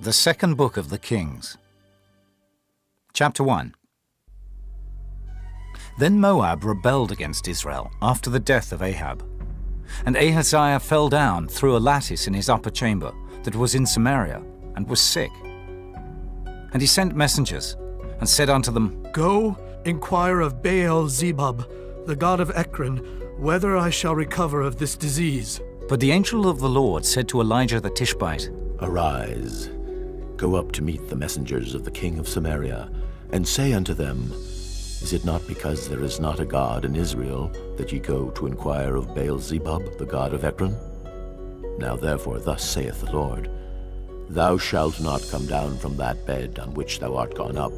The second book of the Kings. Chapter 1. Then Moab rebelled against Israel after the death of Ahab. And Ahaziah fell down through a lattice in his upper chamber that was in Samaria, and was sick. And he sent messengers, and said unto them, Go, inquire of Baal-zebub, the god of Ekron, whether I shall recover of this disease. But the angel of the Lord said to Elijah the Tishbite, Arise, go up to meet the messengers of the king of Samaria, and say unto them, Is it not because there is not a God in Israel that ye go to inquire of Baal-zebub, the god of Ekron? Now therefore thus saith the Lord, Thou shalt not come down from that bed on which thou art gone up,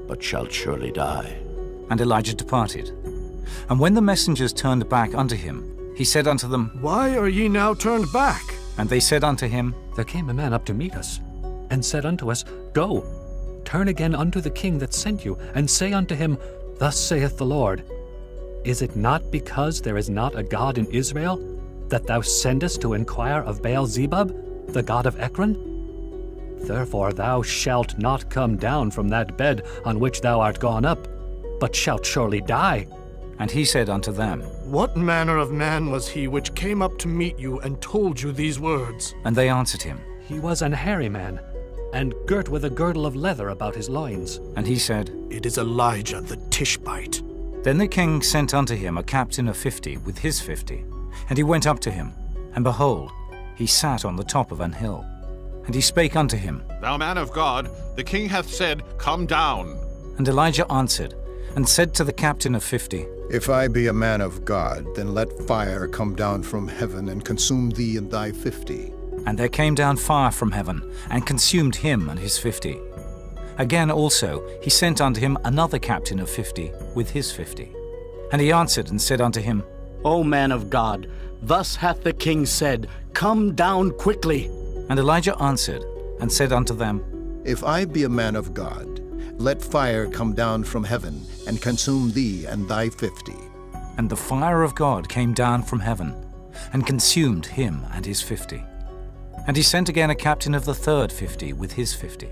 but shalt surely die. And Elijah departed. And when the messengers turned back unto him, he said unto them, Why are ye now turned back? And they said unto him, There came a man up to meet us, and said unto us, Go, turn again unto the king that sent you, and say unto him, Thus saith the Lord, Is it not because there is not a God in Israel, that thou sendest to inquire of Baal-zebub, the god of Ekron? Therefore thou shalt not come down from that bed on which thou art gone up, but shalt surely die. And he said unto them, What manner of man was he which came up to meet you and told you these words? And they answered him. He was an hairy man, and girt with a girdle of leather about his loins. And he said, It is Elijah the Tishbite. Then the king sent unto him a captain of 50 with his 50. And he went up to him, and behold, he sat on the top of an hill. And he spake unto him, Thou man of God, the king hath said, Come down. And Elijah answered, and said to the captain of 50, If I be a man of God, then let fire come down from heaven and consume thee and thy 50. And there came down fire from heaven, and consumed him and his 50. Again also he sent unto him another captain of 50 with his 50. And he answered and said unto him, O man of God, thus hath the king said, Come down quickly. And Elijah answered and said unto them, If I be a man of God, let fire come down from heaven and consume thee and thy 50. And the fire of God came down from heaven, and consumed him and his 50. And he sent again a captain of the third 50 with his 50.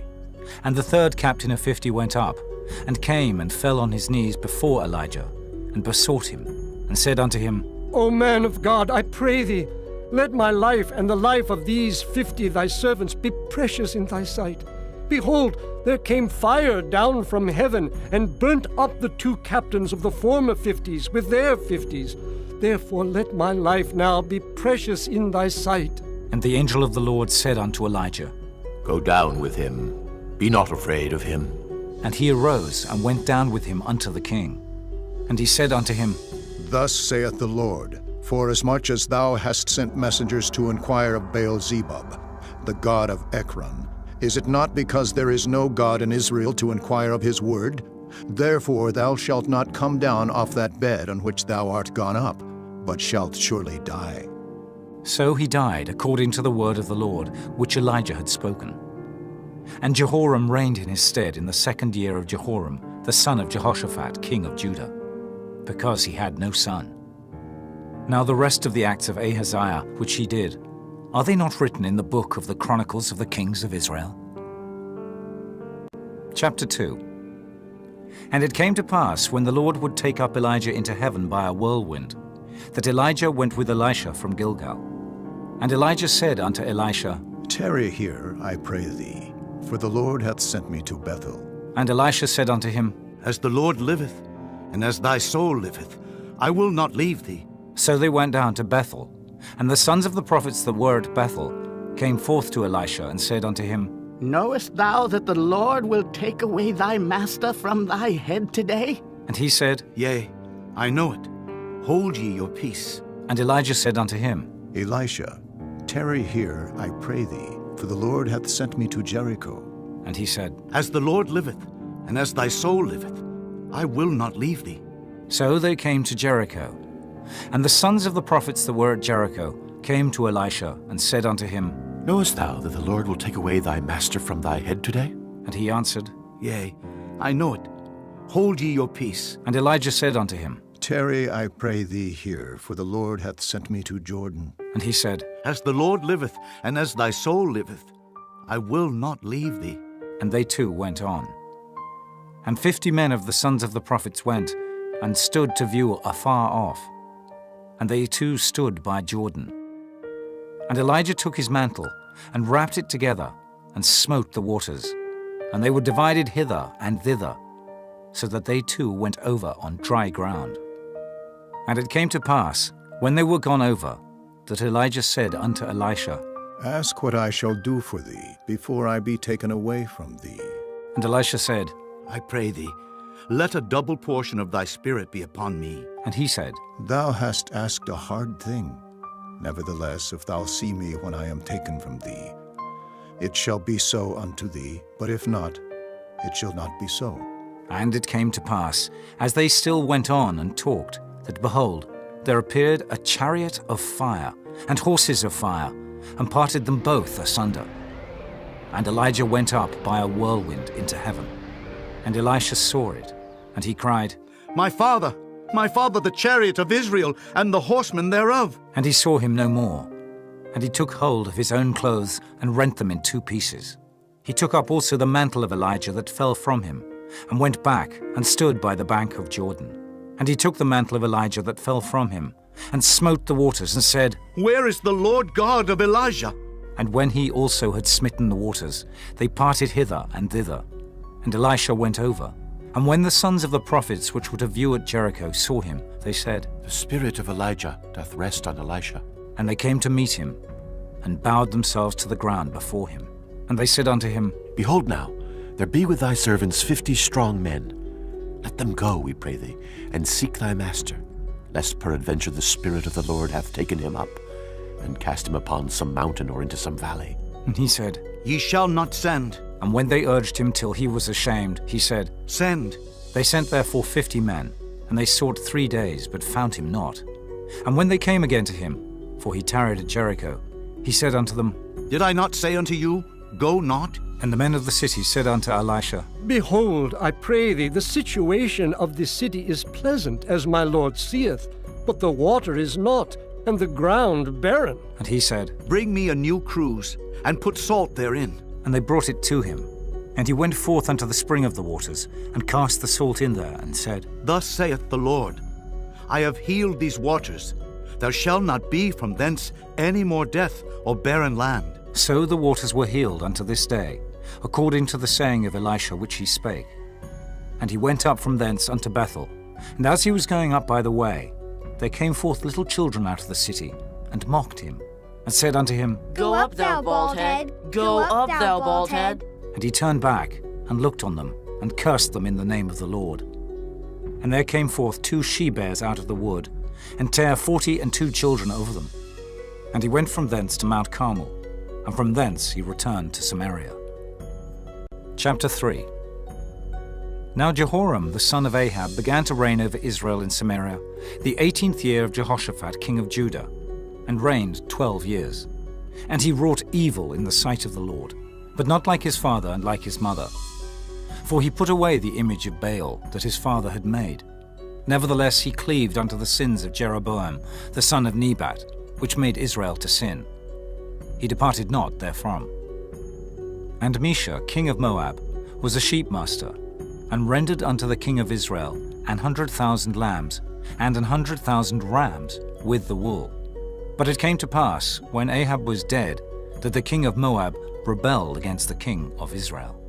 And the third captain of 50 went up, and came and fell on his knees before Elijah, and besought him, and said unto him, O man of God, I pray thee, let my life and the life of these 50 thy servants be precious in thy sight. Behold, there came fire down from heaven, and burnt up the 2 captains of the former 50s with their 50s. Therefore let my life now be precious in thy sight. And the angel of the Lord said unto Elijah, Go down with him, be not afraid of him. And he arose and went down with him unto the king. And he said unto him, Thus saith the Lord, Forasmuch as thou hast sent messengers to inquire of Baal-zebub, the god of Ekron, is it not because there is no God in Israel to inquire of his word? Therefore thou shalt not come down off that bed on which thou art gone up, but shalt surely die. So he died according to the word of the Lord, which Elijah had spoken. And Jehoram reigned in his stead in the 2nd year of Jehoram, the son of Jehoshaphat, king of Judah, because he had no son. Now the rest of the acts of Ahaziah, which he did, are they not written in the book of the Chronicles of the Kings of Israel? Chapter 2. And it came to pass, when the Lord would take up Elijah into heaven by a whirlwind, that Elijah went with Elisha from Gilgal. And Elijah said unto Elisha, Tarry here, I pray thee, for the Lord hath sent me to Bethel. And Elisha said unto him, As the Lord liveth, and as thy soul liveth, I will not leave thee. So they went down to Bethel. And the sons of the prophets that were at Bethel came forth to Elisha, and said unto him, Knowest thou that the Lord will take away thy master from thy head today? And he said, Yea, I know it. Hold ye your peace. And Elijah said unto him, Elisha, tarry here, I pray thee, for the Lord hath sent me to Jericho. And he said, As the Lord liveth, and as thy soul liveth, I will not leave thee. So they came to Jericho. And the sons of the prophets that were at Jericho came to Elisha, and said unto him, Knowest thou that the Lord will take away thy master from thy head today? And he answered, Yea, I know it. Hold ye your peace. And Elijah said unto him, Tarry, I pray thee here, for the Lord hath sent me to Jordan. And he said, As the Lord liveth, and as thy soul liveth, I will not leave thee. And they too went on. And 50 men of the sons of the prophets went, and stood to view afar off. And they too stood by Jordan. And Elijah took his mantle, and wrapped it together, and smote the waters. And they were divided hither and thither, so that they too went over on dry ground. And it came to pass, when they were gone over, that Elijah said unto Elisha, Ask what I shall do for thee, before I be taken away from thee. And Elisha said, I pray thee, let a double portion of thy spirit be upon me. and he said, Thou hast asked a hard thing. Nevertheless, if thou see me when I am taken from thee, it shall be so unto thee, but if not, it shall not be so. And it came to pass, as they still went on and talked, that behold, there appeared a chariot of fire, and horses of fire, and parted them both asunder. And Elijah went up by a whirlwind into heaven. And Elisha saw it, and he cried, My father, the chariot of Israel, and the horsemen thereof. And he saw him no more. And he took hold of his own clothes, and rent them in 2 pieces. He took up also the mantle of Elijah that fell from him, and went back, and stood by the bank of Jordan. And he took the mantle of Elijah that fell from him, and smote the waters, and said, Where is the Lord God of Elijah? And when he also had smitten the waters, they parted hither and thither. And Elisha went over. And when the sons of the prophets which were to view at Jericho saw him, they said, The spirit of Elijah doth rest on Elisha. And they came to meet him, and bowed themselves to the ground before him. And they said unto him, Behold now, there be with thy servants 50 strong men. Let them go, we pray thee, and seek thy master, lest peradventure the Spirit of the Lord hath taken him up, and cast him upon some mountain or into some valley. And he said, Ye shall not send. And when they urged him till he was ashamed, he said, Send. They sent therefore 50 men, and they sought 3 days, but found him not. And when they came again to him, for he tarried at Jericho, he said unto them, Did I not say unto you, Go not? And the men of the city said unto Elisha, Behold, I pray thee, the situation of this city is pleasant, as my Lord seeth, but the water is not, and the ground barren. And he said, Bring me a new cruse, and put salt therein. And they brought it to him. And he went forth unto the spring of the waters, and cast the salt in there, and said, Thus saith the Lord, I have healed these waters. There shall not be from thence any more death or barren land. So the waters were healed unto this day, according to the saying of Elisha which he spake. And he went up from thence unto Bethel. And as he was going up by the way, there came forth little children out of the city, and mocked him, and said unto him, Go up, thou bald head! Go up, thou bald head! And he turned back, and looked on them, and cursed them in the name of the Lord. And there came forth 2 she-bears out of the wood, and tare 42 children over them. And he went from thence to Mount Carmel, and from thence he returned to Samaria. Chapter 3. Now Jehoram the son of Ahab began to reign over Israel in Samaria, the 18th year of Jehoshaphat king of Judah, and reigned 12 years. And he wrought evil in the sight of the Lord, but not like his father and like his mother. For he put away the image of Baal that his father had made. Nevertheless he cleaved unto the sins of Jeroboam the son of Nebat, which made Israel to sin. He departed not therefrom. And Mesha, king of Moab, was a sheepmaster, and rendered unto the king of Israel 100,000 lambs, and 100,000 rams with the wool. But it came to pass, when Ahab was dead, that the king of Moab rebelled against the king of Israel.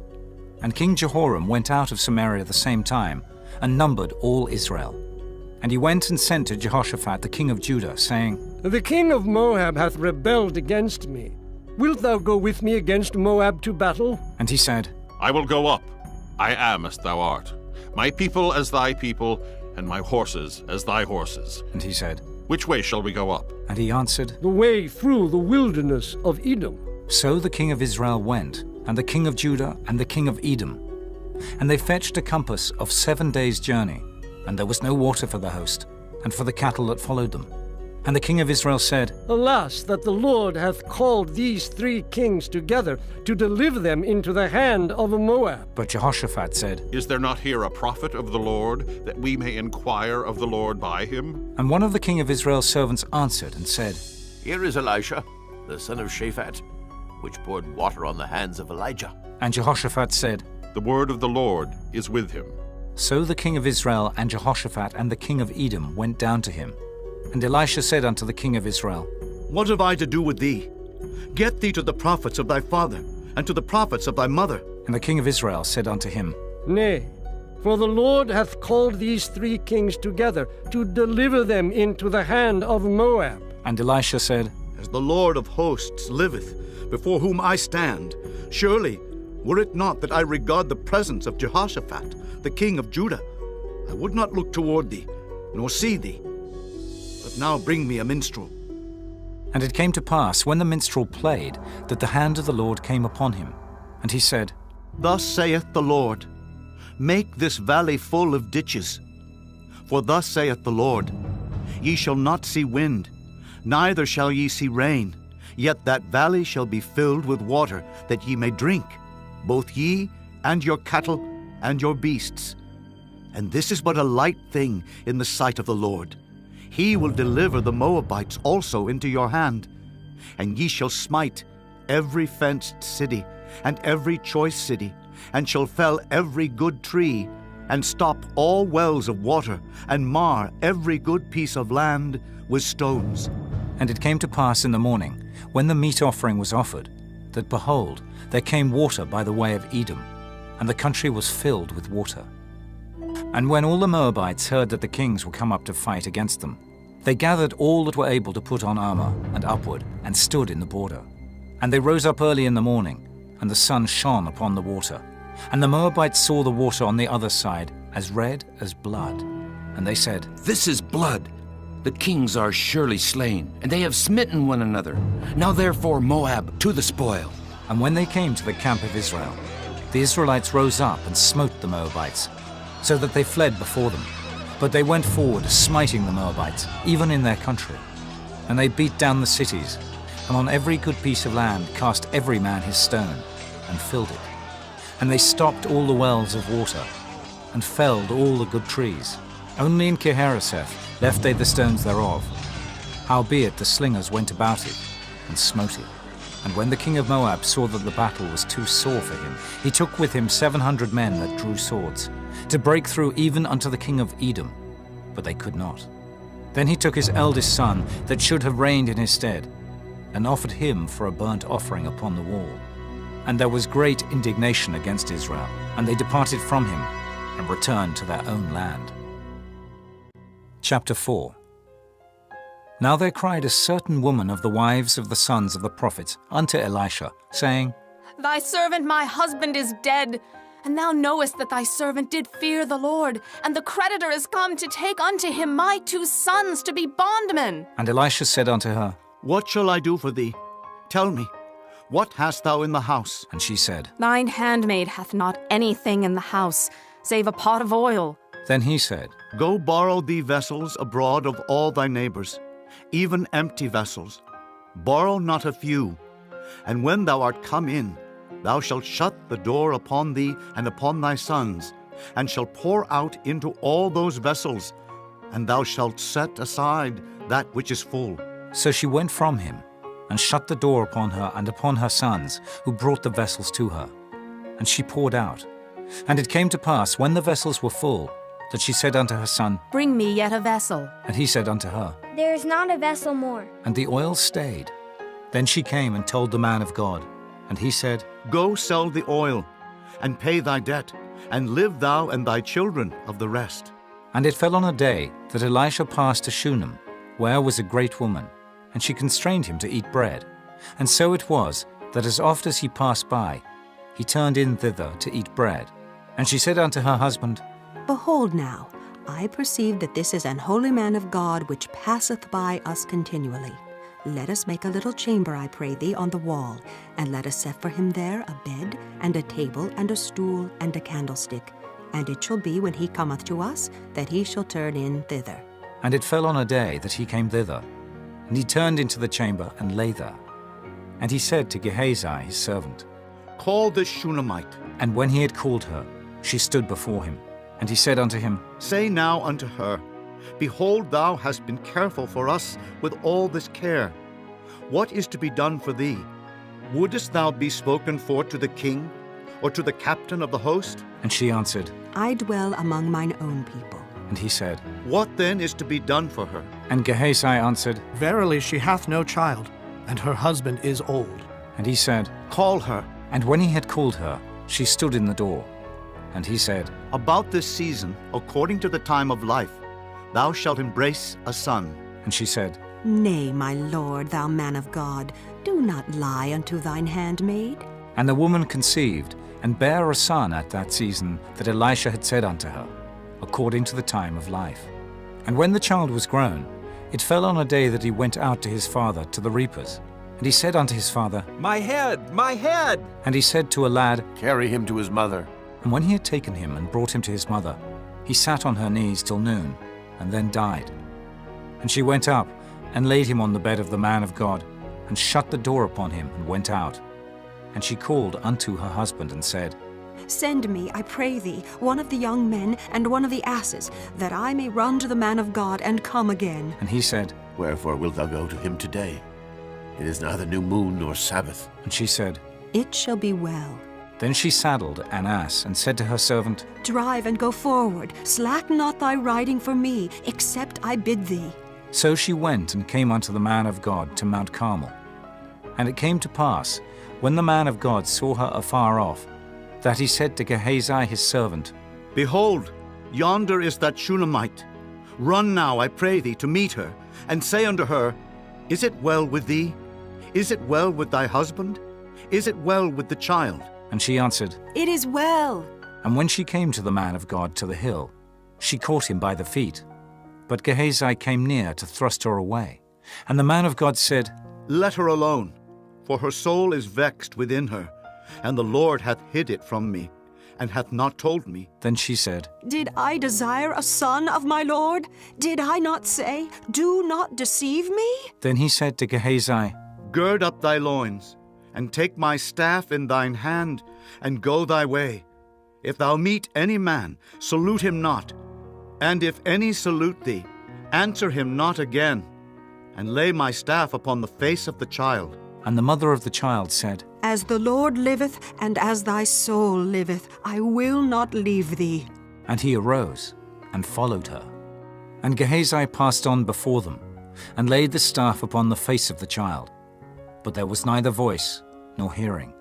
And King Jehoram went out of Samaria the same time, and numbered all Israel. And he went and sent to Jehoshaphat the king of Judah, saying, The king of Moab hath rebelled against me. Wilt thou go with me against Moab to battle? And he said, I will go up. I am as thou art. My people as thy people, and my horses as thy horses. And he said, Which way shall we go up? And he answered, The way through the wilderness of Edom. So the king of Israel went, and the king of Judah, and the king of Edom. And they fetched a compass of 7 days' journey, and there was no water for the host, and for the cattle that followed them. And the king of Israel said, Alas, that the Lord hath called these 3 kings together to deliver them into the hand of Moab. But Jehoshaphat said, Is there not here a prophet of the Lord, that we may inquire of the Lord by him? And one of the king of Israel's servants answered and said, Here is Elisha, the son of Shaphat. which poured water on the hands of Elijah. And Jehoshaphat said, The word of the Lord is with him. So the king of Israel and Jehoshaphat and the king of Edom went down to him. And Elisha said unto the king of Israel, What have I to do with thee? Get thee to the prophets of thy father, and to the prophets of thy mother. And the king of Israel said unto him, Nay, for the Lord hath called these 3 kings together to deliver them into the hand of Moab. And Elisha said, As the Lord of hosts liveth, before whom I stand, surely, were it not that I regard the presence of Jehoshaphat, the king of Judah, I would not look toward thee, nor see thee. But now bring me a minstrel. And it came to pass, when the minstrel played, that the hand of the Lord came upon him. And he said, Thus saith the Lord, Make this valley full of ditches. For thus saith the Lord, Ye shall not see wind, neither shall ye see rain, yet that valley shall be filled with water, that ye may drink, both ye and your cattle and your beasts. And this is but a light thing in the sight of the Lord. He will deliver the Moabites also into your hand, and ye shall smite every fenced city, and every choice city, and shall fell every good tree, and stop all wells of water, and mar every good piece of land with stones. And it came to pass in the morning, when the meat offering was offered, that behold, there came water by the way of Edom, and the country was filled with water. And when all the Moabites heard that the kings were come up to fight against them, they gathered all that were able to put on armor, and upward, and stood in the border. And they rose up early in the morning, and the sun shone upon the water. And the Moabites saw the water on the other side as red as blood. And they said, This is blood. The kings are surely slain, and they have smitten one another. Now therefore, Moab, to the spoil. And when they came to the camp of Israel, the Israelites rose up and smote the Moabites, so that they fled before them. But they went forward, smiting the Moabites, even in their country. And they beat down the cities, and on every good piece of land cast every man his stone, and filled it. And they stopped all the wells of water, and felled all the good trees. Only in Kehareseth left they the stones thereof. Howbeit the slingers went about it, and smote it. And when the king of Moab saw that the battle was too sore for him, he took with him 700 men that drew swords, to break through even unto the king of Edom, but they could not. Then he took his eldest son, that should have reigned in his stead, and offered him for a burnt offering upon the wall. And there was great indignation against Israel, and they departed from him, and returned to their own land. Chapter 4. Now there cried a certain woman of the wives of the sons of the prophets unto Elisha, saying, Thy servant my husband is dead, and thou knowest that thy servant did fear the Lord, and the creditor is come to take unto him my 2 sons to be bondmen. And Elisha said unto her, What shall I do for thee? Tell me, what hast thou in the house? And she said, Thine handmaid hath not anything in the house, save a pot of oil. Then he said, Go borrow thee vessels abroad of all thy neighbors, even empty vessels. Borrow not a few. And when thou art come in, thou shalt shut the door upon thee and upon thy sons, and shalt pour out into all those vessels, and thou shalt set aside that which is full. So she went from him, and shut the door upon her and upon her sons, who brought the vessels to her. And she poured out. And it came to pass, when the vessels were full, that she said unto her son, Bring me yet a vessel. And he said unto her, There is not a vessel more. And the oil stayed. Then she came and told the man of God. And he said, Go sell the oil, and pay thy debt, and live thou and thy children of the rest. And it fell on a day that Elisha passed to Shunem, where was a great woman, and she constrained him to eat bread. And so it was, that as oft as he passed by, he turned in thither to eat bread. And she said unto her husband, Behold now, I perceive that this is an holy man of God which passeth by us continually. Let us make a little chamber, I pray thee, on the wall, and let us set for him there a bed, and a table, and a stool, and a candlestick. And it shall be, when he cometh to us, that he shall turn in thither. And it fell on a day that he came thither, and he turned into the chamber and lay there. And he said to Gehazi his servant, Call this Shunammite. And when he had called her, she stood before him. And he said unto him, Say now unto her, Behold, thou hast been careful for us with all this care. What is to be done for thee? Wouldest thou be spoken for to the king, or to the captain of the host? And she answered, I dwell among mine own people. and he said, What then is to be done for her? And Gehazi answered, Verily she hath no child, and her husband is old. and he said, Call her. and when he had called her, she stood in the door. And he said, About this season, according to the time of life, thou shalt embrace a son. and she said, Nay, my lord, thou man of God, do not lie unto thine handmaid. And the woman conceived, and bare a son at that season that Elisha had said unto her, according to the time of life. And when the child was grown, it fell on a day that he went out to his father to the reapers. And he said unto his father, My head, my head! and he said to a lad, Carry him to his mother. and when he had taken him and brought him to his mother, he sat on her knees till noon, and then died. And she went up, and laid him on the bed of the man of God, and shut the door upon him, and went out. And she called unto her husband, and said, Send me, I pray thee, one of the young men and one of the asses, that I may run to the man of God and come again. And he said, Wherefore wilt thou go to him today? It is neither new moon nor Sabbath. and she said, It shall be well. Then she saddled an ass, and said to her servant, Drive and go forward. Slack not thy riding for me, except I bid thee. So she went and came unto the man of God to Mount Carmel. And it came to pass, when the man of God saw her afar off, that he said to Gehazi his servant, Behold, yonder is that Shunammite. Run now, I pray thee, to meet her, and say unto her, Is it well with thee? Is it well with thy husband? Is it well with the child? And she answered, It is well. And when she came to the man of God to the hill, she caught him by the feet. But Gehazi came near to thrust her away. And the man of God said, Let her alone, for her soul is vexed within her, and the Lord hath hid it from me, and hath not told me. Then she said, Did I desire a son of my Lord? Did I not say, Do not deceive me? Then he said to Gehazi, Gird up thy loins, and take my staff in thine hand, and go thy way. If thou meet any man, salute him not. And if any salute thee, answer him not again, and lay my staff upon the face of the child. And the mother of the child said, As the Lord liveth, and as thy soul liveth, I will not leave thee. And he arose and followed her. And Gehazi passed on before them, and laid the staff upon the face of the child. But there was neither voice nor hearing.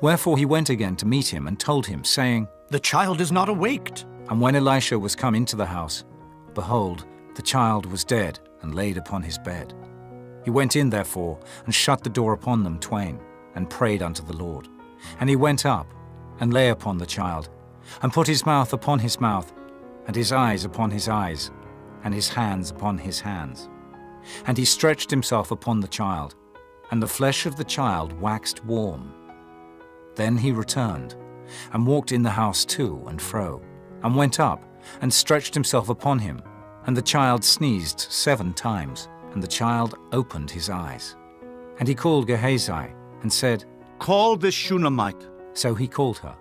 Wherefore he went again to meet him, and told him, saying, The child is not awaked. And when Elisha was come into the house, behold, the child was dead, and laid upon his bed. He went in therefore, and shut the door upon them twain, and prayed unto the Lord. And he went up, and lay upon the child, and put his mouth upon his mouth, and his eyes upon his eyes, and his hands upon his hands. And he stretched himself upon the child, and the flesh of the child waxed warm. Then he returned, and walked in the house to and fro, and went up, and stretched himself upon him. And the child sneezed 7 times, and the child opened his eyes. And he called Gehazi, and said, Call this Shunammite. So he called her.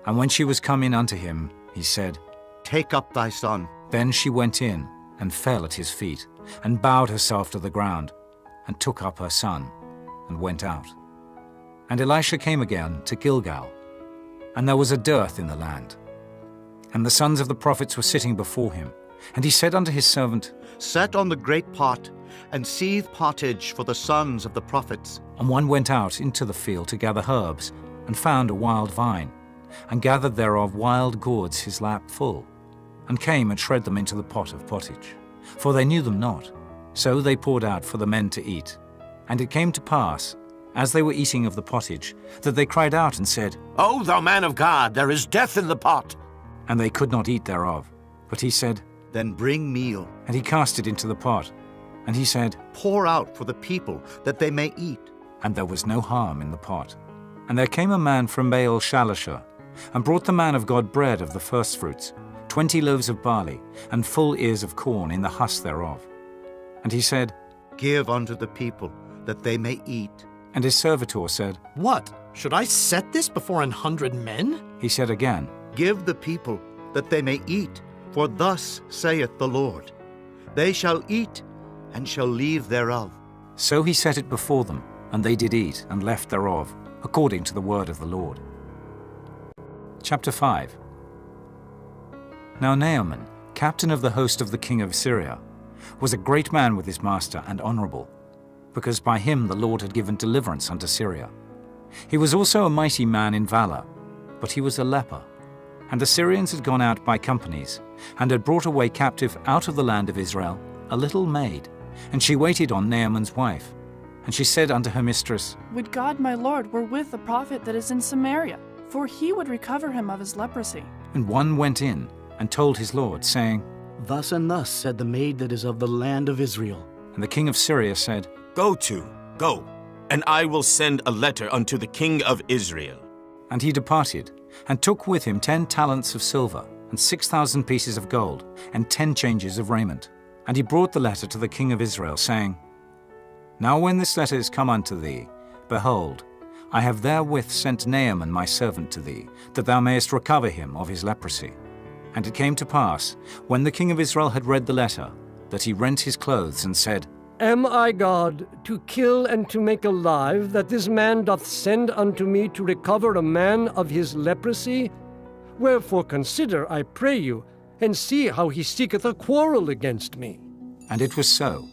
And when she was come in unto him, he said, Take up thy son. Then she went in, and fell at his feet, and bowed herself to the ground, and took up her son, and went out. And Elisha came again to Gilgal, and there was a dearth in the land. And the sons of the prophets were sitting before him. And he said unto his servant, Set on the great pot, and seethe pottage for the sons of the prophets. And one went out into the field to gather herbs, and found a wild vine, and gathered thereof wild gourds his lap full, and came and shred them into the pot of pottage. For they knew them not. So they poured out for the men to eat. And it came to pass, as they were eating of the pottage, that they cried out and said, O thou man of God, there is death in the pot. And they could not eat thereof. But he said, Then bring meal. and he cast it into the pot. And he said, Pour out for the people, that they may eat. and there was no harm in the pot. And there came a man from Baal Shalishah, and brought the man of God bread of the firstfruits, 20 loaves of barley, and full ears of corn in the husk thereof. And he said, Give unto the people, that they may eat. and his servitor said, What? Should I set this before 100 men? he said again, Give the people, that they may eat. For thus saith the Lord, They shall eat, and shall leave thereof. So he set it before them, And they did eat and left thereof, according to the word of the Lord. Chapter 5. Now Naaman, captain of the host of the king of Syria, was a great man with his master and honorable, because by him the Lord had given deliverance unto Syria. He was also a mighty man in valor, but he was a leper. And the Syrians had gone out by companies, and had brought away captive out of the land of Israel a little maid, and she waited on Naaman's wife. And she said unto her mistress, Would God my Lord were with the prophet that is in Samaria, for he would recover him of his leprosy. And one went in and told his lord, saying, Thus and thus said the maid that is of the land of Israel. And the king of Syria said, Go, and I will send a letter unto the king of Israel. And he departed, and took with him 10 talents of silver, and 6,000 pieces of gold, and 10 changes of raiment. And he brought the letter to the king of Israel, saying, Now when this letter is come unto thee, behold, I have therewith sent Naaman my servant to thee, that thou mayest recover him of his leprosy. And it came to pass, when the king of Israel had read the letter, that he rent his clothes, and said, Am I God, to kill and to make alive, that this man doth send unto me to recover a man of his leprosy? Wherefore consider, I pray you, and see how he seeketh a quarrel against me. And it was so,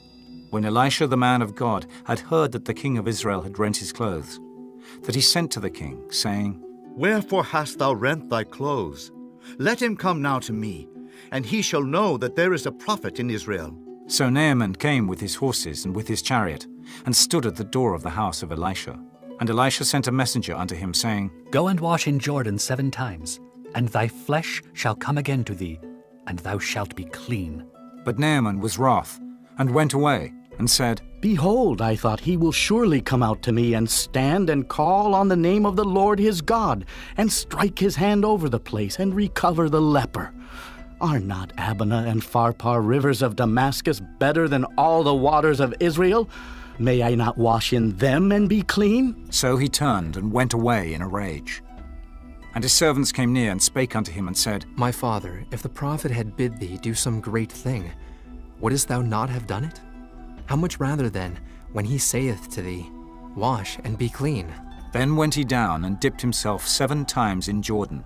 when Elisha the man of God had heard that the king of Israel had rent his clothes, that he sent to the king, saying, Wherefore hast thou rent thy clothes? Let him come now to me, and he shall know that there is a prophet in Israel. So Naaman came with his horses and with his chariot, and stood at the door of the house of Elisha. And Elisha sent a messenger unto him, saying, Go and wash in Jordan 7 times, and thy flesh shall come again to thee, and thou shalt be clean. But Naaman was wroth, and went away, and said, Behold, I thought he will surely come out to me, and stand and call on the name of the Lord his God, and strike his hand over the place, and recover the leper. Are not Abana and Pharpar rivers of Damascus better than all the waters of Israel? May I not wash in them and be clean? So he turned and went away in a rage. And his servants came near and spake unto him, and said, My father, if the prophet had bid thee do some great thing, wouldest thou not have done it? How much rather then, when he saith to thee, Wash and be clean? Then went he down and dipped himself 7 times in Jordan,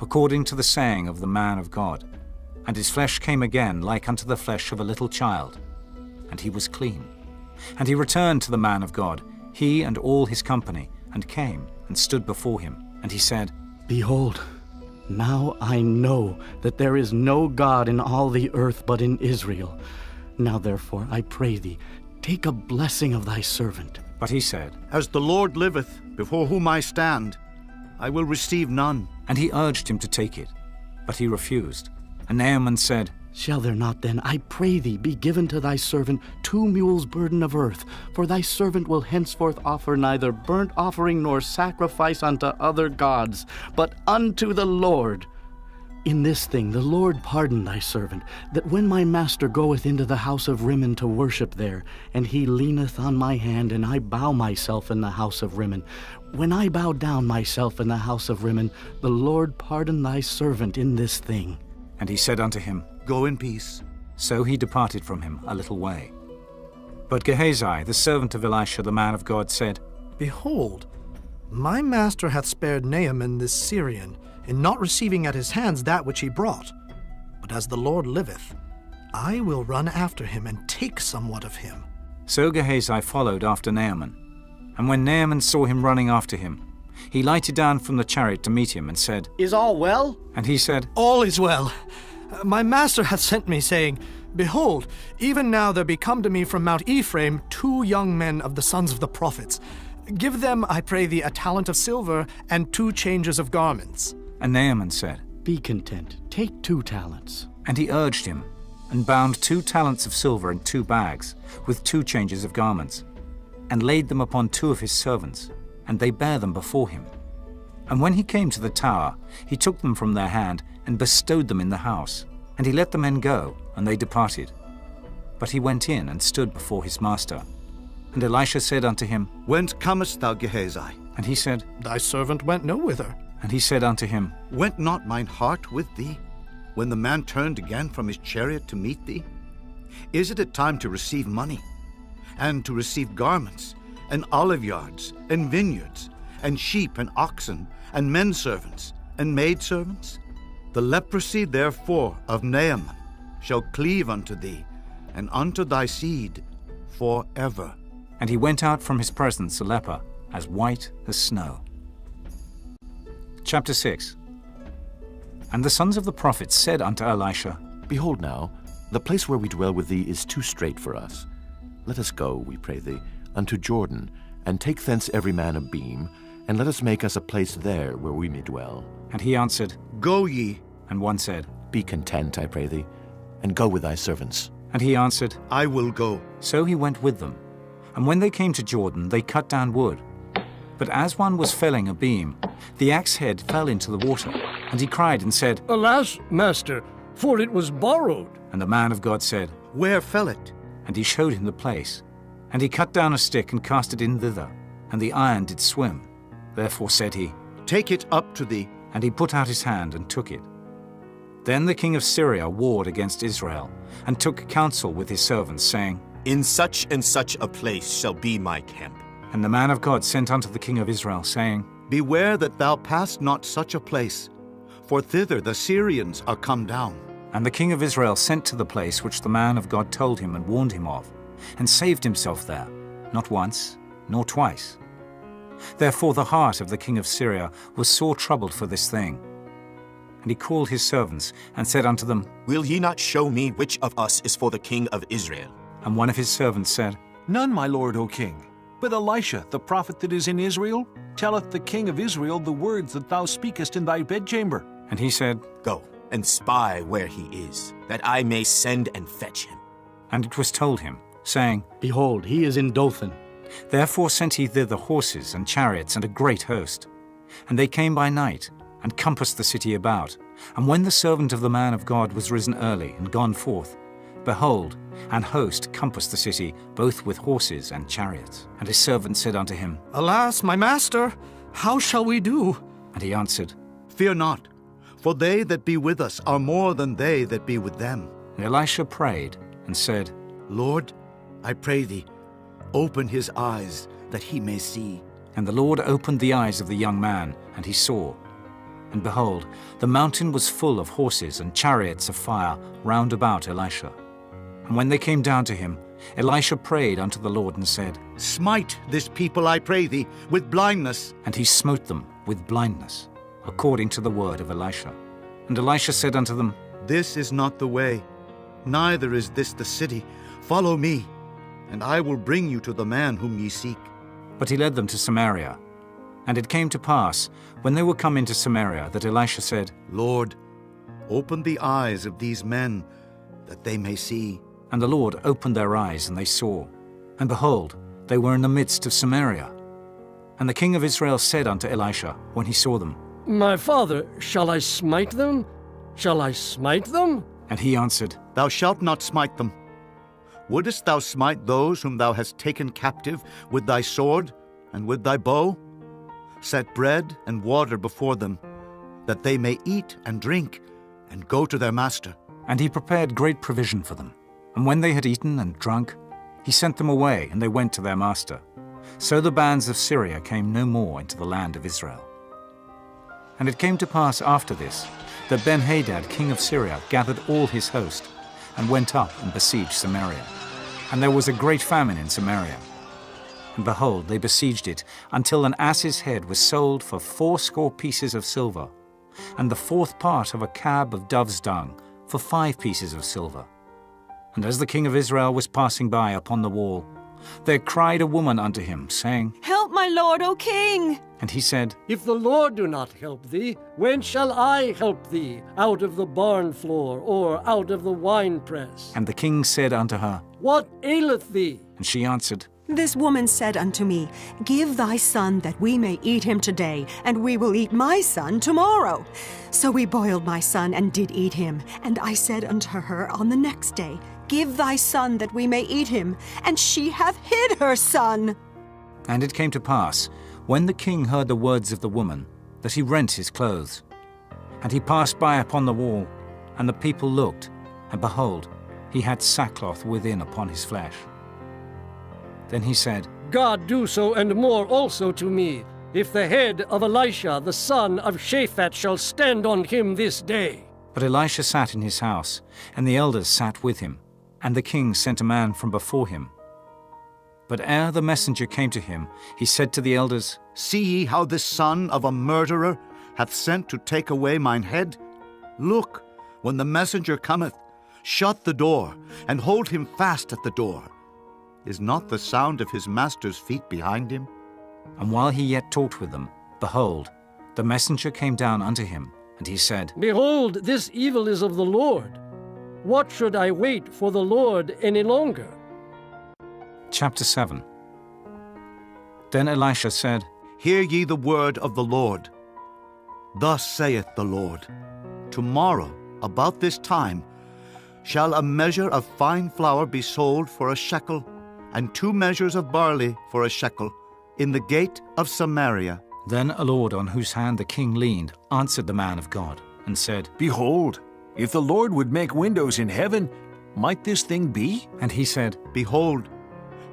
according to the saying of the man of God. And his flesh came again like unto the flesh of a little child, and he was clean. And he returned to the man of God, he and all his company, and came and stood before him. And he said, Behold, now I know that there is no God in all the earth but in Israel. Now therefore, I pray thee, take a blessing of thy servant. But he said, As the Lord liveth, before whom I stand, I will receive none. And he urged him to take it, but he refused. And Naaman said, Shall there not then, I pray thee, be given to thy servant 2 mules' burden of earth? For thy servant will henceforth offer neither burnt offering nor sacrifice unto other gods, but unto the Lord. In this thing the Lord pardon thy servant, that when my master goeth into the house of Rimmon to worship there, and he leaneth on my hand, and I bow myself in the house of Rimmon, when I bow down myself in the house of Rimmon, the Lord pardon thy servant in this thing. And he said unto him, Go in peace. So he departed from him a little way. But Gehazi, the servant of Elisha the man of God, said, Behold, my master hath spared Naaman this Syrian, in not receiving at his hands that which he brought. But as the Lord liveth, I will run after him and take somewhat of him. So Gehazi followed after Naaman. And when Naaman saw him running after him, he lighted down from the chariot to meet him, and said, Is all well? And he said, All is well. My master hath sent me, saying, Behold, even now there be come to me from Mount Ephraim 2 young men of the sons of the prophets. Give them, I pray thee, a talent of silver and 2 changes of garments. And Naaman said, Be content, take 2 talents. And he urged him, and bound 2 talents of silver in 2 bags, with 2 changes of garments, and laid them upon 2 of his servants, and they bare them before him. And when he came to the tower, he took them from their hand, and bestowed them in the house. And he let the men go, and they departed. But he went in and stood before his master. And Elisha said unto him, Whence comest thou, Gehazi? And he said, Thy servant went no whither. And he said unto him, Went not mine heart with thee, when the man turned again from his chariot to meet thee? Is it a time to receive money, and to receive garments, and oliveyards, and vineyards, and sheep and oxen, and men servants, and maidservants? The leprosy therefore of Naaman shall cleave unto thee, and unto thy seed forever. And he went out from his presence a leper, as white as snow. Chapter 6. And the sons of the prophets said unto Elisha, Behold now, the place where we dwell with thee is too strait for us. Let us go, we pray thee, unto Jordan, and take thence every man a beam, and let us make us a place there where we may dwell. And he answered, Go ye. And one said, Be content, I pray thee, and go with thy servants. And he answered, I will go. So he went with them. And when they came to Jordan, they cut down wood. But as one was felling a beam, the axe head fell into the water. And he cried and said, Alas, master, for it was borrowed. And the man of God said, Where fell it? And he showed him the place. And he cut down a stick and cast it in thither, and the iron did swim. Therefore said he, Take it up to thee. And he put out his hand and took it. Then the king of Syria warred against Israel, and took counsel with his servants, saying, In such and such a place shall be my camp. And the man of God sent unto the king of Israel, saying, Beware that thou pass not such a place, for thither the Syrians are come down. And the king of Israel sent to the place which the man of God told him and warned him of, and saved himself there, not once, nor twice. Therefore the heart of the king of Syria was sore troubled for this thing. And he called his servants, and said unto them, Will ye not show me which of us is for the king of Israel? And one of his servants said, None, my lord, O king. But Elisha, the prophet that is in Israel, telleth the king of Israel the words that thou speakest in thy bedchamber. And he said, Go, and spy where he is, that I may send and fetch him. And it was told him, saying, Behold, he is in Dothan. Therefore sent he thither horses and chariots and a great host. And they came by night, and compassed the city about. And when the servant of the man of God was risen early and gone forth, behold, an host compassed the city, both with horses and chariots. And his servant said unto him, Alas, my master, how shall we do? And he answered, Fear not, for they that be with us are more than they that be with them. And Elisha prayed and said, Lord, I pray thee, open his eyes, that he may see. And the Lord opened the eyes of the young man, and he saw. And behold, the mountain was full of horses and chariots of fire round about Elisha. And when they came down to him, Elisha prayed unto the Lord and said, Smite this people, I pray thee, with blindness. And he smote them with blindness, according to the word of Elisha. And Elisha said unto them, This is not the way, neither is this the city. Follow me, and I will bring you to the man whom ye seek. But he led them to Samaria. And it came to pass, when they were come into Samaria, that Elisha said, Lord, open the eyes of these men, that they may see. And the Lord opened their eyes, and they saw. And behold, they were in the midst of Samaria. And the king of Israel said unto Elisha, when he saw them, My father, shall I smite them? Shall I smite them? And he answered, Thou shalt not smite them. Wouldest thou smite those whom thou hast taken captive with thy sword and with thy bow? Set bread and water before them, that they may eat and drink, and go to their master. And he prepared great provision for them. And when they had eaten and drunk, he sent them away, and they went to their master. So the bands of Syria came no more into the land of Israel. And it came to pass after this, that Ben-Hadad king of Syria gathered all his host, and went up and besieged Samaria. And there was a great famine in Samaria. And behold, they besieged it, until an ass's head was sold for 80 pieces of silver, and the 4th part of a cab of dove's dung for 5 pieces of silver. And as the king of Israel was passing by upon the wall, there cried a woman unto him, saying, Help, my lord, O king! And he said, If the Lord do not help thee, when shall I help thee out of the barn floor, or out of the winepress? And the king said unto her, What aileth thee? And she answered, This woman said unto me, Give thy son that we may eat him today, and we will eat my son tomorrow. So we boiled my son and did eat him. And I said unto her on the next day, Give thy son that we may eat him. And she hath hid her son. And it came to pass, when the king heard the words of the woman, that he rent his clothes. And he passed by upon the wall, and the people looked, and behold, he had sackcloth within upon his flesh. Then he said, God do so and more also to me, if the head of Elisha the son of Shaphat shall stand on him this day. But Elisha sat in his house, and the elders sat with him, and the king sent a man from before him. But ere the messenger came to him, he said to the elders, See ye how this son of a murderer hath sent to take away mine head? Look, when the messenger cometh, shut the door, and hold him fast at the door. Is not the sound of his master's feet behind him? And while he yet talked with them, behold, the messenger came down unto him, and he said, Behold, this evil is of the Lord. What should I wait for the Lord any longer? Chapter 7. Then Elisha said, Hear ye the word of the Lord. Thus saith the Lord, Tomorrow, about this time, shall a measure of fine flour be sold for a shekel, and 2 measures of barley for a shekel, in the gate of Samaria. Then a lord on whose hand the king leaned answered the man of God, and said, Behold, if the Lord would make windows in heaven, might this thing be? And he said, Behold,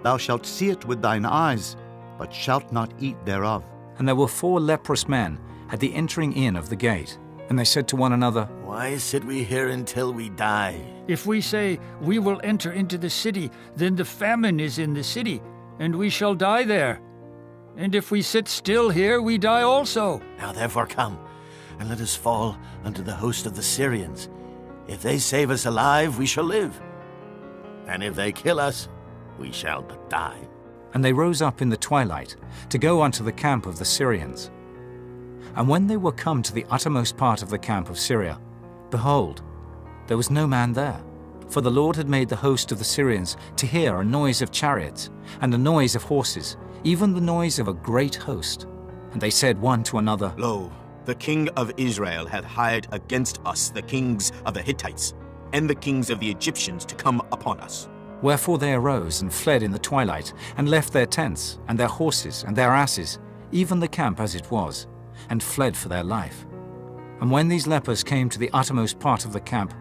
thou shalt see it with thine eyes, but shalt not eat thereof. And there were 4 leprous men at the entering in of the gate. And they said to one another, Why sit we here until we die? If we say, We will enter into the city, then the famine is in the city, and we shall die there. And if we sit still here, we die also. Now therefore come, and let us fall unto the host of the Syrians. If they save us alive, we shall live. And if they kill us, we shall but die. And they rose up in the twilight to go unto the camp of the Syrians. And when they were come to the uttermost part of the camp of Syria, behold, there was no man there. For the Lord had made the host of the Syrians to hear a noise of chariots, and a noise of horses, even the noise of a great host. And they said one to another, Lo, the king of Israel hath hired against us the kings of the Hittites, and the kings of the Egyptians to come upon us. Wherefore they arose and fled in the twilight, and left their tents, and their horses, and their asses, even the camp as it was, and fled for their life. And when these lepers came to the uttermost part of the camp,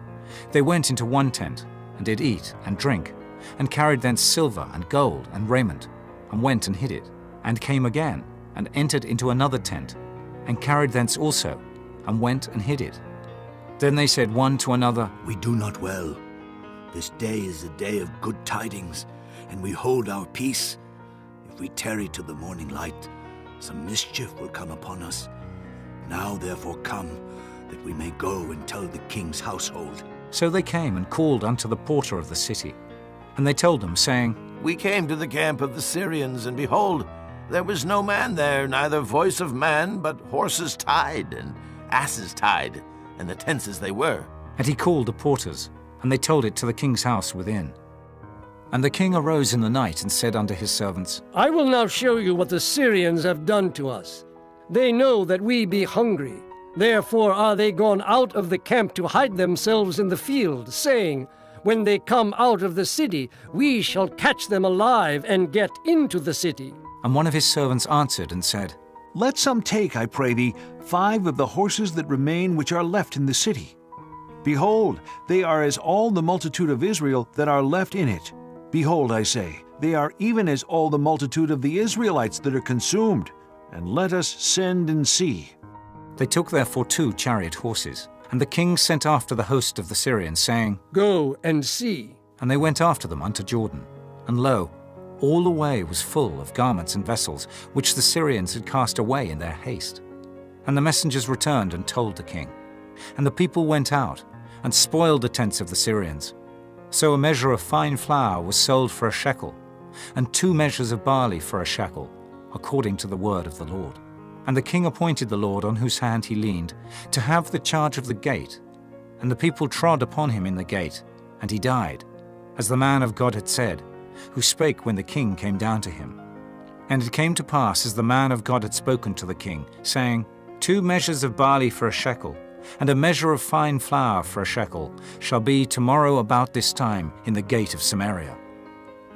they went into one tent, and did eat and drink, and carried thence silver and gold and raiment, and went and hid it, and came again, and entered into another tent, and carried thence also, and went and hid it. Then they said one to another, We do not well. This day is a day of good tidings, and we hold our peace. If we tarry till the morning light, some mischief will come upon us. Now therefore come, that we may go and tell the king's household. So they came and called unto the porter of the city. And they told them, saying, We came to the camp of the Syrians, and behold, there was no man there, neither voice of man, but horses tied, and asses tied, and the tents as they were. And he called the porters, and they told it to the king's house within. And the king arose in the night and said unto his servants, I will now show you what the Syrians have done to us. They know that we be hungry. Therefore are they gone out of the camp to hide themselves in the field, saying, When they come out of the city, we shall catch them alive and get into the city. And one of his servants answered and said, Let some take, I pray thee, 5 of the horses that remain which are left in the city. Behold, they are as all the multitude of Israel that are left in it. Behold, I say, they are even as all the multitude of the Israelites that are consumed. And let us send and see. They took therefore 2 chariot horses, and the king sent after the host of the Syrians, saying, Go and see. And they went after them unto Jordan. And lo, all the way was full of garments and vessels, which the Syrians had cast away in their haste. And the messengers returned and told the king. And the people went out, and spoiled the tents of the Syrians. So a measure of fine flour was sold for a shekel, and 2 measures of barley for a shekel, according to the word of the Lord. And the king appointed the Lord on whose hand he leaned to have the charge of the gate. And the people trod upon him in the gate, and he died, as the man of God had said, who spake when the king came down to him. And it came to pass as the man of God had spoken to the king, saying, 2 measures of barley for a shekel, and a measure of fine flour for a shekel, shall be tomorrow about this time in the gate of Samaria.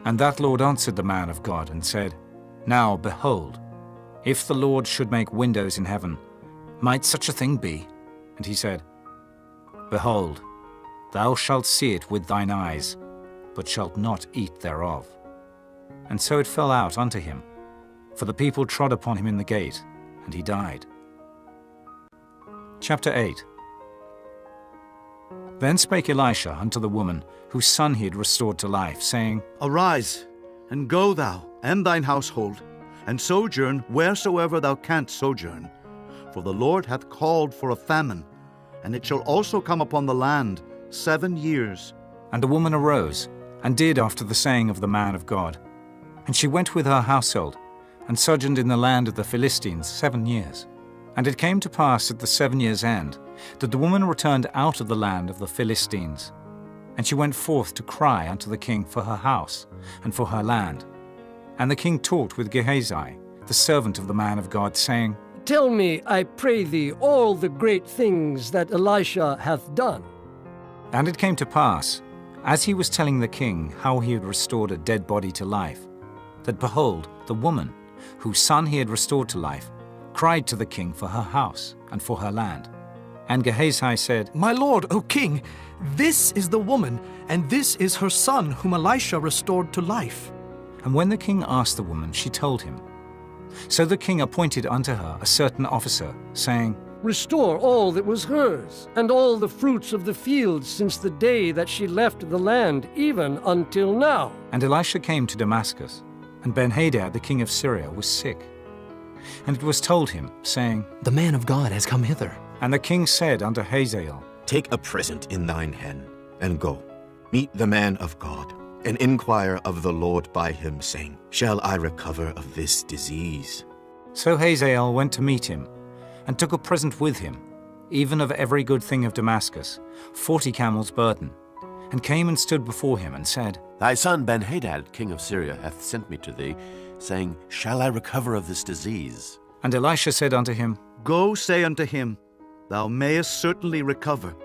And that Lord answered the man of God, and said, Now, behold, if the Lord should make windows in heaven, might such a thing be? And he said, Behold, thou shalt see it with thine eyes, but shalt not eat thereof. And so it fell out unto him, for the people trod upon him in the gate, and he died. Chapter 8. Then spake Elisha unto the woman, whose son he had restored to life, saying, Arise, and go thou, and thine household, and sojourn wheresoever thou canst sojourn. For the Lord hath called for a famine, and it shall also come upon the land 7 years. And the woman arose, and did after the saying of the man of God. And she went with her household, and sojourned in the land of the Philistines 7 years. And it came to pass at the 7 years' end, that the woman returned out of the land of the Philistines. And she went forth to cry unto the king for her house, and for her land. And the king talked with Gehazi, the servant of the man of God, saying, Tell me, I pray thee, all the great things that Elisha hath done. And it came to pass, as he was telling the king how he had restored a dead body to life, that behold, the woman, whose son he had restored to life, cried to the king for her house and for her land. And Gehazi said, My lord, O king, this is the woman, and this is her son whom Elisha restored to life. And when the king asked the woman, she told him. So the king appointed unto her a certain officer, saying, Restore all that was hers, and all the fruits of the field since the day that she left the land, even until now. And Elisha came to Damascus, and Benhadad the king of Syria was sick. And it was told him, saying, The man of God has come hither. And the king said unto Hazael, Take a present in thine hand, and go. Meet the man of God, and inquire of the Lord by him, saying, Shall I recover of this disease? So Hazael went to meet him, and took a present with him, even of every good thing of Damascus, 40 camels' burden, and came and stood before him, and said, Thy son Benhadad, king of Syria, hath sent me to thee, saying, Shall I recover of this disease? And Elisha said unto him, Go say unto him, Thou mayest certainly recover.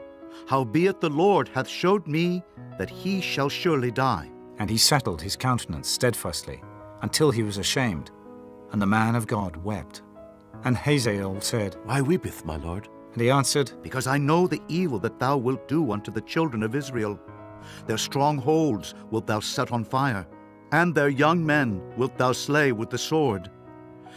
Howbeit the Lord hath showed me that he shall surely die. And he settled his countenance steadfastly, until he was ashamed. And the man of God wept. And Hazael said, Why weepeth my lord? And he answered, Because I know the evil that thou wilt do unto the children of Israel. Their strongholds wilt thou set on fire, and their young men wilt thou slay with the sword,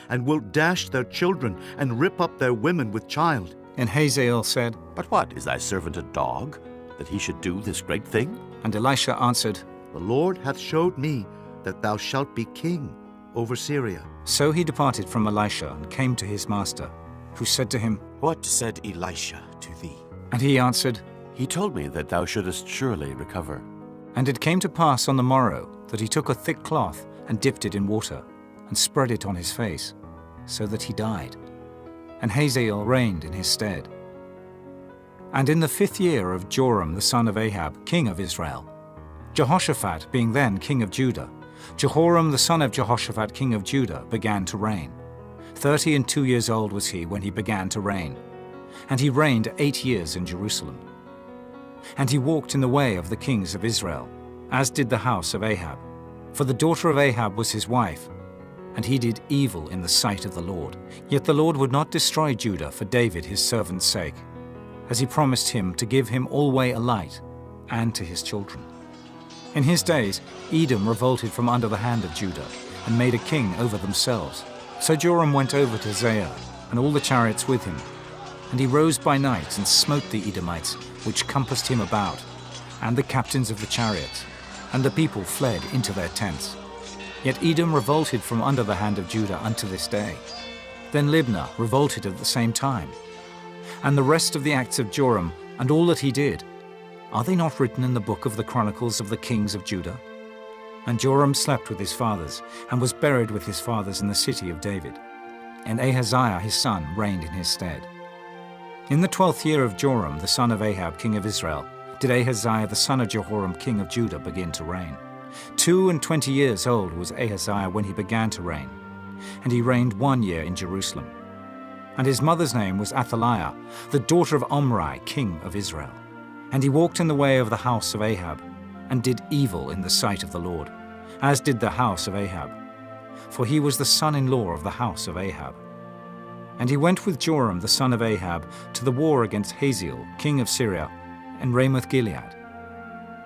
and wilt dash their children, and rip up their women with child. And Hazael said, But what, is thy servant a dog, that he should do this great thing? And Elisha answered, The Lord hath showed me that thou shalt be king over Syria. So he departed from Elisha, and came to his master, who said to him, What said Elisha to thee? And he answered, He told me that thou shouldest surely recover. And it came to pass on the morrow, that he took a thick cloth, and dipped it in water, and spread it on his face, so that he died. And Hazael reigned in his stead. And in the 5th year of Joram the son of Ahab, king of Israel, Jehoshaphat being then king of Judah, Jehoram the son of Jehoshaphat king of Judah began to reign. 32 years old was he when he began to reign. And he reigned 8 years in Jerusalem. And he walked in the way of the kings of Israel, as did the house of Ahab. For the daughter of Ahab was his wife, and he did evil in the sight of the Lord. Yet the Lord would not destroy Judah for David his servant's sake, as he promised him to give him alway a light, and to his children. In his days Edom revolted from under the hand of Judah, and made a king over themselves. So Joram went over to Zair, and all the chariots with him. And he rose by night, and smote the Edomites, which compassed him about, and the captains of the chariots. And the people fled into their tents. Yet Edom revolted from under the hand of Judah unto this day. Then Libnah revolted at the same time. And the rest of the acts of Joram, and all that he did, are they not written in the book of the Chronicles of the kings of Judah? And Joram slept with his fathers, and was buried with his fathers in the city of David. And Ahaziah his son reigned in his stead. In the 12th year of Joram the son of Ahab king of Israel, did Ahaziah the son of Jehoram king of Judah begin to reign. 22 years old was Ahaziah when he began to reign, and he reigned 1 year in Jerusalem. And his mother's name was Athaliah, the daughter of Omri, king of Israel. And he walked in the way of the house of Ahab, and did evil in the sight of the Lord, as did the house of Ahab, for he was the son-in-law of the house of Ahab. And he went with Joram the son of Ahab to the war against Hazael, king of Syria, and Ramoth-Gilead.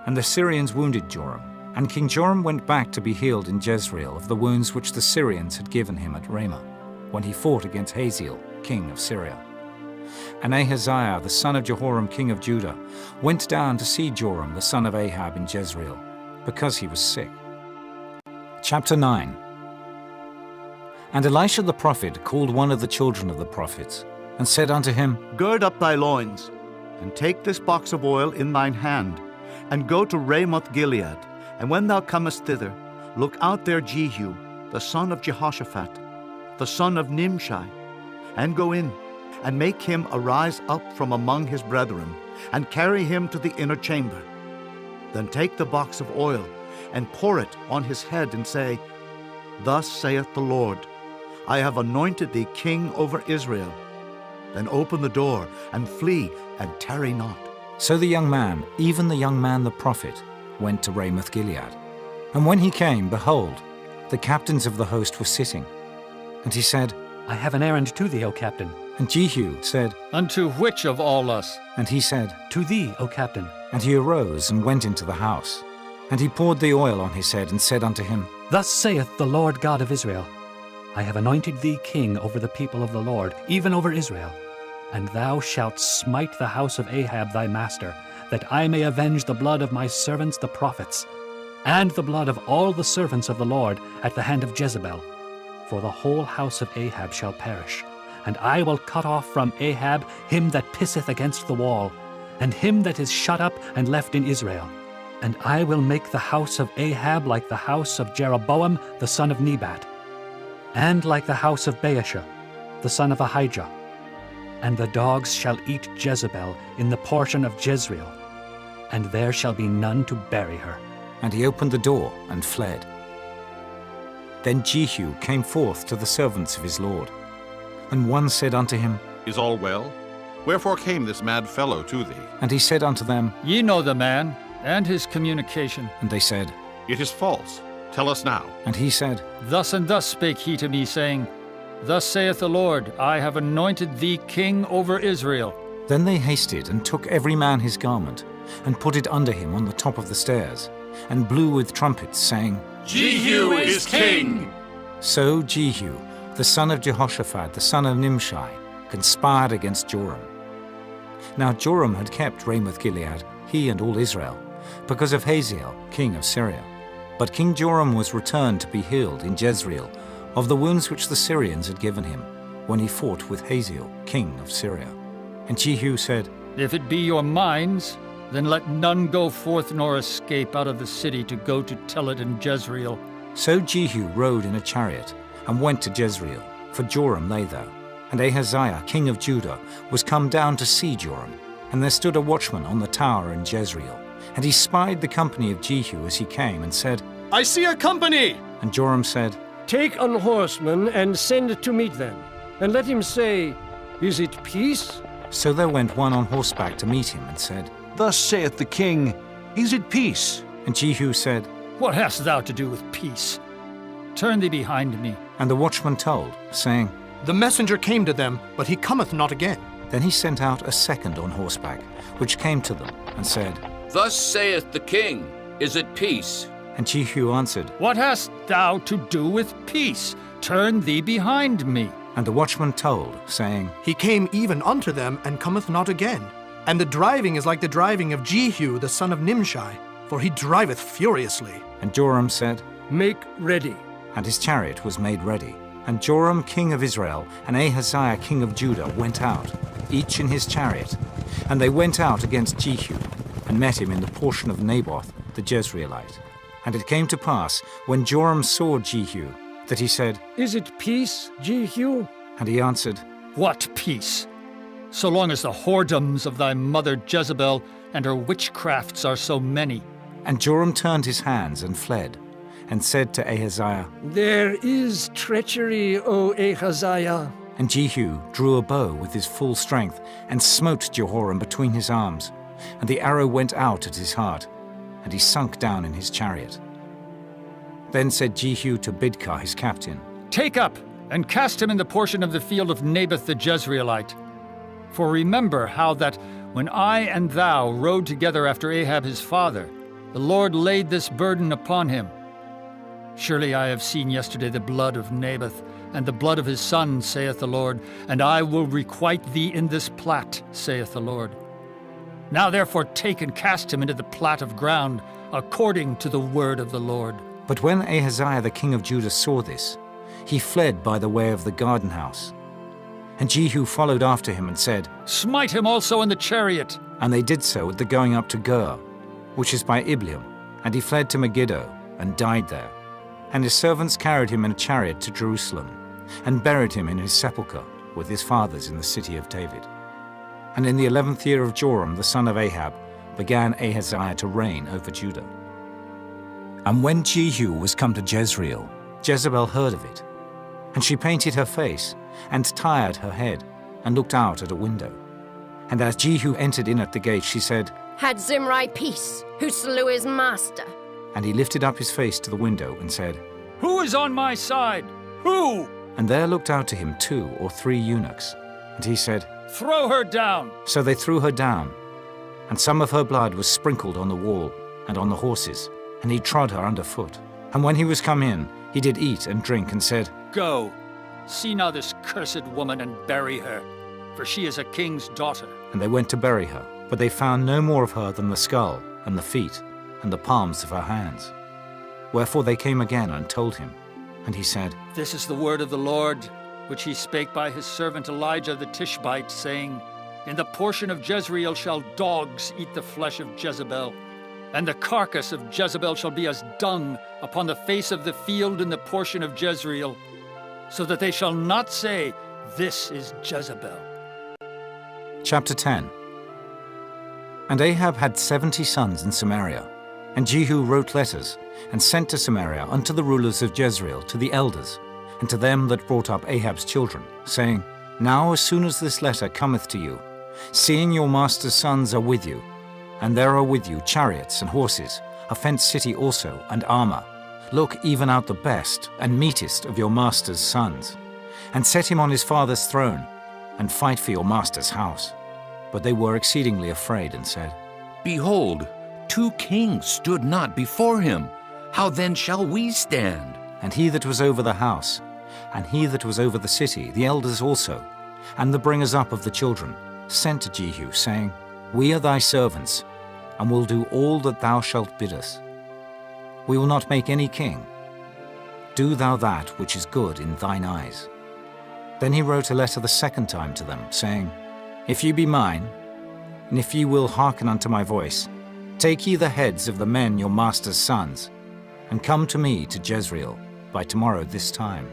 And the Syrians wounded Joram, And King Joram went back to be healed in Jezreel of the wounds which the Syrians had given him at Ramah, when he fought against Hazael, king of Syria. And Ahaziah, the son of Jehoram, king of Judah, went down to see Joram, the son of Ahab, in Jezreel, because he was sick. Chapter 9. And Elisha the prophet called one of the children of the prophets, and said unto him, Gird up thy loins, and take this box of oil in thine hand, and go to Ramoth Gilead. And when thou comest thither, look out there Jehu, the son of Jehoshaphat, the son of Nimshi, and go in, and make him arise up from among his brethren, and carry him to the inner chamber. Then take the box of oil, and pour it on his head, and say, Thus saith the Lord, I have anointed thee king over Israel. Then open the door, and flee, and tarry not. So the young man, even the young man the prophet, went to Ramoth Gilead. And when he came, behold, the captains of the host were sitting. And he said, I have an errand to thee, O captain. And Jehu said, Unto which of all us? And he said, To thee, O captain. And he arose and went into the house. And he poured the oil on his head, and said unto him, Thus saith the Lord God of Israel, I have anointed thee king over the people of the Lord, even over Israel. And thou shalt smite the house of Ahab thy master, that I may avenge the blood of my servants the prophets, and the blood of all the servants of the Lord at the hand of Jezebel. For the whole house of Ahab shall perish, and I will cut off from Ahab him that pisseth against the wall, and him that is shut up and left in Israel. And I will make the house of Ahab like the house of Jeroboam the son of Nebat, and like the house of Baasha the son of Ahijah. And the dogs shall eat Jezebel in the portion of Jezreel, and there shall be none to bury her. And he opened the door and fled. Then Jehu came forth to the servants of his lord. And one said unto him, Is all well? Wherefore came this mad fellow to thee? And he said unto them, Ye know the man, and his communication. And they said, It is false. Tell us now. And he said, Thus and thus spake he to me, saying, Thus saith the Lord, I have anointed thee king over Israel. Then they hasted and took every man his garment, and put it under him on the top of the stairs, and blew with trumpets, saying, Jehu is king! So Jehu, the son of Jehoshaphat, the son of Nimshi, conspired against Joram. Now Joram had kept Ramoth Gilead, he and all Israel, because of Hazael, king of Syria. But King Joram was returned to be healed in Jezreel of the wounds which the Syrians had given him, when he fought with Hazael, king of Syria. And Jehu said, If it be your minds, then let none go forth nor escape out of the city to go to tell it in Jezreel. So Jehu rode in a chariot, and went to Jezreel, for Joram lay there. And Ahaziah, king of Judah, was come down to see Joram. And there stood a watchman on the tower in Jezreel. And he spied the company of Jehu as he came, and said, I see a company! And Joram said, Take an horseman and send to meet them, and let him say, Is it peace? So there went one on horseback to meet him, and said, Thus saith the king, Is it peace? And Jehu said, What hast thou to do with peace? Turn thee behind me. And the watchman told, saying, The messenger came to them, but he cometh not again. Then he sent out a second on horseback, which came to them, and said, Thus saith the king, Is it peace? And Jehu answered, What hast thou to do with peace? Turn thee behind me. And the watchman told, saying, He came even unto them, and cometh not again. And the driving is like the driving of Jehu the son of Nimshi, for he driveth furiously. And Joram said, Make ready. And his chariot was made ready. And Joram king of Israel and Ahaziah king of Judah went out, each in his chariot. And they went out against Jehu, and met him in the portion of Naboth the Jezreelite. And it came to pass, when Joram saw Jehu, that he said, Is it peace, Jehu? And he answered, What peace? So long as the whoredoms of thy mother Jezebel and her witchcrafts are so many. And Joram turned his hands and fled, and said to Ahaziah, There is treachery, O Ahaziah. And Jehu drew a bow with his full strength, and smote Jehoram between his arms. And the arrow went out at his heart, and he sunk down in his chariot. Then said Jehu to Bidkar his captain, Take up, and cast him in the portion of the field of Naboth the Jezreelite. For remember how that, when I and thou rode together after Ahab his father, The Lord laid this burden upon him. Surely I have seen yesterday the blood of Naboth, and the blood of his son, saith the Lord, and I will requite thee in this plat, saith the Lord. Now therefore take and cast him into the plat of ground, according to the word of the Lord. But when Ahaziah the king of Judah saw this, he fled by the way of the garden house. And Jehu followed after him and said, Smite him also in the chariot. And they did so at the going up to Gur, which is by Ibleam, and he fled to Megiddo, and died there. And his servants carried him in a chariot to Jerusalem, and buried him in his sepulchre with his fathers in the city of David. And in the 11th year of Joram the son of Ahab began Ahaziah to reign over Judah. And when Jehu was come to Jezreel, Jezebel heard of it, and she painted her face, and tired her head, and looked out at a window. And as Jehu entered in at the gate, she said, Had Zimri peace, who slew his master? And he lifted up his face to the window and said, Who is on my side? Who? And there looked out to him 2 or 3 eunuchs. And he said, Throw her down. So they threw her down, and some of her blood was sprinkled on the wall and on the horses, and he trod her under foot. And when he was come in, he did eat and drink, and said, Go, see now this cursed woman, and bury her, for she is a king's daughter. And they went to bury her, but they found no more of her than the skull, and the feet, and the palms of her hands. Wherefore they came again and told him. And he said, This is the word of the Lord, which he spake by his servant Elijah the Tishbite, saying, In the portion of Jezreel shall dogs eat the flesh of Jezebel, and the carcass of Jezebel shall be as dung upon the face of the field in the portion of Jezreel, so that they shall not say, This is Jezebel. Chapter 10. And Ahab had 70 sons in Samaria, and Jehu wrote letters, and sent to Samaria unto the rulers of Jezreel, to the elders, and to them that brought up Ahab's children, saying, Now as soon as this letter cometh to you, seeing your master's sons are with you, and there are with you chariots and horses, a fenced city also, and armor, look even out the best and meetest of your master's sons, and set him on his father's throne, and fight for your master's house. But they were exceedingly afraid, and said, Behold, 2 kings stood not before him. How then shall we stand? And he that was over the house, and he that was over the city, the elders also, and the bringers up of the children, sent to Jehu, saying, We are thy servants, and will do all that thou shalt bid us. We will not make any king. Do thou that which is good in thine eyes. Then he wrote a letter the second time to them, saying, If ye be mine, and if ye will hearken unto my voice, take ye the heads of the men your master's sons, and come to me to Jezreel by tomorrow this time.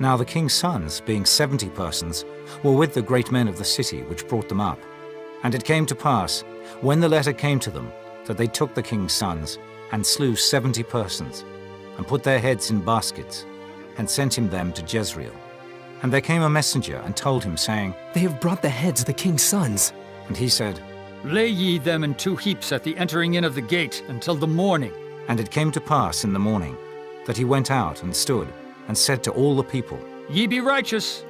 Now the king's sons, being 70 persons, were with the great men of the city which brought them up. And it came to pass, when the letter came to them, that they took the king's sons, and slew 70 persons, and put their heads in baskets, and sent him them to Jezreel. And there came a messenger, and told him, saying, They have brought the heads of the king's sons. And he said, Lay ye them in 2 heaps at the entering in of the gate until the morning. And it came to pass in the morning, that he went out and stood, and said to all the people, Ye be righteous.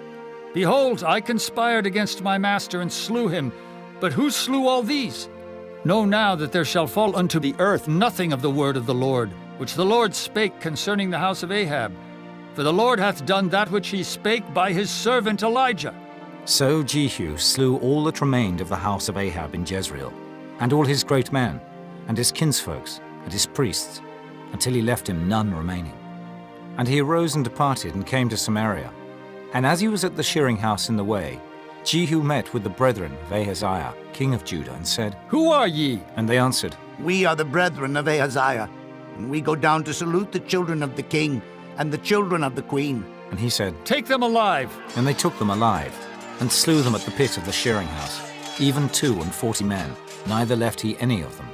Behold, I conspired against my master, and slew him. But who slew all these? Know now that there shall fall unto the earth nothing of the word of the Lord, which the Lord spake concerning the house of Ahab. For the Lord hath done that which he spake by his servant Elijah. So Jehu slew all that remained of the house of Ahab in Jezreel, and all his great men, and his kinsfolks, and his priests, until he left him none remaining. And he arose and departed, and came to Samaria. And as he was at the shearing house in the way, Jehu met with the brethren of Ahaziah, king of Judah, and said, Who are ye? And they answered, We are the brethren of Ahaziah, and we go down to salute the children of the king and the children of the queen. And he said, Take them alive. And they took them alive, and slew them at the pit of the shearing house, even 42 men, neither left he any of them.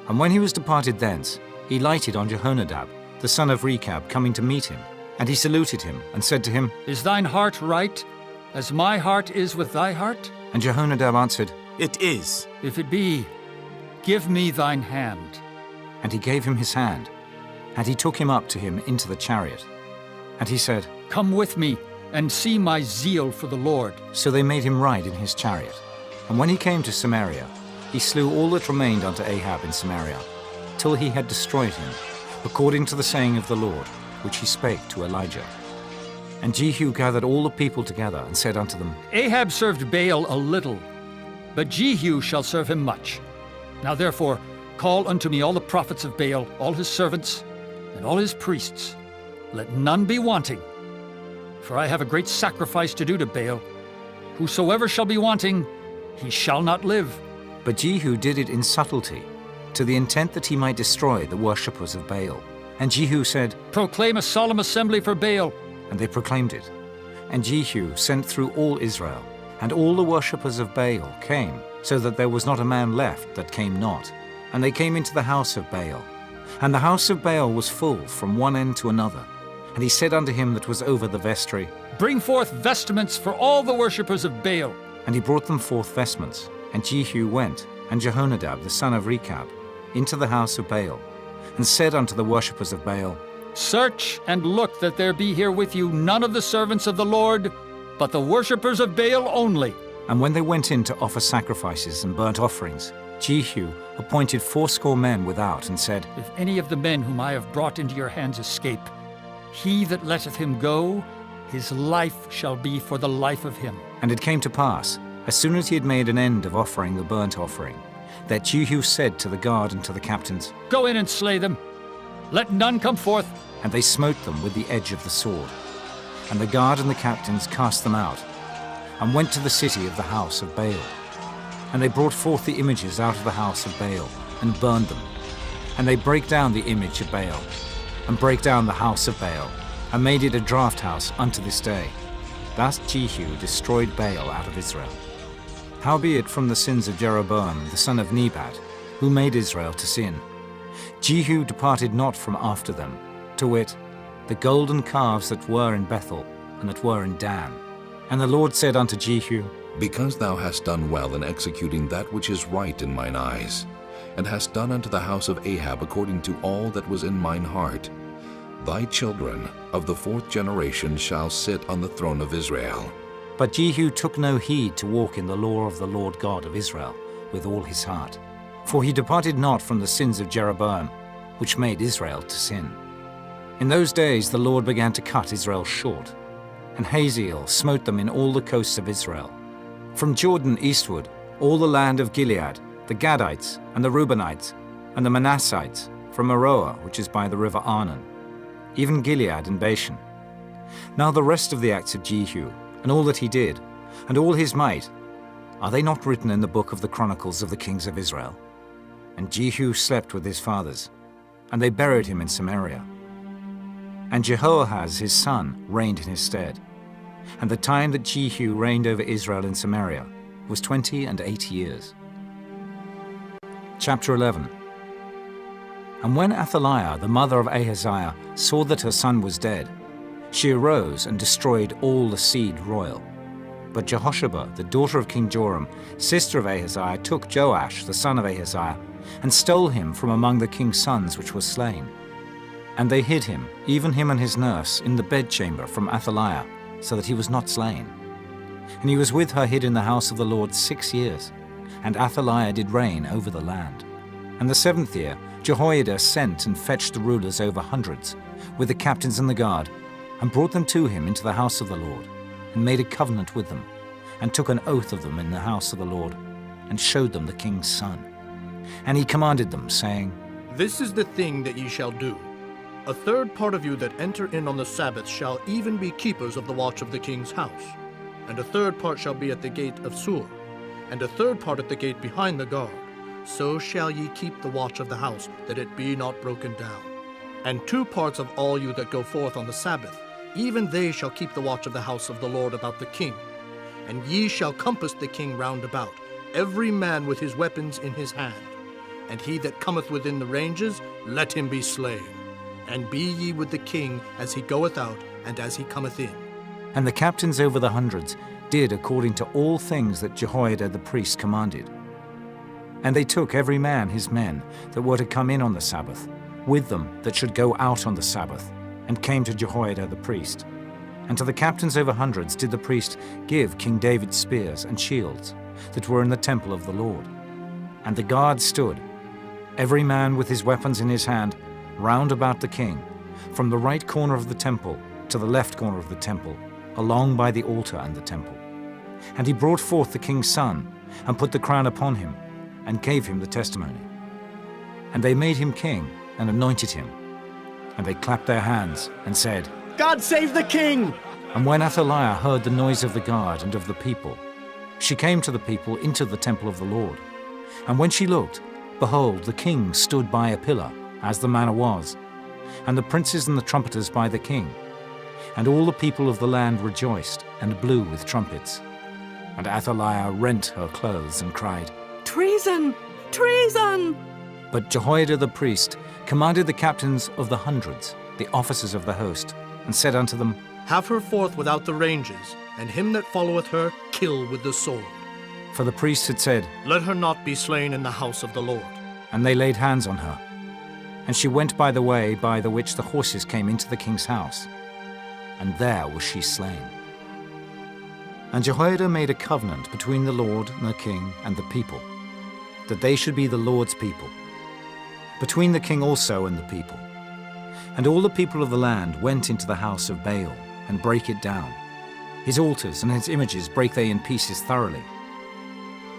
And when he was departed thence, he lighted on Jehonadab, the son of Rechab, coming to meet him. And he saluted him, and said to him, Is thine heart right, as my heart is with thy heart? And Jehonadab answered, It is. If it be, give me thine hand. And he gave him his hand, and he took him up to him into the chariot. And he said, Come with me, and see my zeal for the Lord. So they made him ride in his chariot. And when he came to Samaria, he slew all that remained unto Ahab in Samaria, till he had destroyed him, according to the saying of the Lord, which he spake to Elijah. And Jehu gathered all the people together, and said unto them, Ahab served Baal a little, but Jehu shall serve him much. Now therefore call unto me all the prophets of Baal, all his servants, and all his priests. Let none be wanting. For I have a great sacrifice to do to Baal. Whosoever shall be wanting, he shall not live. But Jehu did it in subtlety, to the intent that he might destroy the worshippers of Baal. And Jehu said, Proclaim a solemn assembly for Baal. And they proclaimed it. And Jehu sent through all Israel, and all the worshippers of Baal came, so that there was not a man left that came not. And they came into the house of Baal. And the house of Baal was full from one end to another. And he said unto him that was over the vestry, Bring forth vestments for all the worshippers of Baal. And he brought them forth vestments. And Jehu went, and Jehonadab the son of Rechab, into the house of Baal, and said unto the worshippers of Baal, Search and look that there be here with you none of the servants of the Lord, but the worshippers of Baal only. And when they went in to offer sacrifices and burnt offerings, Jehu appointed 80 men without, and said, If any of the men whom I have brought into your hands escape, he that letteth him go, his life shall be for the life of him. And it came to pass, as soon as he had made an end of offering the burnt offering, that Jehu said to the guard and to the captains, Go in and slay them. Let none come forth. And they smote them with the edge of the sword. And the guard and the captains cast them out, and went to the city of the house of Baal. And they brought forth the images out of the house of Baal, and burned them. And they brake down the image of Baal, and brake down the house of Baal, and made it a draught house unto this day. Thus Jehu destroyed Baal out of Israel. Howbeit from the sins of Jeroboam the son of Nebat, who made Israel to sin, Jehu departed not from after them, to wit, the golden calves that were in Bethel, and that were in Dan. And the Lord said unto Jehu, Because thou hast done well in executing that which is right in mine eyes, and hast done unto the house of Ahab according to all that was in mine heart, thy children of the 4th generation shall sit on the throne of Israel. But Jehu took no heed to walk in the law of the Lord God of Israel with all his heart. For he departed not from the sins of Jeroboam, which made Israel to sin. In those days the Lord began to cut Israel short, and Hazael smote them in all the coasts of Israel. From Jordan eastward, all the land of Gilead, the Gadites, and the Reubenites, and the Manassites, from Aroah, which is by the river Arnon, even Gilead and Bashan. Now the rest of the acts of Jehu, and all that he did, and all his might, are they not written in the book of the chronicles of the kings of Israel? And Jehu slept with his fathers, and they buried him in Samaria. And Jehoahaz his son reigned in his stead. And the time that Jehu reigned over Israel in Samaria was 28 years. Chapter 11. And when Athaliah, the mother of Ahaziah, saw that her son was dead, she arose and destroyed all the seed royal. But Jehosheba, the daughter of King Joram, sister of Ahaziah, took Joash, the son of Ahaziah, and stole him from among the king's sons which was slain. And they hid him, even him and his nurse, in the bedchamber from Athaliah, so that he was not slain. And he was with her hid in the house of the Lord 6 years, and Athaliah did reign over the land. And the 7th year Jehoiada sent and fetched the rulers over hundreds, with the captains and the guard, and brought them to him into the house of the Lord, and made a covenant with them, and took an oath of them in the house of the Lord, and showed them the king's son. And he commanded them, saying, This is the thing that ye shall do. A third part of you that enter in on the Sabbath shall even be keepers of the watch of the king's house, and a third part shall be at the gate of Sur, and a third part at the gate behind the guard. So shall ye keep the watch of the house, that it be not broken down. And 2 parts of all you that go forth on the Sabbath, even they shall keep the watch of the house of the Lord about the king. And ye shall compass the king round about, every man with his weapons in his hand. And he that cometh within the ranges, let him be slain. And be ye with the king as he goeth out, and as he cometh in. And the captains over the hundreds did according to all things that Jehoiada the priest commanded. And they took every man his men that were to come in on the Sabbath, with them that should go out on the Sabbath, and came to Jehoiada the priest. And to the captains over hundreds did the priest give King David's spears and shields that were in the temple of the Lord. And the guard stood, every man with his weapons in his hand, round about the king, from the right corner of the temple to the left corner of the temple, along by the altar and the temple. And he brought forth the king's son, and put the crown upon him, and gave him the testimony. And they made him king, and anointed him. And they clapped their hands, and said, God save the king! And when Athaliah heard the noise of the guard and of the people, she came to the people into the temple of the Lord. And when she looked, behold, the king stood by a pillar, as the manner was, and the princes and the trumpeters by the king. And all the people of the land rejoiced, and blew with trumpets. And Athaliah rent her clothes, and cried, Treason! Treason! But Jehoiada the priest commanded the captains of the hundreds, the officers of the host, and said unto them, Have her forth without the ranges, and him that followeth her kill with the sword. For the priests had said, Let her not be slain in the house of the Lord. And they laid hands on her. And she went by the way by the which the horses came into the king's house. And there was she slain. And Jehoiada made a covenant between the Lord and the king and the people, that they should be the Lord's people, between the king also and the people. And all the people of the land went into the house of Baal, and brake it down. His altars and his images brake they in pieces thoroughly,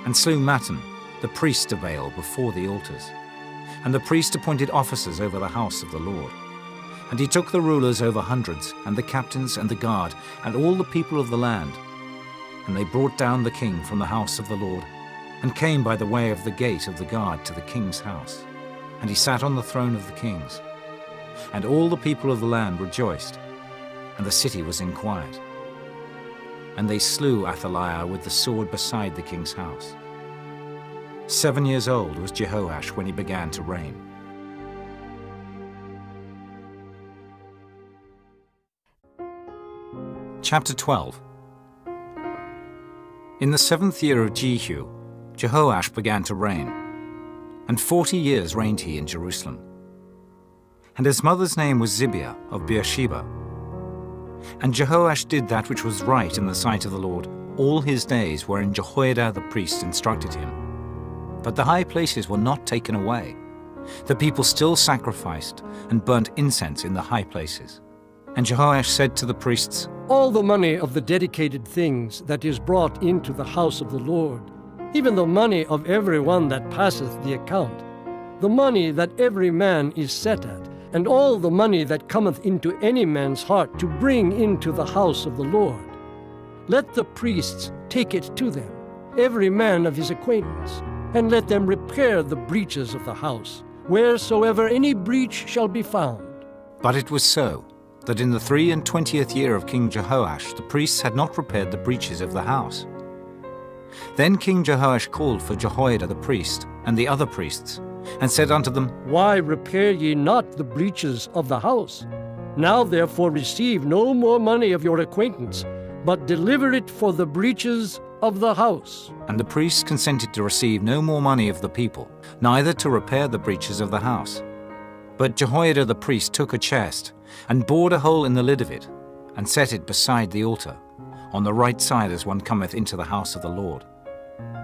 and slew Mattan, the priest of Baal, before the altars. And the priest appointed officers over the house of the Lord. And he took the rulers over hundreds, and the captains and the guard, and all the people of the land. And they brought down the king from the house of the Lord, and came by the way of the gate of the guard to the king's house. And he sat on the throne of the kings. And all the people of the land rejoiced, and the city was in quiet. And they slew Athaliah with the sword beside the king's house. 7 years old was Jehoash when he began to reign. Chapter 12. In the 7th year of Jehu, Jehoash began to reign, and 40 years reigned he in Jerusalem. And his mother's name was Zibiah of Beersheba. And Jehoash did that which was right in the sight of the Lord all his days wherein Jehoiada the priest instructed him. But the high places were not taken away. The people still sacrificed and burnt incense in the high places. And Jehoash said to the priests, All the money of the dedicated things that is brought into the house of the Lord, even the money of every one that passeth the account, the money that every man is set at, and all the money that cometh into any man's heart to bring into the house of the Lord, let the priests take it to them, every man of his acquaintance, and let them repair the breaches of the house, wheresoever any breach shall be found. But it was so, that in the 23rd year of King Jehoash the priests had not repaired the breaches of the house. Then King Jehoash called for Jehoiada the priest and the other priests, and said unto them, Why repair ye not the breaches of the house? Now therefore receive no more money of your acquaintance, but deliver it for the breaches of the house. And the priests consented to receive no more money of the people, neither to repair the breaches of the house. But Jehoiada the priest took a chest, and bored a hole in the lid of it, and set it beside the altar, on the right side as one cometh into the house of the Lord.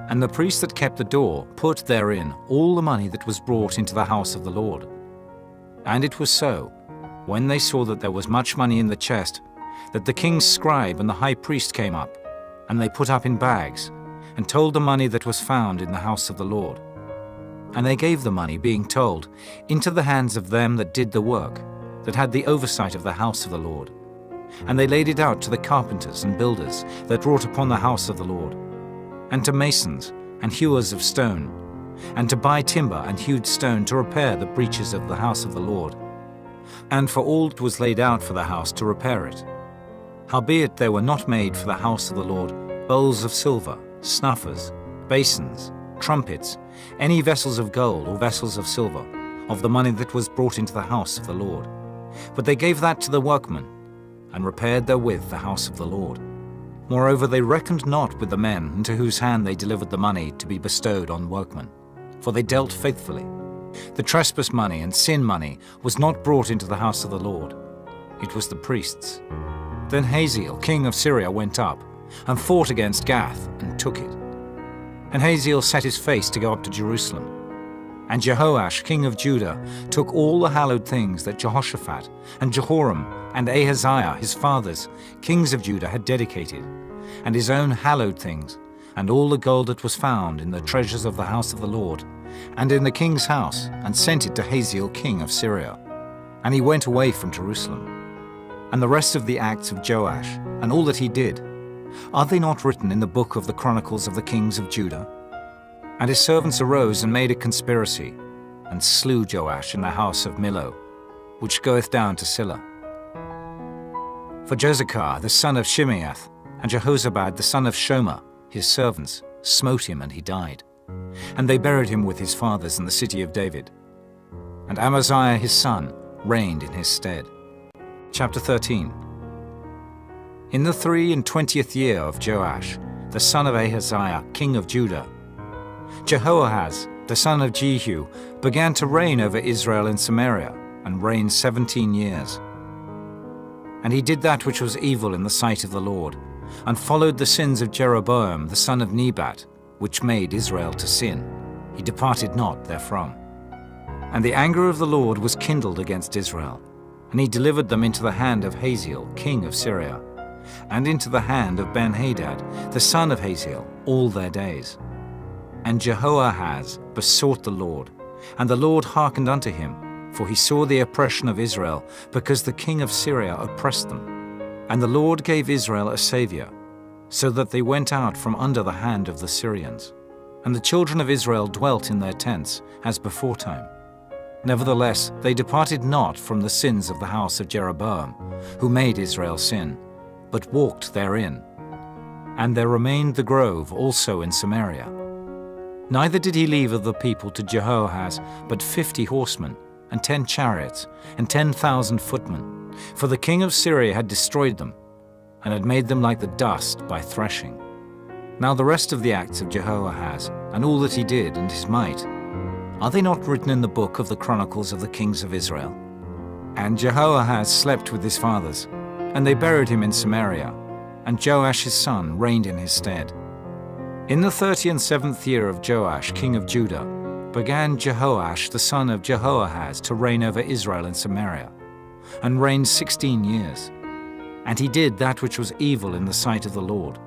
And the priest that kept the door put therein all the money that was brought into the house of the Lord. And it was so, when they saw that there was much money in the chest, that the king's scribe and the high priest came up, and they put up in bags, and told the money that was found in the house of the Lord. And they gave the money, being told, into the hands of them that did the work, that had the oversight of the house of the Lord. And they laid it out to the carpenters and builders that wrought upon the house of the Lord, and to masons and hewers of stone, and to buy timber and hewed stone to repair the breaches of the house of the Lord, and for all that was laid out for the house to repair it. Howbeit there were not made for the house of the Lord bowls of silver, snuffers, basins, trumpets, any vessels of gold or vessels of silver, of the money that was brought into the house of the Lord. But they gave that to the workmen, and repaired therewith the house of the Lord. Moreover, they reckoned not with the men into whose hand they delivered the money to be bestowed on workmen, for they dealt faithfully. The trespass money and sin money was not brought into the house of the Lord. It was the priests. Then Hazael, king of Syria, went up, and fought against Gath, and took it. And Hazael set his face to go up to Jerusalem. And Jehoash, king of Judah, took all the hallowed things that Jehoshaphat and Jehoram and Ahaziah, his fathers, kings of Judah, had dedicated, and his own hallowed things, and all the gold that was found in the treasures of the house of the Lord, and in the king's house, and sent it to Hazael, king of Syria. And he went away from Jerusalem. And the rest of the acts of Joash, and all that he did, are they not written in the book of the Chronicles of the kings of Judah? And his servants arose and made a conspiracy, and slew Joash in the house of Millo, which goeth down to Silla. For Jozachar the son of Shimeath, and Jehozabad the son of Shomer, his servants, smote him, and he died. And they buried him with his fathers in the city of David. And Amaziah his son reigned in his stead. Chapter 13. In the 23 year of Joash, the son of Ahaziah, king of Judah, Jehoahaz, the son of Jehu, began to reign over Israel in Samaria, and reigned 17 years. And he did that which was evil in the sight of the Lord, and followed the sins of Jeroboam the son of Nebat, which made Israel to sin. He departed not therefrom. And the anger of the Lord was kindled against Israel, and he delivered them into the hand of Hazael, king of Syria, and into the hand of Ben-Hadad, the son of Hazael, all their days. And Jehoahaz besought the Lord, and the Lord hearkened unto him, for he saw the oppression of Israel, because the king of Syria oppressed them. And the Lord gave Israel a saviour, so that they went out from under the hand of the Syrians. And the children of Israel dwelt in their tents, as beforetime. Nevertheless, they departed not from the sins of the house of Jeroboam, who made Israel sin, but walked therein. And there remained the grove also in Samaria. Neither did he leave of the people to Jehoahaz but 50 horsemen, and 10 chariots, and 10,000 footmen, for the king of Syria had destroyed them, and had made them like the dust by threshing. Now the rest of the acts of Jehoahaz, and all that he did, and his might, are they not written in the book of the Chronicles of the kings of Israel? And Jehoahaz slept with his fathers, and they buried him in Samaria, and Joash his son reigned in his stead. In the 37th year of Joash, king of Judah, began Jehoash the son of Jehoahaz to reign over Israel in Samaria, and reigned 16 years. And he did that which was evil in the sight of the Lord.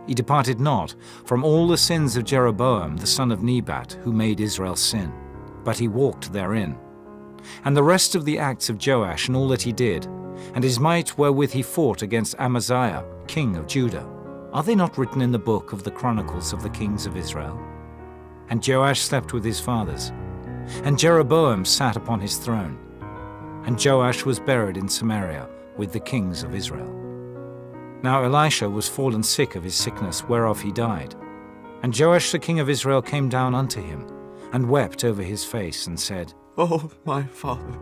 He departed not from all the sins of Jeroboam the son of Nebat, who made Israel sin, but he walked therein. And the rest of the acts of Joash and all that he did, and his might wherewith he fought against Amaziah, king of Judah, are they not written in the book of the Chronicles of the kings of Israel? And Joash slept with his fathers, and Jeroboam sat upon his throne, and Joash was buried in Samaria with the kings of Israel. Now Elisha was fallen sick of his sickness, whereof he died. And Joash the king of Israel came down unto him, and wept over his face, and said, Oh, my father,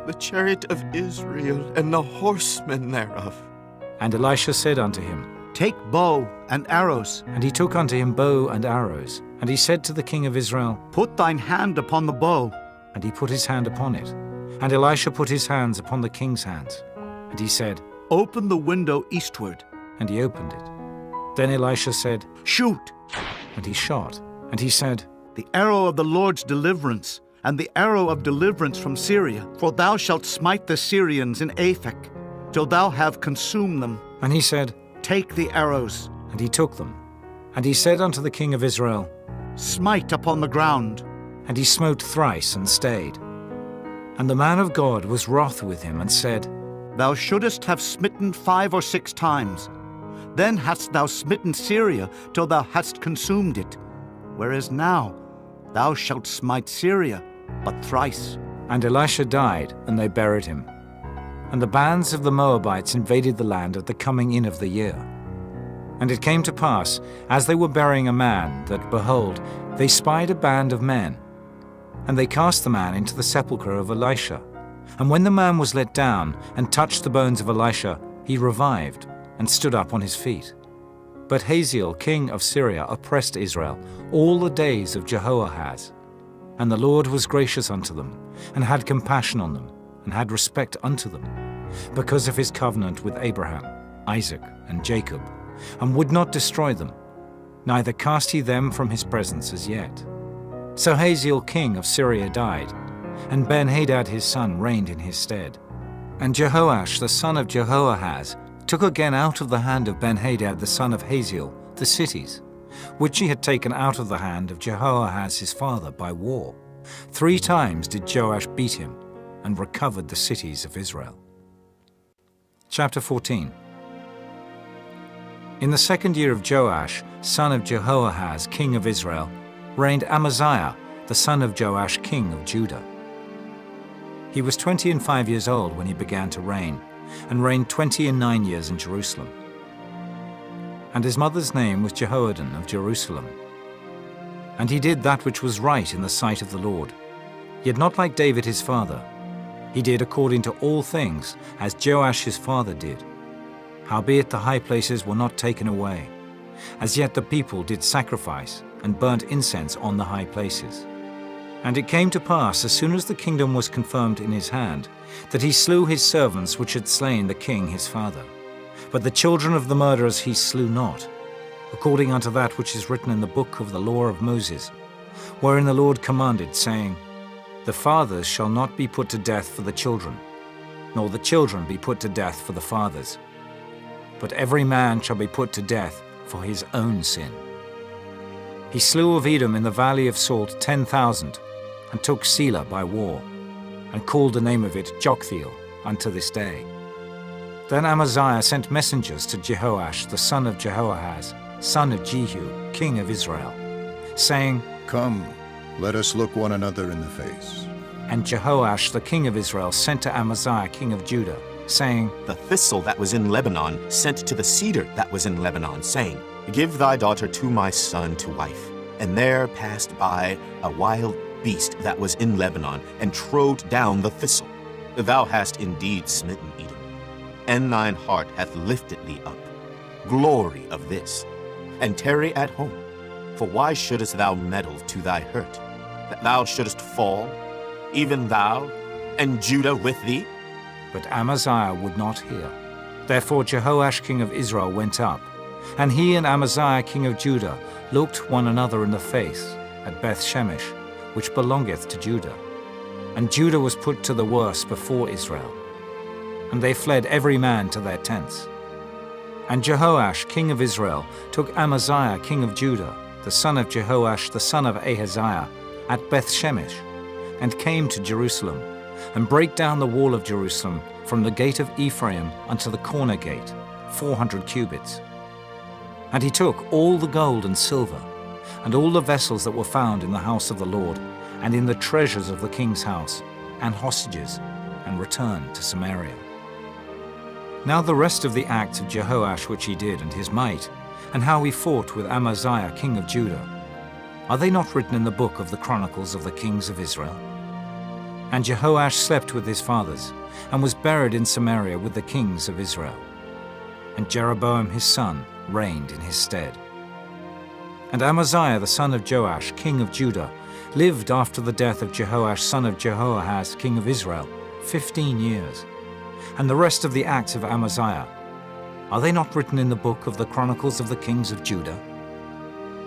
the chariot of Israel, and the horsemen thereof. And Elisha said unto him, Take bow and arrows. And he took unto him bow and arrows. And he said to the king of Israel, Put thine hand upon the bow. And he put his hand upon it. And Elisha put his hands upon the king's hands. And he said, Open the window eastward. And he opened it. Then Elisha said, Shoot. And he shot. And he said, The arrow of the Lord's deliverance, and the arrow of deliverance from Syria. For thou shalt smite the Syrians in Aphek, till thou have consumed them. And he said, Take the arrows. And he took them. And he said unto the king of Israel, Smite upon the ground. And he smote thrice and stayed. And the man of God was wroth with him, and said, Thou shouldest have smitten 5 or 6 times. Then hadst thou smitten Syria till thou hadst consumed it. Whereas now thou shalt smite Syria but thrice. And Elisha died, and they buried him. And the bands of the Moabites invaded the land at the coming in of the year. And it came to pass, as they were burying a man, that, behold, they spied a band of men. And they cast the man into the sepulchre of Elisha. And when the man was let down, and touched the bones of Elisha, he revived, and stood up on his feet. But Hazael, king of Syria, oppressed Israel all the days of Jehoahaz. And the Lord was gracious unto them, and had compassion on them, and had respect unto them, because of his covenant with Abraham, Isaac, and Jacob, and would not destroy them, neither cast he them from his presence as yet. So Hazael king of Syria died, and Ben-Hadad his son reigned in his stead. And Jehoash the son of Jehoahaz took again out of the hand of Ben-Hadad the son of Hazael the cities, which he had taken out of the hand of Jehoahaz his father by war. 3 times did Joash beat him, and recovered the cities of Israel. Chapter 14. In the 2nd year of Joash, son of Jehoahaz, king of Israel, reigned Amaziah, the son of Joash, king of Judah. He was 25 years old when he began to reign, and reigned 29 years in Jerusalem. And his mother's name was Jehoaddan of Jerusalem. And he did that which was right in the sight of the Lord, yet not like David his father. He did according to all things, as Joash his father did. Howbeit the high places were not taken away. As yet the people did sacrifice, and burnt incense on the high places. And it came to pass, as soon as the kingdom was confirmed in his hand, that he slew his servants which had slain the king his father. But the children of the murderers he slew not, according unto that which is written in the book of the law of Moses, wherein the Lord commanded, saying, The fathers shall not be put to death for the children, nor the children be put to death for the fathers, but every man shall be put to death for his own sin. He slew of Edom in the valley of Salt 10,000, and took Selah by war, and called the name of it Joktheel unto this day. Then Amaziah sent messengers to Jehoash the son of Jehoahaz, son of Jehu, king of Israel, saying, Come, let us look one another in the face. And Jehoash the king of Israel sent to Amaziah king of Judah, saying, The thistle that was in Lebanon sent to the cedar that was in Lebanon, saying, Give thy daughter to my son to wife. And there passed by a wild beast that was in Lebanon, and trode down the thistle. Thou hast indeed smitten Edom, and thine heart hath lifted thee up. Glory of this, and tarry at home. For why shouldest thou meddle to thy hurt, that thou shouldest fall, even thou, and Judah with thee? But Amaziah would not hear. Therefore Jehoash king of Israel went up, and he and Amaziah king of Judah looked one another in the face at Beth-Shemesh, which belongeth to Judah. And Judah was put to the worse before Israel. And they fled every man to their tents. And Jehoash king of Israel took Amaziah king of Judah, the son of Jehoash the son of Ahaziah, at Beth-Shemesh, and came to Jerusalem, and brake down the wall of Jerusalem from the gate of Ephraim unto the corner gate, 400 cubits. And he took all the gold and silver, and all the vessels that were found in the house of the Lord, and in the treasures of the king's house, and hostages, and returned to Samaria. Now the rest of the acts of Jehoash which he did, and his might, and how he fought with Amaziah king of Judah, are they not written in the book of the Chronicles of the kings of Israel? And Jehoash slept with his fathers, and was buried in Samaria with the kings of Israel. And Jeroboam his son reigned in his stead. And Amaziah the son of Joash, king of Judah, lived after the death of Jehoash son of Jehoahaz, king of Israel, 15 years. And the rest of the acts of Amaziah, are they not written in the book of the Chronicles of the kings of Judah?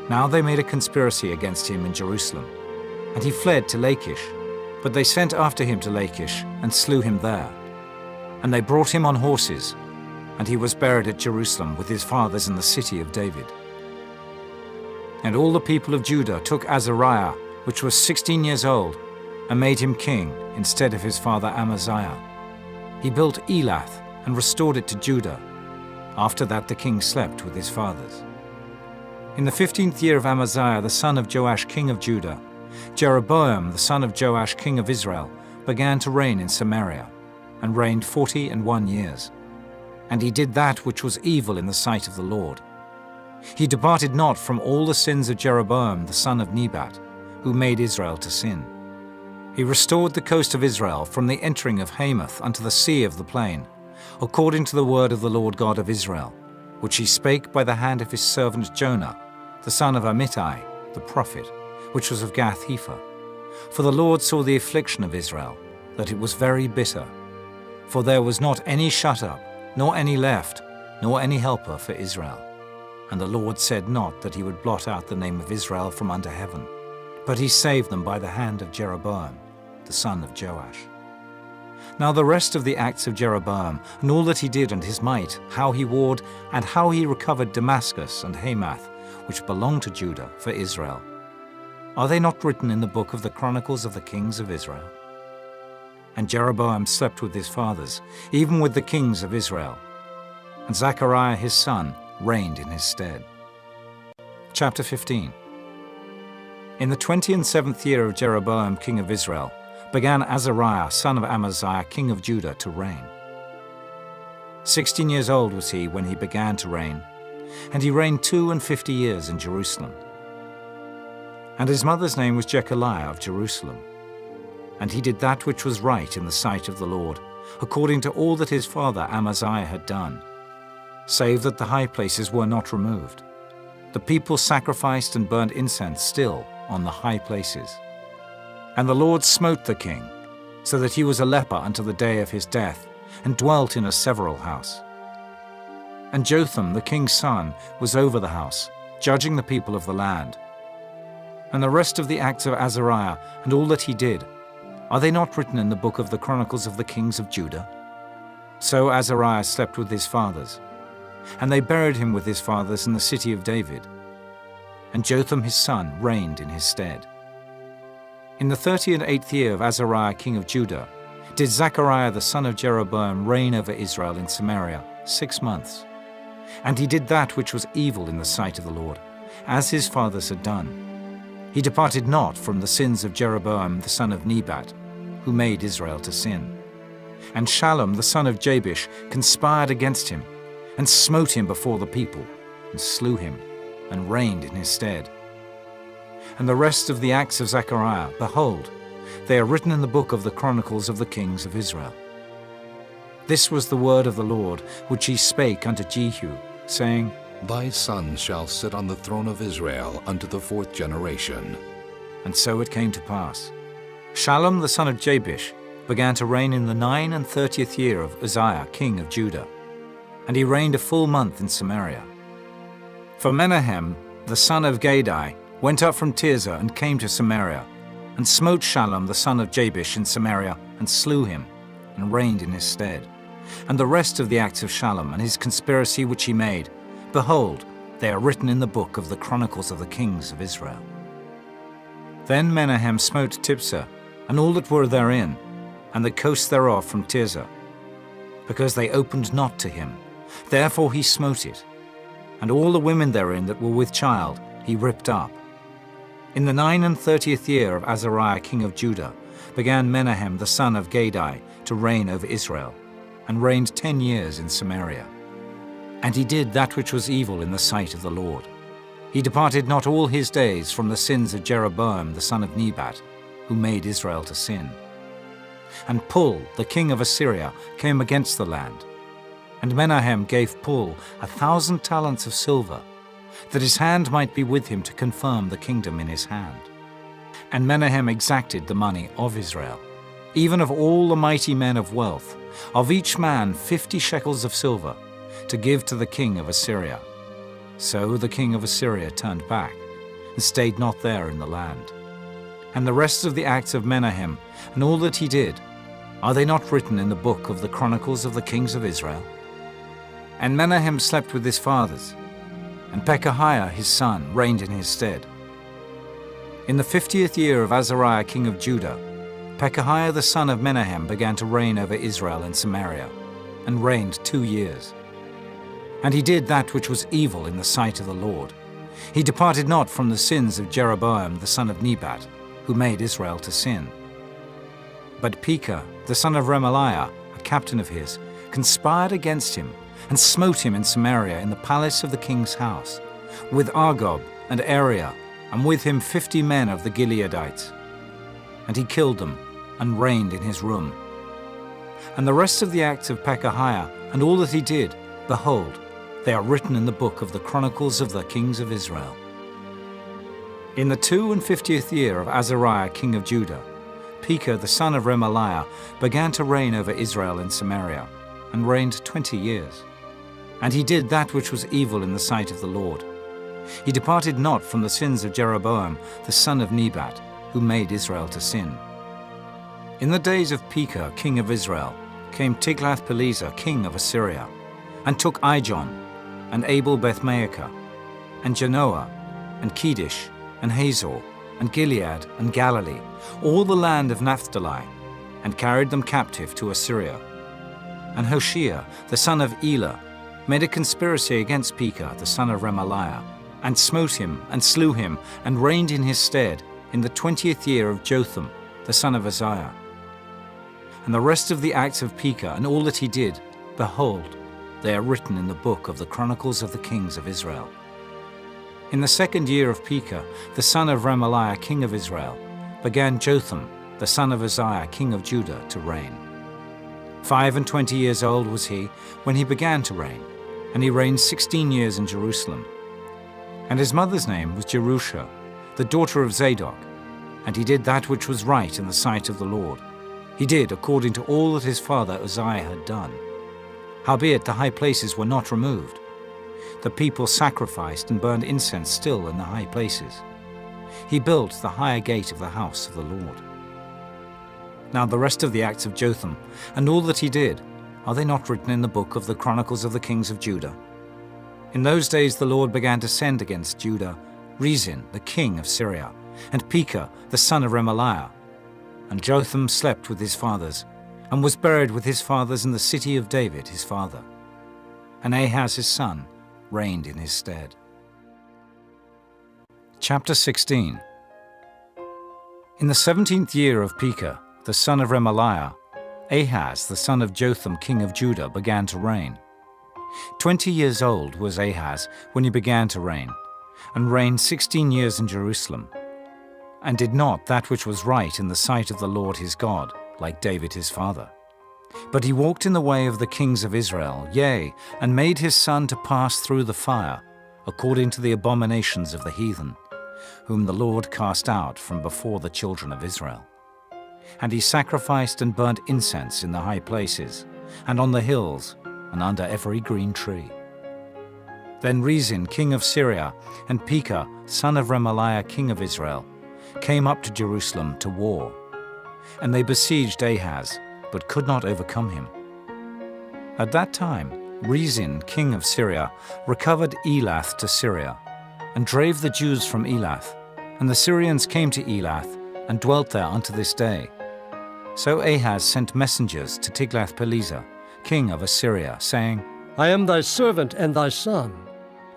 Now they made a conspiracy against him in Jerusalem, and he fled to Lachish. But they sent after him to Lachish, and slew him there. And they brought him on horses, and he was buried at Jerusalem with his fathers in the city of David. And all the people of Judah took Azariah, which was 16 years old, and made him king instead of his father Amaziah. He built Elath, and restored it to Judah. After that the king slept with his fathers. In the 15th year of Amaziah the son of Joash king of Judah, Jeroboam the son of Joash king of Israel began to reign in Samaria, and reigned 41 years. And he did that which was evil in the sight of the Lord. He departed not from all the sins of Jeroboam the son of Nebat, who made Israel to sin. He restored the coast of Israel from the entering of Hamath unto the sea of the plain, according to the word of the Lord God of Israel, which he spake by the hand of his servant Jonah, the son of Amittai, the prophet, which was of Gath-hepher. For the Lord saw the affliction of Israel, that it was very bitter. For there was not any shut up, nor any left, nor any helper for Israel. And the Lord said not that he would blot out the name of Israel from under heaven. but he saved them by the hand of Jeroboam, the son of Joash. Now the rest of the acts of Jeroboam, and all that he did and his might, how he warred, and how he recovered Damascus and Hamath, which belonged to Judah, for Israel, are they not written in the book of the Chronicles of the kings of Israel? And Jeroboam slept with his fathers, even with the kings of Israel, and Zechariah his son reigned in his stead. Chapter 15. In the 27th year of Jeroboam king of Israel, began Azariah son of Amaziah king of Judah to reign. 16 years old was he when he began to reign, and he reigned 52 years in Jerusalem. And his mother's name was Jechaliah of Jerusalem. And he did that which was right in the sight of the Lord, according to all that his father Amaziah had done, save that the high places were not removed. The people sacrificed and burned incense still on the high places. And the Lord smote the king, so that he was a leper unto the day of his death, and dwelt in a several house. And Jotham the king's son was over the house, judging the people of the land. And the rest of the acts of Azariah, and all that he did, are they not written in the book of the Chronicles of the kings of Judah? So Azariah slept with his fathers, and they buried him with his fathers in the city of David. And Jotham his son reigned in his stead. In the 38th year of Azariah king of Judah, did Zechariah the son of Jeroboam reign over Israel in Samaria 6 months. And he did that which was evil in the sight of the Lord, as his fathers had done. He departed not from the sins of Jeroboam the son of Nebat, who made Israel to sin. And Shallum the son of Jabesh conspired against him, and smote him before the people, and slew him, and reigned in his stead. And the rest of the acts of Zechariah, behold, they are written in the book of the Chronicles of the kings of Israel. This was the word of the Lord, which he spake unto Jehu, saying, Thy son shall sit on the throne of Israel unto the 4th generation. And so it came to pass. Shallum the son of Jabesh began to reign in the 39th year of Uzziah king of Judah, and he reigned a full month in Samaria. For Menahem the son of Gadai went up from Tirzah and came to Samaria, and smote Shallum the son of Jabesh in Samaria, and slew him, and reigned in his stead. And the rest of the acts of Shallum and his conspiracy which he made, behold, they are written in the book of the Chronicles of the kings of Israel. Then Menahem smote Tiphsah, and all that were therein, and the coast thereof from Tirzah, because they opened not to him. Therefore he smote it, and all the women therein that were with child he ripped up. In the 39th year of Azariah king of Judah began Menahem the son of Gadai to reign over Israel, and reigned 10 years in Samaria. And he did that which was evil in the sight of the Lord. He departed not all his days from the sins of Jeroboam the son of Nebat, who made Israel to sin. And Pul, the king of Assyria, came against the land. And Menahem gave Pul 1,000 talents of silver, that his hand might be with him to confirm the kingdom in his hand. And Menahem exacted the money of Israel, even of all the mighty men of wealth, of each man 50 shekels of silver, to give to the king of Assyria. So the king of Assyria turned back, and stayed not there in the land. And the rest of the acts of Menahem, and all that he did, are they not written in the book of the Chronicles of the kings of Israel? And Menahem slept with his fathers, and Pekahiah his son reigned in his stead. In the 50th year of Azariah king of Judah, Pekahiah the son of Menahem began to reign over Israel in Samaria, and reigned 2 years. And he did that which was evil in the sight of the Lord. He departed not from the sins of Jeroboam the son of Nebat, who made Israel to sin. But Pekah the son of Remaliah, a captain of his, conspired against him, and smote him in Samaria in the palace of the king's house, with Argob and Ariah, and with him 50 men of the Gileadites. And he killed them, and reigned in his room. And the rest of the acts of Pekahiah, and all that he did, behold, they are written in the book of the Chronicles of the kings of Israel. In the 52nd year of Azariah king of Judah, Pekah the son of Remaliah began to reign over Israel in Samaria, and reigned 20 years. And he did that which was evil in the sight of the Lord. He departed not from the sins of Jeroboam, the son of Nebat, who made Israel to sin. In the days of Pekah, king of Israel, came Tiglath-Pileser, king of Assyria, and took Ijon, and Abel-Beth-Maachah, and Genoa, and Kedesh, and Hazor, and Gilead, and Galilee, all the land of Naphtali, and carried them captive to Assyria. And Hoshea, the son of Elah, made a conspiracy against Pekah, the son of Remaliah, and smote him, and slew him, and reigned in his stead in the 20th year of Jotham, the son of Uzziah. And the rest of the acts of Pekah, and all that he did, behold, they are written in the book of the Chronicles of the Kings of Israel. In the 2nd year of Pekah, the son of Remaliah, king of Israel, began Jotham, the son of Uzziah, king of Judah, to reign. 25 years old was he when he began to reign, and he reigned 16 years in Jerusalem. And his mother's name was Jerusha, the daughter of Zadok, and he did that which was right in the sight of the Lord. He did according to all that his father Uzziah had done. Howbeit the high places were not removed. The people sacrificed and burned incense still in the high places. He built the higher gate of the house of the Lord. Now the rest of the acts of Jotham, and all that he did, are they not written in the book of the Chronicles of the Kings of Judah? In those days the Lord began to send against Judah Rezin, the king of Syria, and Pekah, the son of Remaliah. And Jotham slept with his fathers, and was buried with his fathers in the city of David his father. And Ahaz his son reigned in his stead. Chapter 16. In the 17th year of Pekah, the son of Remaliah, Ahaz the son of Jotham king of Judah began to reign. 20 years old was Ahaz when he began to reign, and reigned 16 years in Jerusalem, and did not that which was right in the sight of the Lord his God, like David his father. But he walked in the way of the kings of Israel, yea, and made his son to pass through the fire, according to the abominations of the heathen, whom the Lord cast out from before the children of Israel. And he sacrificed and burnt incense in the high places, and on the hills, and under every green tree. Then Rezin, king of Syria, and Pekah, son of Remaliah, king of Israel, came up to Jerusalem to war. And they besieged Ahaz, but could not overcome him. At that time, Rezin, king of Syria, recovered Elath to Syria, and drave the Jews from Elath, and the Syrians came to Elath, and dwelt there unto this day. So Ahaz sent messengers to Tiglath-Pileser, king of Assyria, saying, I am thy servant and thy son.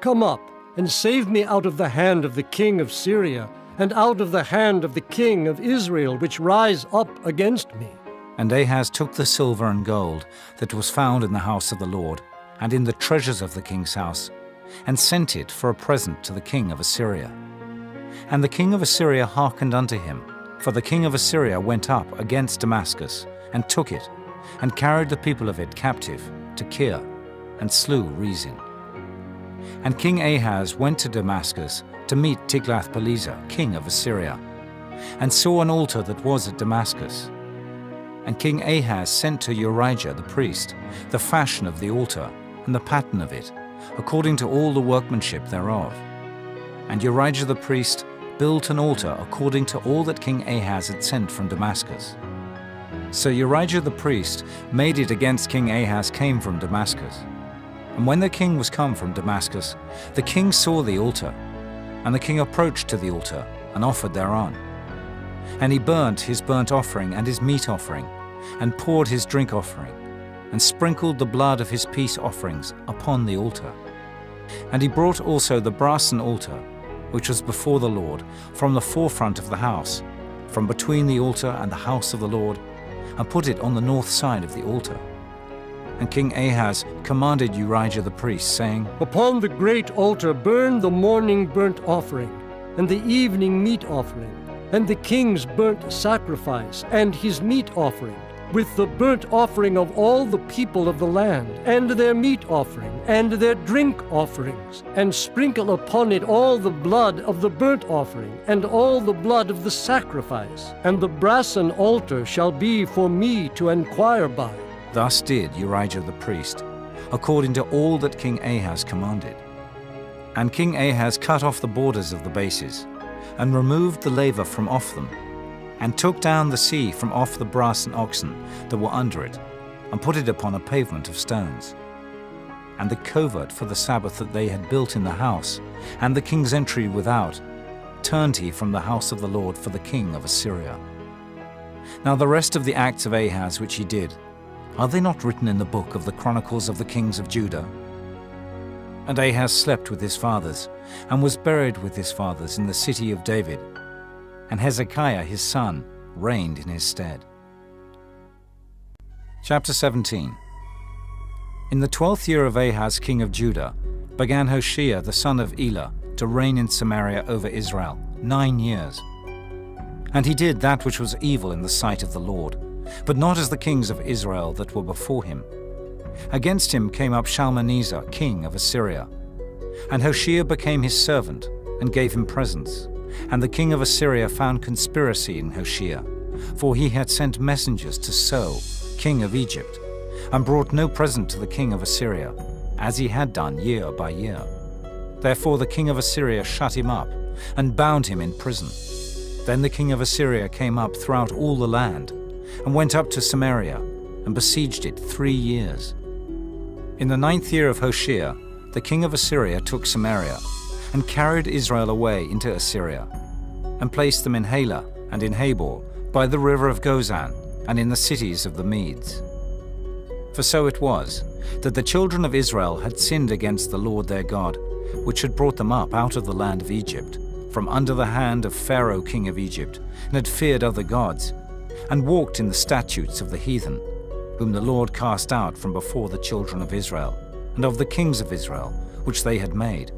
Come up, and save me out of the hand of the king of Syria, and out of the hand of the king of Israel, which rise up against me. And Ahaz took the silver and gold that was found in the house of the Lord, and in the treasures of the king's house, and sent it for a present to the king of Assyria. And the king of Assyria hearkened unto him, for the king of Assyria went up against Damascus, and took it, and carried the people of it captive to Kir, and slew Rezin. And King Ahaz went to Damascus to meet Tiglath-Pileser, king of Assyria, and saw an altar that was at Damascus. And King Ahaz sent to Urijah the priest the fashion of the altar, and the pattern of it, according to all the workmanship thereof. And Urijah the priest built an altar according to all that King Ahaz had sent from Damascus. So Urijah the priest made it against King Ahaz came from Damascus. And when the king was come from Damascus, the king saw the altar, and the king approached to the altar, and offered thereon. And he burnt his burnt offering and his meat offering, and poured his drink offering, and sprinkled the blood of his peace offerings upon the altar. And he brought also the brassen altar, which was before the Lord, from the forefront of the house, from between the altar and the house of the Lord, and put it on the north side of the altar. And King Ahaz commanded Urijah the priest, saying, Upon the great altar burn the morning burnt offering, and the evening meat offering, and the king's burnt sacrifice, and his meat offering, with the burnt offering of all the people of the land, and their meat offering, and their drink offerings, and sprinkle upon it all the blood of the burnt offering, and all the blood of the sacrifice. And the brassen altar shall be for me to enquire by. Thus did Urijah the priest, according to all that King Ahaz commanded. And King Ahaz cut off the borders of the bases, and removed the laver from off them, and took down the sea from off the brass and oxen that were under it, and put it upon a pavement of stones. And the covert for the Sabbath that they had built in the house, and the king's entry without, turned he from the house of the Lord for the king of Assyria. Now the rest of the acts of Ahaz which he did, are they not written in the book of the Chronicles of the kings of Judah? And Ahaz slept with his fathers, and was buried with his fathers in the city of David, and Hezekiah his son reigned in his stead. Chapter 17. In the 12th year of Ahaz king of Judah began Hoshea the son of Elah to reign in Samaria over Israel 9 years. And he did that which was evil in the sight of the Lord, but not as the kings of Israel that were before him. Against him came up Shalmaneser, king of Assyria. And Hoshea became his servant, and gave him presents. And the king of Assyria found conspiracy in Hoshea, for he had sent messengers to So, king of Egypt, and brought no present to the king of Assyria, as he had done year by year. Therefore the king of Assyria shut him up, and bound him in prison. Then the king of Assyria came up throughout all the land, and went up to Samaria, and besieged it 3 years. In the 9th year of Hoshea, the king of Assyria took Samaria, and carried Israel away into Assyria, and placed them in Halah and in Habor, by the river of Gozan, and in the cities of the Medes. For so it was, that the children of Israel had sinned against the Lord their God, which had brought them up out of the land of Egypt, from under the hand of Pharaoh king of Egypt, and had feared other gods, and walked in the statutes of the heathen, whom the Lord cast out from before the children of Israel, and of the kings of Israel, which they had made.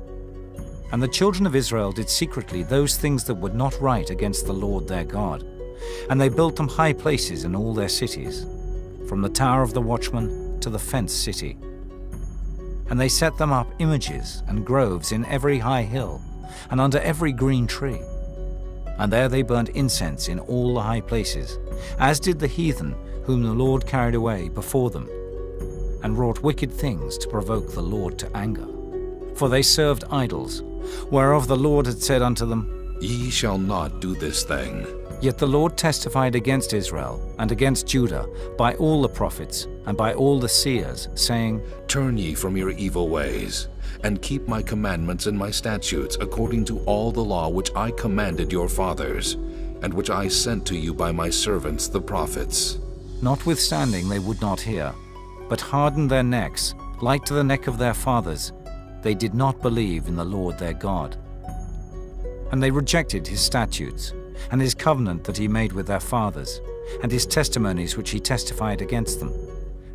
And the children of Israel did secretly those things that were not right against the Lord their God, and they built them high places in all their cities, from the tower of the watchman to the fenced city. And they set them up images and groves in every high hill, and under every green tree. And there they burnt incense in all the high places, as did the heathen whom the Lord carried away before them, and wrought wicked things to provoke the Lord to anger. For they served idols, whereof the Lord had said unto them, Ye shall not do this thing. Yet the Lord testified against Israel and against Judah by all the prophets and by all the seers, saying, Turn ye from your evil ways, and keep my commandments and my statutes according to all the law which I commanded your fathers, and which I sent to you by my servants the prophets. Notwithstanding they would not hear, but hardened their necks, like to the neck of their fathers. They did not believe in the Lord their God. And they rejected his statutes, and his covenant that he made with their fathers, and his testimonies which he testified against them.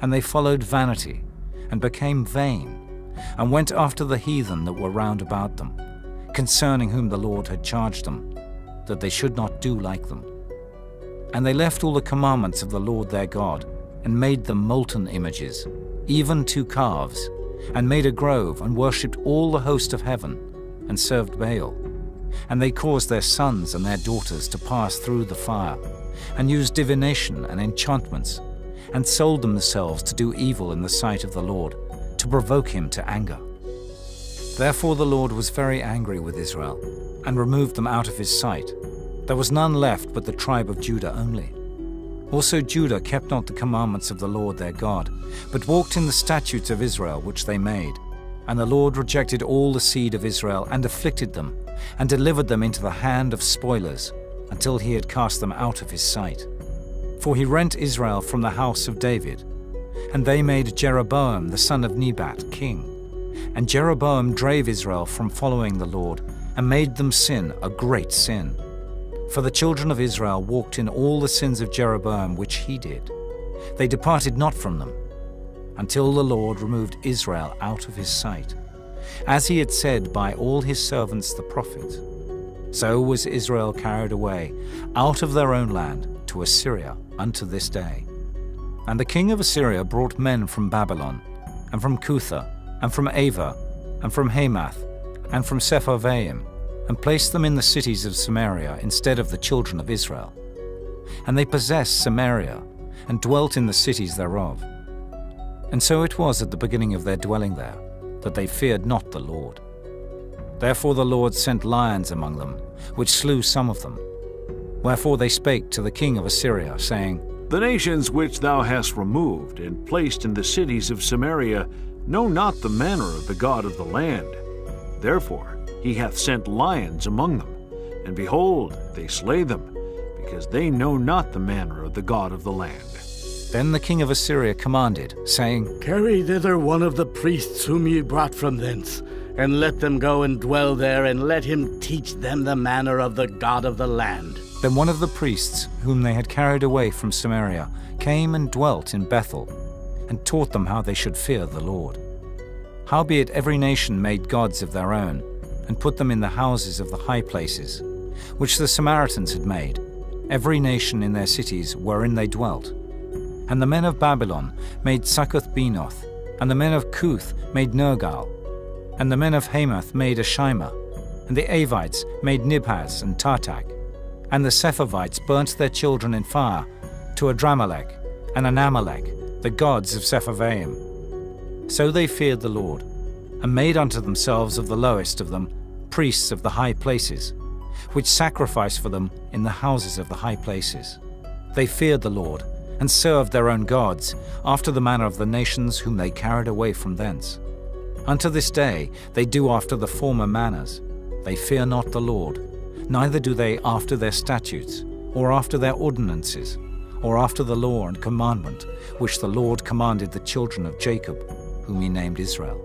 And they followed vanity, and became vain, and went after the heathen that were round about them, concerning whom the Lord had charged them, that they should not do like them. And they left all the commandments of the Lord their God, and made them molten images, even 2 calves, and made a grove, and worshipped all the host of heaven, and served Baal. And they caused their sons and their daughters to pass through the fire, and used divination and enchantments, and sold themselves to do evil in the sight of the Lord, to provoke him to anger. Therefore the Lord was very angry with Israel, and removed them out of his sight. There was none left but the tribe of Judah only. Also Judah kept not the commandments of the Lord their God, but walked in the statutes of Israel which they made. And the Lord rejected all the seed of Israel, and afflicted them, and delivered them into the hand of spoilers, until he had cast them out of his sight. For he rent Israel from the house of David, and they made Jeroboam the son of Nebat king. And Jeroboam drave Israel from following the Lord, and made them sin a great sin. For the children of Israel walked in all the sins of Jeroboam which he did. They departed not from them, until the Lord removed Israel out of his sight, as he had said by all his servants the prophets. So was Israel carried away out of their own land to Assyria unto this day. And the king of Assyria brought men from Babylon, and from Cutha, and from Ava, and from Hamath, and from Sepharvaim, and placed them in the cities of Samaria instead of the children of Israel. And they possessed Samaria, and dwelt in the cities thereof. And so it was at the beginning of their dwelling there, that they feared not the Lord. Therefore the Lord sent lions among them, which slew some of them. Wherefore they spake to the king of Assyria, saying, The nations which thou hast removed and placed in the cities of Samaria know not the manner of the God of the land. Therefore he hath sent lions among them, and behold, they slay them, because they know not the manner of the God of the land. Then the king of Assyria commanded, saying, Carry thither one of the priests whom ye brought from thence, and let them go and dwell there, and let him teach them the manner of the God of the land. Then one of the priests, whom they had carried away from Samaria, came and dwelt in Bethel, and taught them how they should fear the Lord. Howbeit every nation made gods of their own, and put them in the houses of the high places, which the Samaritans had made, every nation in their cities wherein they dwelt. And the men of Babylon made Succoth-Benoth, and the men of Cuth made Nergal, and the men of Hamath made Ashima, and the Avites made Nibhaz and Tartak, and the Sepharvites burnt their children in fire to Adramelech and Anamelech, the gods of Sepharvaim. So they feared the Lord, and made unto themselves of the lowest of them priests of the high places, which sacrificed for them in the houses of the high places. They feared the Lord, and served their own gods, after the manner of the nations whom they carried away from thence. Unto this day they do after the former manners. They fear not the Lord, neither do they after their statutes, or after their ordinances, or after the law and commandment, which the Lord commanded the children of Jacob, whom he named Israel,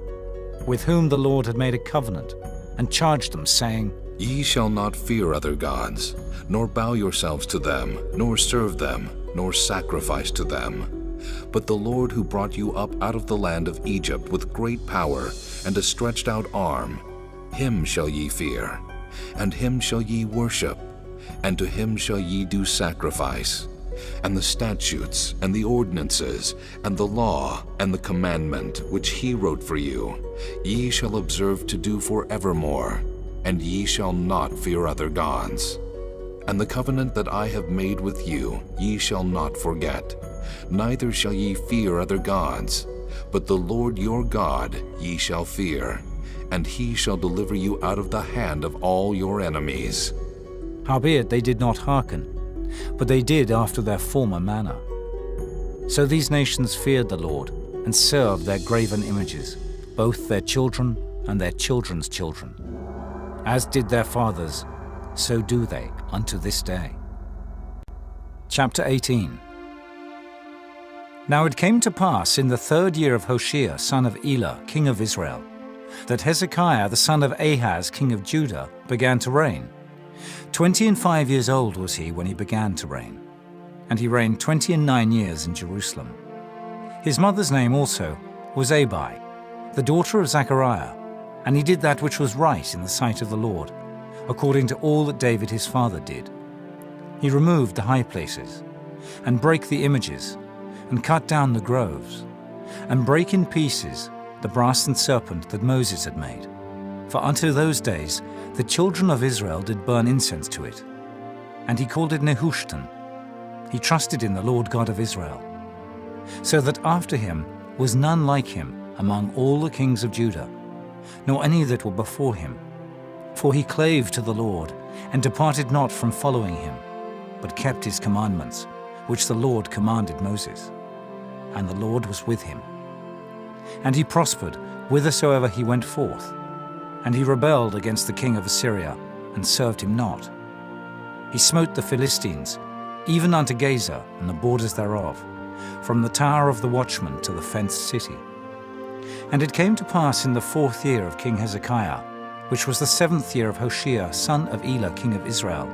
with whom the Lord had made a covenant, and charged them, saying, Ye shall not fear other gods, nor bow yourselves to them, nor serve them, nor sacrifice to them. But the Lord who brought you up out of the land of Egypt with great power and a stretched out arm, him shall ye fear, and him shall ye worship, and to him shall ye do sacrifice. And the statutes, and the ordinances, and the law, and the commandment, which he wrote for you, ye shall observe to do forevermore, and ye shall not fear other gods. And the covenant that I have made with you ye shall not forget, neither shall ye fear other gods, but the Lord your God ye shall fear, and he shall deliver you out of the hand of all your enemies. Howbeit they did not hearken, but they did after their former manner. So these nations feared the Lord, and served their graven images, both their children and their children's children. As did their fathers, so do they unto this day. Chapter 18. Now it came to pass in the 3rd year of Hoshea, son of Elah, king of Israel, that Hezekiah the son of Ahaz, king of Judah, began to reign. 25 years old was he when he began to reign, and he reigned 29 years in Jerusalem. His mother's name also was Abi, the daughter of Zechariah, and he did that which was right in the sight of the Lord, according to all that David his father did. He removed the high places, and brake the images, and cut down the groves, and brake in pieces the brass and serpent that Moses had made. For unto those days the children of Israel did burn incense to it. And he called it Nehushtan. He trusted in the Lord God of Israel. So that after him was none like him among all the kings of Judah, nor any that were before him. For he clave to the Lord, and departed not from following him, but kept his commandments, which the Lord commanded Moses. And the Lord was with him. And he prospered whithersoever he went forth. And he rebelled against the king of Assyria, and served him not. He smote the Philistines, even unto Gaza and the borders thereof, from the tower of the watchman to the fenced city. And it came to pass in the 4th year of King Hezekiah, which was the 7th year of Hoshea, son of Elah, king of Israel,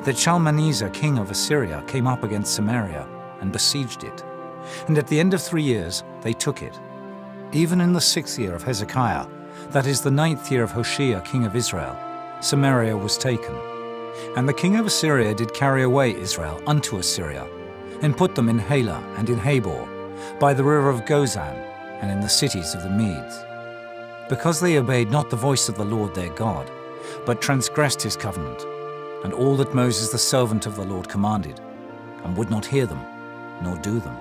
that Shalmaneser, king of Assyria, came up against Samaria, and besieged it. And at the end of 3 years they took it. Even in the 6th year of Hezekiah, that is the 9th year of Hoshea, king of Israel, Samaria was taken. And the king of Assyria did carry away Israel unto Assyria, and put them in Halah and in Habor, by the river of Gozan, and in the cities of the Medes. Because they obeyed not the voice of the Lord their God, but transgressed his covenant, and all that Moses the servant of the Lord commanded, and would not hear them, nor do them.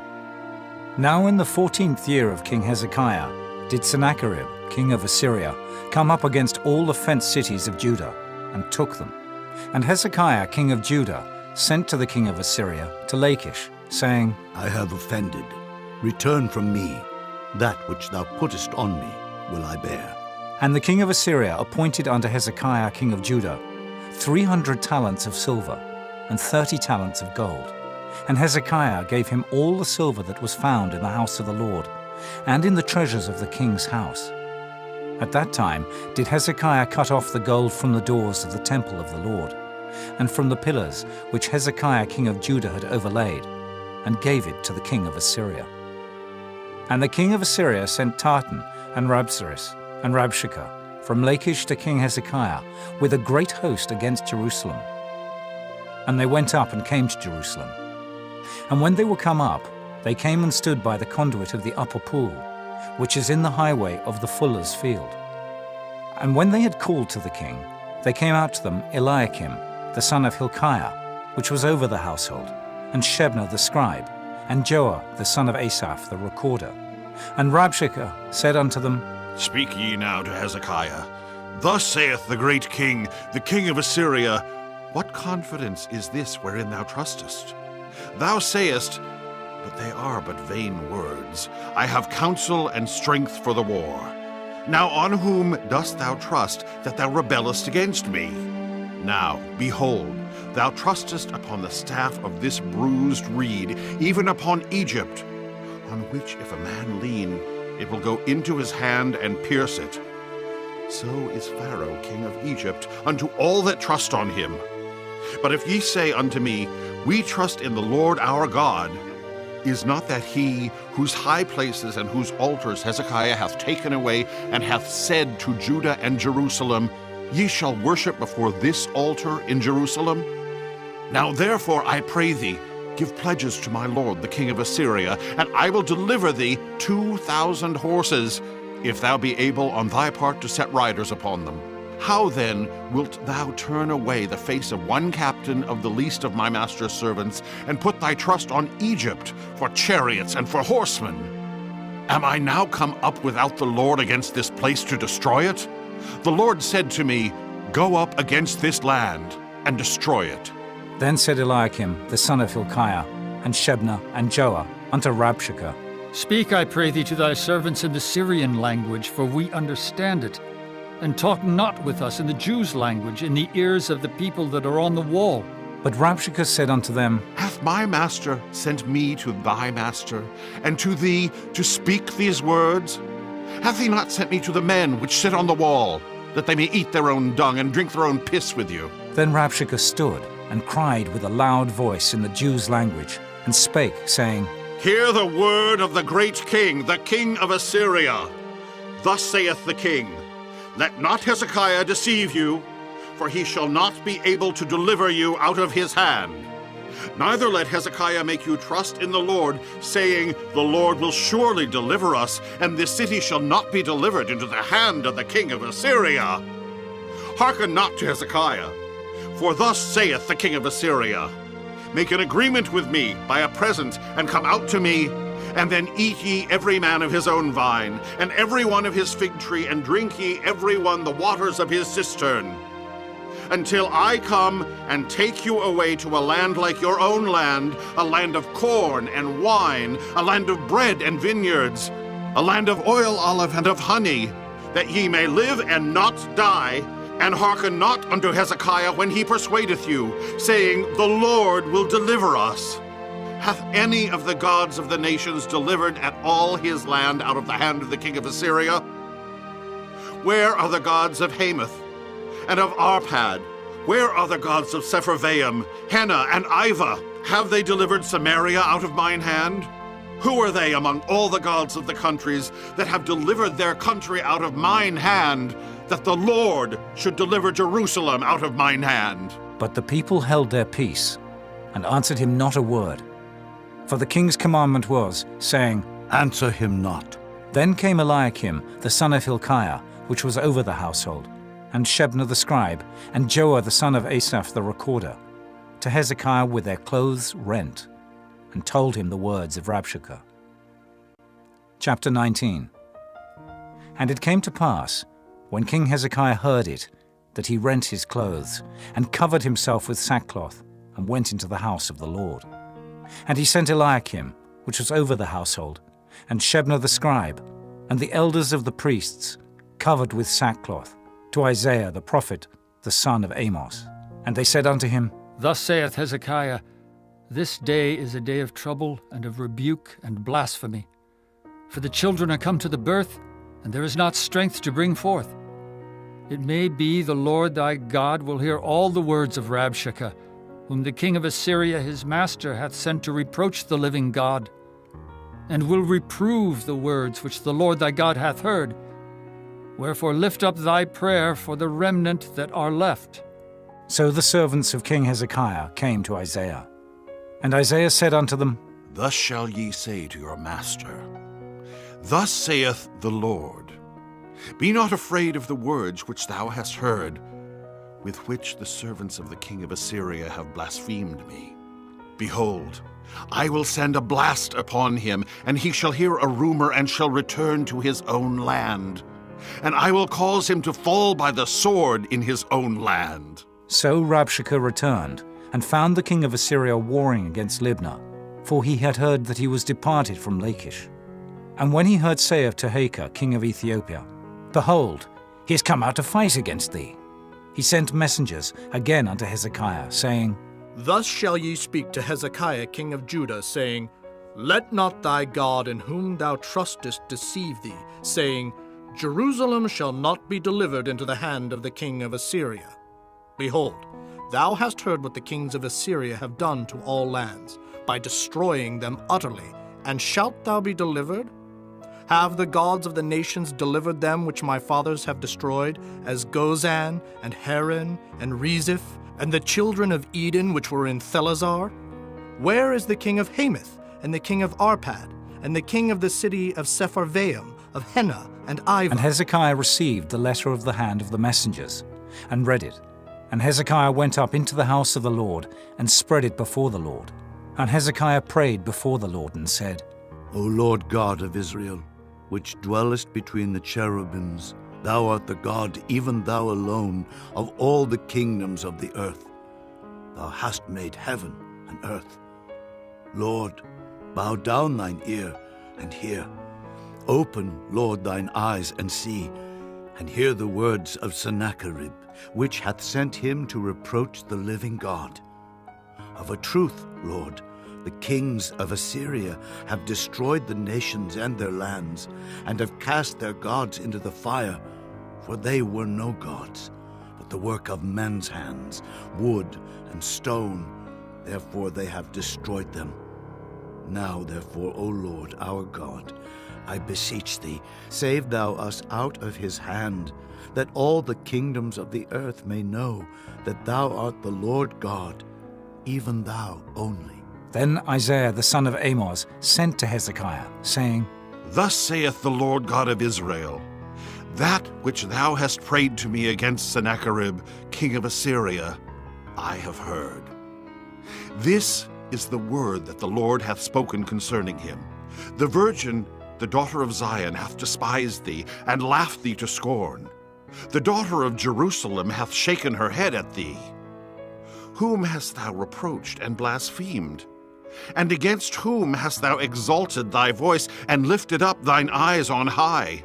Now in the 14th year of King Hezekiah did Sennacherib, king of Assyria, come up against all the fenced cities of Judah, and took them. And Hezekiah, king of Judah, sent to the king of Assyria to Lachish, saying, I have offended. Return from me. That which thou puttest on me will I bear. And the king of Assyria appointed unto Hezekiah, king of Judah, 300 talents of silver, and 30 talents of gold. And Hezekiah gave him all the silver that was found in the house of the Lord, and in the treasures of the king's house. At that time did Hezekiah cut off the gold from the doors of the temple of the Lord, and from the pillars which Hezekiah king of Judah had overlaid, and gave it to the king of Assyria. And the king of Assyria sent Tartan and Rabsaris and Rabshakeh from Lachish to King Hezekiah with a great host against Jerusalem. And they went up and came to Jerusalem. And when they were come up, they came and stood by the conduit of the upper pool, which is in the highway of the fuller's field. And when they had called to the king, they came out to them Eliakim, the son of Hilkiah, which was over the household, and Shebna the scribe, and Joah the son of Asaph the recorder. And Rabshakeh said unto them, Speak ye now to Hezekiah. Thus saith the great king, the king of Assyria, What confidence is this wherein thou trustest? Thou sayest, but they are but vain words. I have counsel and strength for the war. Now on whom dost thou trust that thou rebellest against me? Now, behold, thou trustest upon the staff of this bruised reed, even upon Egypt, on which if a man lean, it will go into his hand and pierce it. So is Pharaoh king of Egypt unto all that trust on him. But if ye say unto me, We trust in the Lord our God, is not that he whose high places and whose altars Hezekiah hath taken away, and hath said to Judah and Jerusalem, Ye shall worship before this altar in Jerusalem? Now therefore, I pray thee, give pledges to my lord the king of Assyria, and I will deliver thee 2,000 horses, if thou be able on thy part to set riders upon them. How then wilt thou turn away the face of one captain of the least of my master's servants, and put thy trust on Egypt for chariots and for horsemen? Am I now come up without the Lord against this place to destroy it? The Lord said to me, Go up against this land and destroy it. Then said Eliakim, the son of Hilkiah, and Shebna, and Joah, unto Rabshakeh, Speak, I pray thee, to thy servants in the Syrian language, for we understand it. And talk not with us in the Jews' language, in the ears of the people that are on the wall. But Rabshakeh said unto them, Hath my master sent me to thy master, and to thee to speak these words? Hath he not sent me to the men which sit on the wall, that they may eat their own dung and drink their own piss with you? Then Rabshakeh stood, and cried with a loud voice in the Jews' language, and spake, saying, Hear the word of the great king, the king of Assyria. Thus saith the king, Let not Hezekiah deceive you, for he shall not be able to deliver you out of his hand. Neither let Hezekiah make you trust in the Lord, saying, The Lord will surely deliver us, and this city shall not be delivered into the hand of the king of Assyria. Hearken not to Hezekiah, for thus saith the king of Assyria, Make an agreement with me by a present, and come out to me, and then eat ye every man of his own vine, and every one of his fig tree, and drink ye every one the waters of his cistern, until I come and take you away to a land like your own land, a land of corn and wine, a land of bread and vineyards, a land of oil, olive, and of honey, that ye may live and not die. And hearken not unto Hezekiah when he persuadeth you, saying, The Lord will deliver us. Hath any of the gods of the nations delivered at all his land out of the hand of the king of Assyria? Where are the gods of Hamath and of Arpad? Where are the gods of Sepharvaim, Hena, and Ivah? Have they delivered Samaria out of mine hand? Who are they among all the gods of the countries that have delivered their country out of mine hand, that the Lord should deliver Jerusalem out of mine hand? But the people held their peace, and answered him not a word. For the king's commandment was, saying, Answer him not. Then came Eliakim, the son of Hilkiah, which was over the household, and Shebna the scribe, and Joah the son of Asaph the recorder, to Hezekiah with their clothes rent, and told him the words of Rabshakeh. Chapter 19. And it came to pass, when King Hezekiah heard it, that he rent his clothes, and covered himself with sackcloth, and went into the house of the Lord. And he sent Eliakim, which was over the household, and Shebna the scribe, and the elders of the priests, covered with sackcloth, to Isaiah the prophet, the son of Amos. And they said unto him, Thus saith Hezekiah, This day is a day of trouble, and of rebuke and blasphemy. For the children are come to the birth, and there is not strength to bring forth. It may be the Lord thy God will hear all the words of Rabshakeh, whom the king of Assyria his master hath sent to reproach the living God, and will reprove the words which the Lord thy God hath heard. Wherefore lift up thy prayer for the remnant that are left. So the servants of King Hezekiah came to Isaiah. And Isaiah said unto them, Thus shall ye say to your master, Thus saith the Lord, Be not afraid of the words which thou hast heard, with which the servants of the king of Assyria have blasphemed me. Behold, I will send a blast upon him, and he shall hear a rumor, and shall return to his own land. And I will cause him to fall by the sword in his own land. So Rabshakeh returned, and found the king of Assyria warring against Libnah, for he had heard that he was departed from Lachish. And when he heard say of Tehekah, king of Ethiopia, Behold, he is come out to fight against thee, he sent messengers again unto Hezekiah, saying, Thus shall ye speak to Hezekiah king of Judah, saying, Let not thy God in whom thou trustest deceive thee, saying, Jerusalem shall not be delivered into the hand of the king of Assyria. Behold, thou hast heard what the kings of Assyria have done to all lands, by destroying them utterly, and shalt thou be delivered? Have the gods of the nations delivered them which my fathers have destroyed, as Gozan, and Haran, and Reziph, and the children of Eden which were in Thelazar? Where is the king of Hamath, and the king of Arpad, and the king of the city of Sepharvaim, of Henna, and Iva? And Hezekiah received the letter of the hand of the messengers, and read it. And Hezekiah went up into the house of the Lord, and spread it before the Lord. And Hezekiah prayed before the Lord, and said, O Lord God of Israel, which dwellest between the cherubims, thou art the God, even thou alone, of all the kingdoms of the earth. Thou hast made heaven and earth. Lord, bow down thine ear and hear. Open, Lord, thine eyes and see, and hear the words of Sennacherib, which hath sent him to reproach the living God. Of a truth, Lord, the kings of Assyria have destroyed the nations and their lands, and have cast their gods into the fire, for they were no gods, but the work of men's hands, wood and stone. Therefore they have destroyed them. Now therefore, O Lord our God, I beseech thee, save thou us out of his hand, that all the kingdoms of the earth may know that thou art the Lord God, even thou only. Then Isaiah the son of Amos sent to Hezekiah, saying, Thus saith the Lord God of Israel, That which thou hast prayed to me against Sennacherib, king of Assyria, I have heard. This is the word that the Lord hath spoken concerning him. The virgin, the daughter of Zion, hath despised thee, and laughed thee to scorn. The daughter of Jerusalem hath shaken her head at thee. Whom hast thou reproached and blasphemed? And against whom hast thou exalted thy voice, and lifted up thine eyes on high?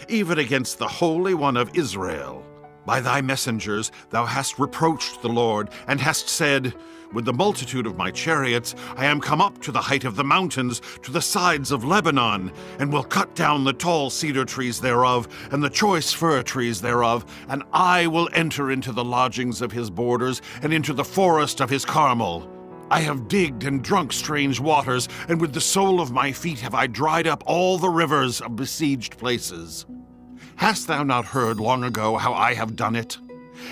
Even against the Holy One of Israel. By thy messengers thou hast reproached the Lord, and hast said, With the multitude of my chariots I am come up to the height of the mountains, to the sides of Lebanon, and will cut down the tall cedar trees thereof, and the choice fir trees thereof, and I will enter into the lodgings of his borders, and into the forest of his Carmel. I have digged and drunk strange waters, and with the sole of my feet have I dried up all the rivers of besieged places. Hast thou not heard long ago how I have done it,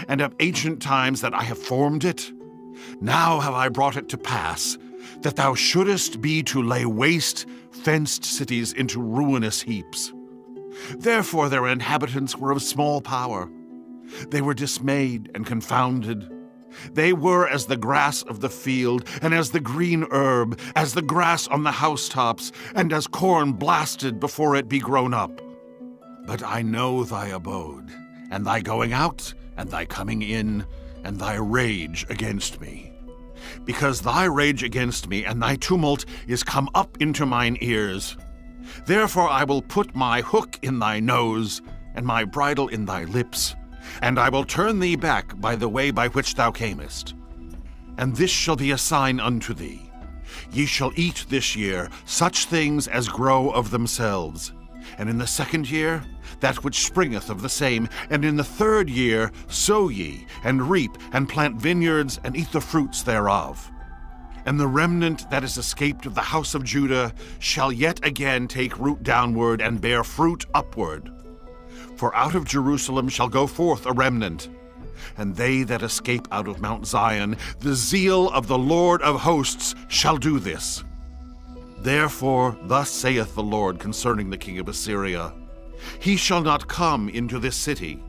and of ancient times that I have formed it? Now have I brought it to pass, that thou shouldest be to lay waste fenced cities into ruinous heaps. Therefore their inhabitants were of small power. They were dismayed and confounded. They were as the grass of the field, and as the green herb, as the grass on the housetops, and as corn blasted before it be grown up. But I know thy abode, and thy going out, and thy coming in, and thy rage against me. Because thy rage against me and thy tumult is come up into mine ears. Therefore I will put my hook in thy nose, and my bridle in thy lips, and I will turn thee back by the way by which thou camest. And this shall be a sign unto thee. Ye shall eat this year such things as grow of themselves, and in the second year that which springeth of the same, and in the third year sow ye, and reap, and plant vineyards, and eat the fruits thereof. And the remnant that is escaped of the house of Judah shall yet again take root downward, and bear fruit upward. For out of Jerusalem shall go forth a remnant, and they that escape out of Mount Zion, the zeal of the Lord of hosts shall do this. Therefore thus saith the Lord concerning the king of Assyria, He shall not come into this city,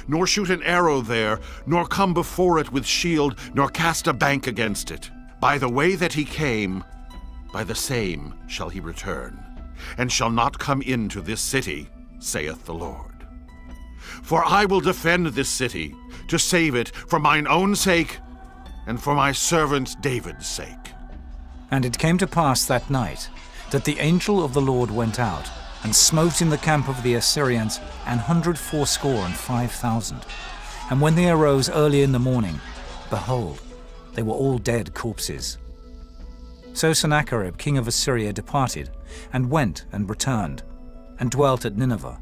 nor shoot an arrow there, nor come before it with shield, nor cast a bank against it. By the way that he came, by the same shall he return, and shall not come into this city, saith the Lord. For I will defend this city, to save it for mine own sake, and for my servant David's sake. And it came to pass that night, that the angel of the Lord went out, and smote in the camp of the Assyrians 185,000. And when they arose early in the morning, behold, they were all dead corpses. So Sennacherib king of Assyria departed, and went and returned, and dwelt at Nineveh.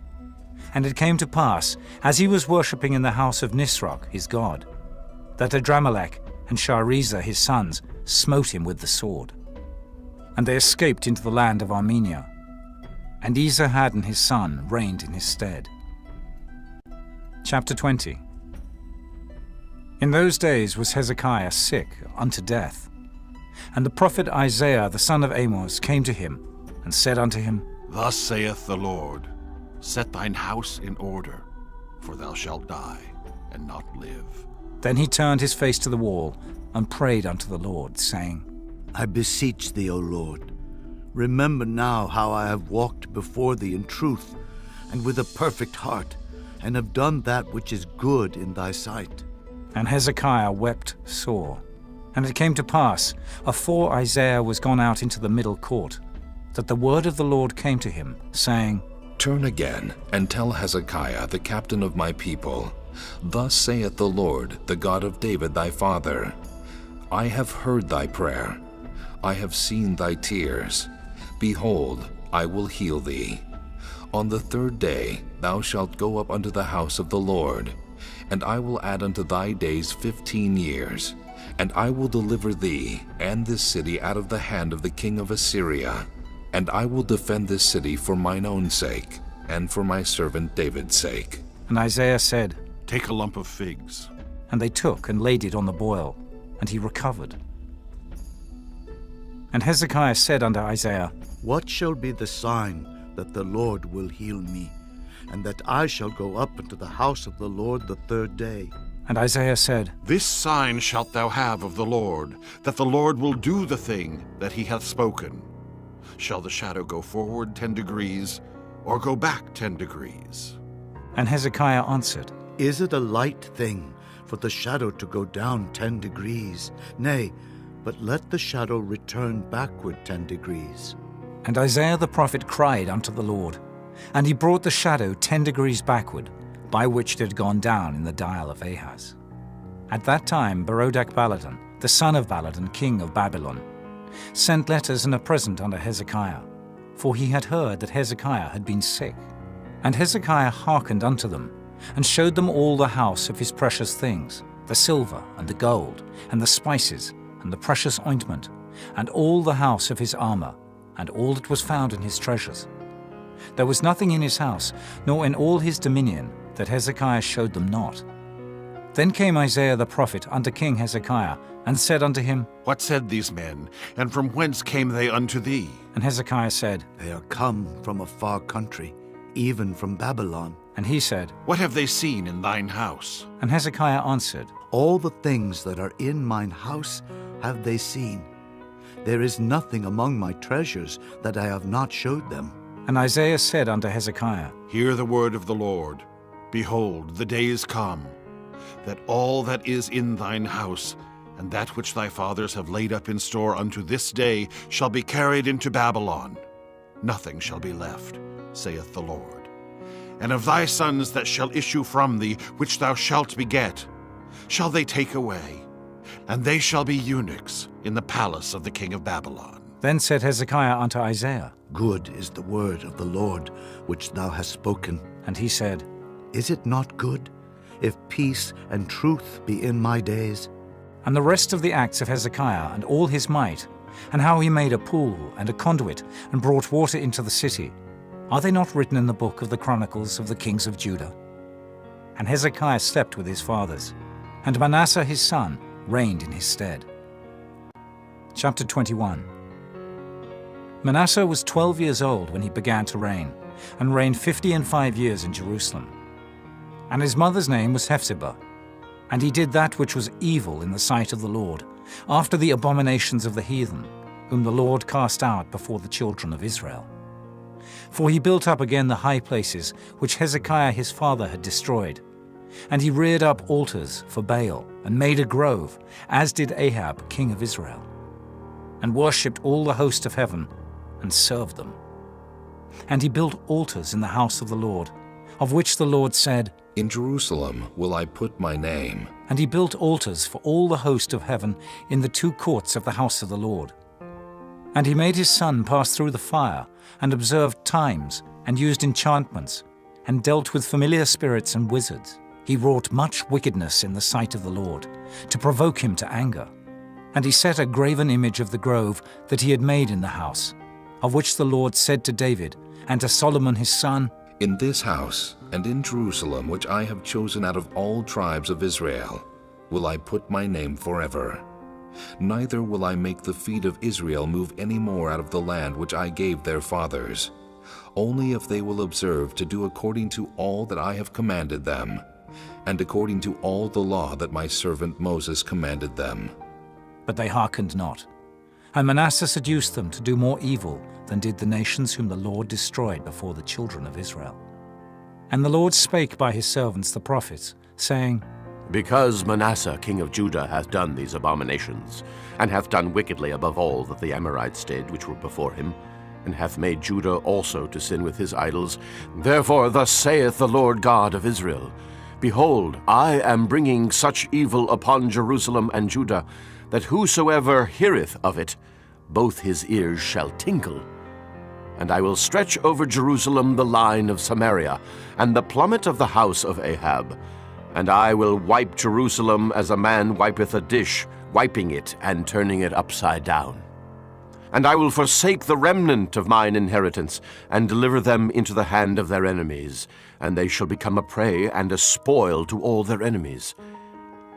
And it came to pass, as he was worshipping in the house of Nisroch his god, that Adramelech and Sharezer his sons smote him with the sword. And they escaped into the land of Armenia. And Esarhaddon his son reigned in his stead. Chapter 20. In those days was Hezekiah sick unto death. And the prophet Isaiah the son of Amos came to him, and said unto him, Thus saith the Lord, Set thine house in order, for thou shalt die, and not live. Then he turned his face to the wall, and prayed unto the Lord, saying, I beseech thee, O Lord, remember now how I have walked before thee in truth, and with a perfect heart, and have done that which is good in thy sight. And Hezekiah wept sore. And it came to pass, afore Isaiah was gone out into the middle court, that the word of the Lord came to him, saying, Turn again, and tell Hezekiah, the captain of my people, Thus saith the Lord, the God of David thy father, I have heard thy prayer, I have seen thy tears. Behold, I will heal thee. On the third day thou shalt go up unto the house of the Lord, and I will add unto thy days 15 years, and I will deliver thee and this city out of the hand of the king of Assyria. And I will defend this city for mine own sake, and for my servant David's sake. And Isaiah said, Take a lump of figs. And they took and laid it on the boil, and he recovered. And Hezekiah said unto Isaiah, What shall be the sign that the Lord will heal me, and that I shall go up into the house of the Lord the third day? And Isaiah said, This sign shalt thou have of the Lord, that the Lord will do the thing that he hath spoken. Shall the shadow go forward 10 degrees, or go back 10 degrees? And Hezekiah answered, Is it a light thing for the shadow to go down 10 degrees? Nay, but let the shadow return backward 10 degrees. And Isaiah the prophet cried unto the Lord, and he brought the shadow 10 degrees backward, by which it had gone down in the dial of Ahaz. At that time Berodach-Baladan, the son of Baladan, king of Babylon, sent letters and a present unto Hezekiah, for he had heard that Hezekiah had been sick. And Hezekiah hearkened unto them, and showed them all the house of his precious things, the silver and the gold, and the spices, and the precious ointment, and all the house of his armor, and all that was found in his treasures. There was nothing in his house, nor in all his dominion, that Hezekiah showed them not. Then came Isaiah the prophet unto King Hezekiah, and said unto him, What said these men, and from whence came they unto thee? And Hezekiah said, They are come from a far country, even from Babylon. And he said, What have they seen in thine house? And Hezekiah answered, All the things that are in mine house have they seen. There is nothing among my treasures that I have not showed them. And Isaiah said unto Hezekiah, Hear the word of the Lord. Behold, the days come, that all that is in thine house, and that which thy fathers have laid up in store unto this day, shall be carried into Babylon. Nothing shall be left, saith the Lord. And of thy sons that shall issue from thee, which thou shalt beget, shall they take away, and they shall be eunuchs in the palace of the king of Babylon. Then said Hezekiah unto Isaiah, Good is the word of the Lord which thou hast spoken. And he said, Is it not good, if peace and truth be in my days? And the rest of the acts of Hezekiah, and all his might, and how he made a pool and a conduit, and brought water into the city, are they not written in the book of the Chronicles of the kings of Judah? And Hezekiah slept with his fathers, and Manasseh his son reigned in his stead. Chapter 21. Manasseh was 12 years old when he began to reign, and reigned 55 years in Jerusalem. And his mother's name was Hephzibah. And he did that which was evil in the sight of the Lord, after the abominations of the heathen, whom the Lord cast out before the children of Israel. For he built up again the high places which Hezekiah his father had destroyed. And he reared up altars for Baal, and made a grove, as did Ahab king of Israel, and worshipped all the host of heaven, and served them. And he built altars in the house of the Lord, of which the Lord said, In Jerusalem will I put my name. And he built altars for all the host of heaven in the two courts of the house of the Lord. And he made his son pass through the fire, and observed times, and used enchantments, and dealt with familiar spirits and wizards. He wrought much wickedness in the sight of the Lord, to provoke him to anger. And he set a graven image of the grove that he had made in the house, of which the Lord said to David and to Solomon his son, In this house and in Jerusalem, which I have chosen out of all tribes of Israel, will I put my name forever. Neither will I make the feet of Israel move any more out of the land which I gave their fathers, only if they will observe to do according to all that I have commanded them, and according to all the law that my servant Moses commanded them. But they hearkened not. And Manasseh seduced them to do more evil than did the nations whom the Lord destroyed before the children of Israel. And the Lord spake by his servants the prophets, saying, Because Manasseh king of Judah hath done these abominations, and hath done wickedly above all that the Amorites did which were before him, and hath made Judah also to sin with his idols, therefore thus saith the Lord God of Israel, Behold, I am bringing such evil upon Jerusalem and Judah, that whosoever heareth of it, both his ears shall tingle. And I will stretch over Jerusalem the line of Samaria, and the plummet of the house of Ahab. And I will wipe Jerusalem as a man wipeth a dish, wiping it and turning it upside down. And I will forsake the remnant of mine inheritance, and deliver them into the hand of their enemies, and they shall become a prey and a spoil to all their enemies.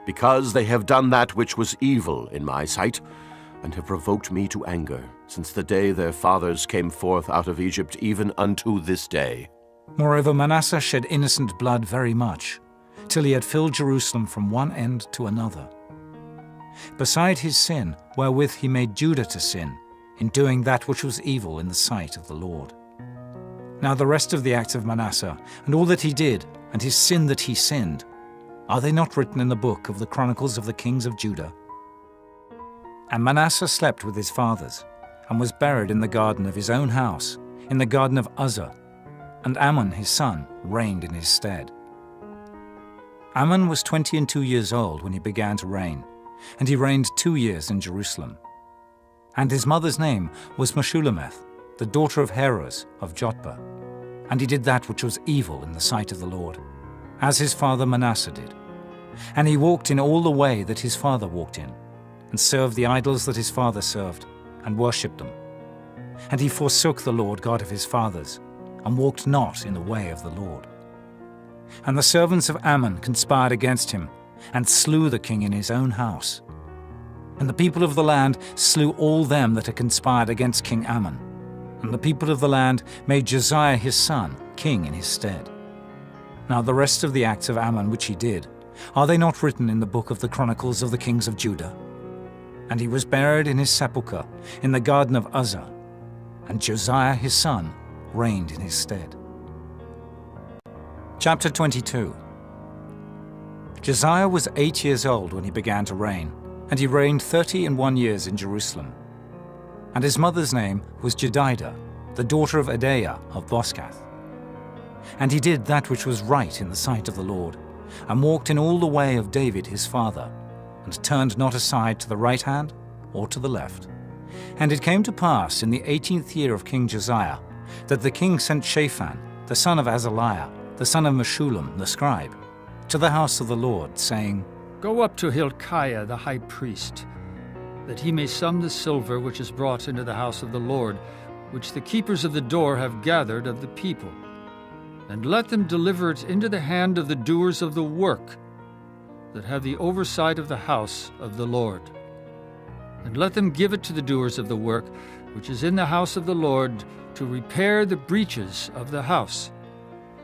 Because they have done that which was evil in my sight, and have provoked me to anger, since the day their fathers came forth out of Egypt, even unto this day. Moreover, Manasseh shed innocent blood very much, till he had filled Jerusalem from one end to another. Beside his sin, wherewith he made Judah to sin, in doing that which was evil in the sight of the Lord. Now the rest of the acts of Manasseh, and all that he did, and his sin that he sinned, are they not written in the book of the Chronicles of the kings of Judah? And Manasseh slept with his fathers, and was buried in the garden of his own house, in the garden of Uzzah, and Amon his son reigned in his stead. Amon was 22 years old when he began to reign, and he reigned 2 years in Jerusalem. And his mother's name was Meshullemeth, the daughter of Heroes of Jotbah. And he did that which was evil in the sight of the Lord, as his father Manasseh did. And he walked in all the way that his father walked in, and served the idols that his father served, and worshipped them. And he forsook the Lord God of his fathers, and walked not in the way of the Lord. And the servants of Ammon conspired against him, and slew the king in his own house. And the people of the land slew all them that had conspired against King Ammon. And the people of the land made Josiah his son king in his stead. Now the rest of the acts of Ammon which he did, are they not written in the book of the Chronicles of the kings of Judah? And he was buried in his sepulchre in the garden of Uzzah. And Josiah his son reigned in his stead. Chapter 22. Josiah was 8 years old when he began to reign, and he reigned 31 years in Jerusalem. And his mother's name was Jedidah, the daughter of Adaiah of Boscath. And he did that which was right in the sight of the Lord, and walked in all the way of David his father, and turned not aside to the right hand or to the left. And it came to pass in the 18th year of King Josiah, that the king sent Shaphan, the son of Azaliah, the son of Meshullam the scribe, to the house of the Lord, saying, Go up to Hilkiah the high priest, that he may sum the silver which is brought into the house of the Lord, which the keepers of the door have gathered of the people. And let them deliver it into the hand of the doers of the work, that have the oversight of the house of the Lord. And let them give it to the doers of the work, which is in the house of the Lord, to repair the breaches of the house,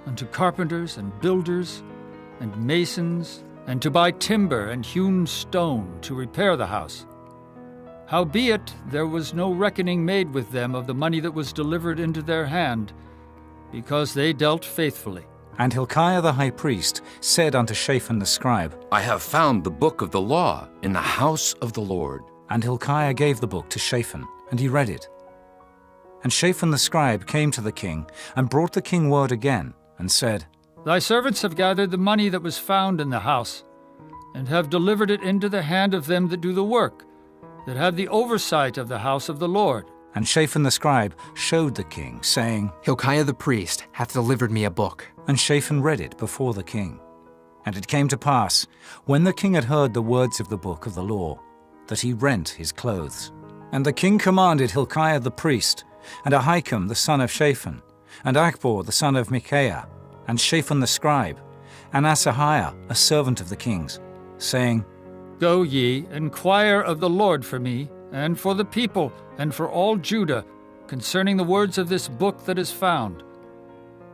and to carpenters and builders and masons, and to buy timber and hewn stone to repair the house. Howbeit there was no reckoning made with them of the money that was delivered into their hand, because they dealt faithfully. And Hilkiah the high priest said unto Shaphan the scribe, I have found the book of the law in the house of the Lord. And Hilkiah gave the book to Shaphan, and he read it. And Shaphan the scribe came to the king, and brought the king word again, and said, Thy servants have gathered the money that was found in the house, and have delivered it into the hand of them that do the work, that have the oversight of the house of the Lord. And Shaphan the scribe showed the king, saying, Hilkiah the priest hath delivered me a book. And Shaphan read it before the king. And it came to pass, when the king had heard the words of the book of the law, that he rent his clothes. And the king commanded Hilkiah the priest, and Ahikam the son of Shaphan, and Achbor the son of Micaiah, and Shaphan the scribe, and Asahiah a servant of the king's, saying, Go ye, inquire of the Lord for me, and for the people, and for all Judah, concerning the words of this book that is found.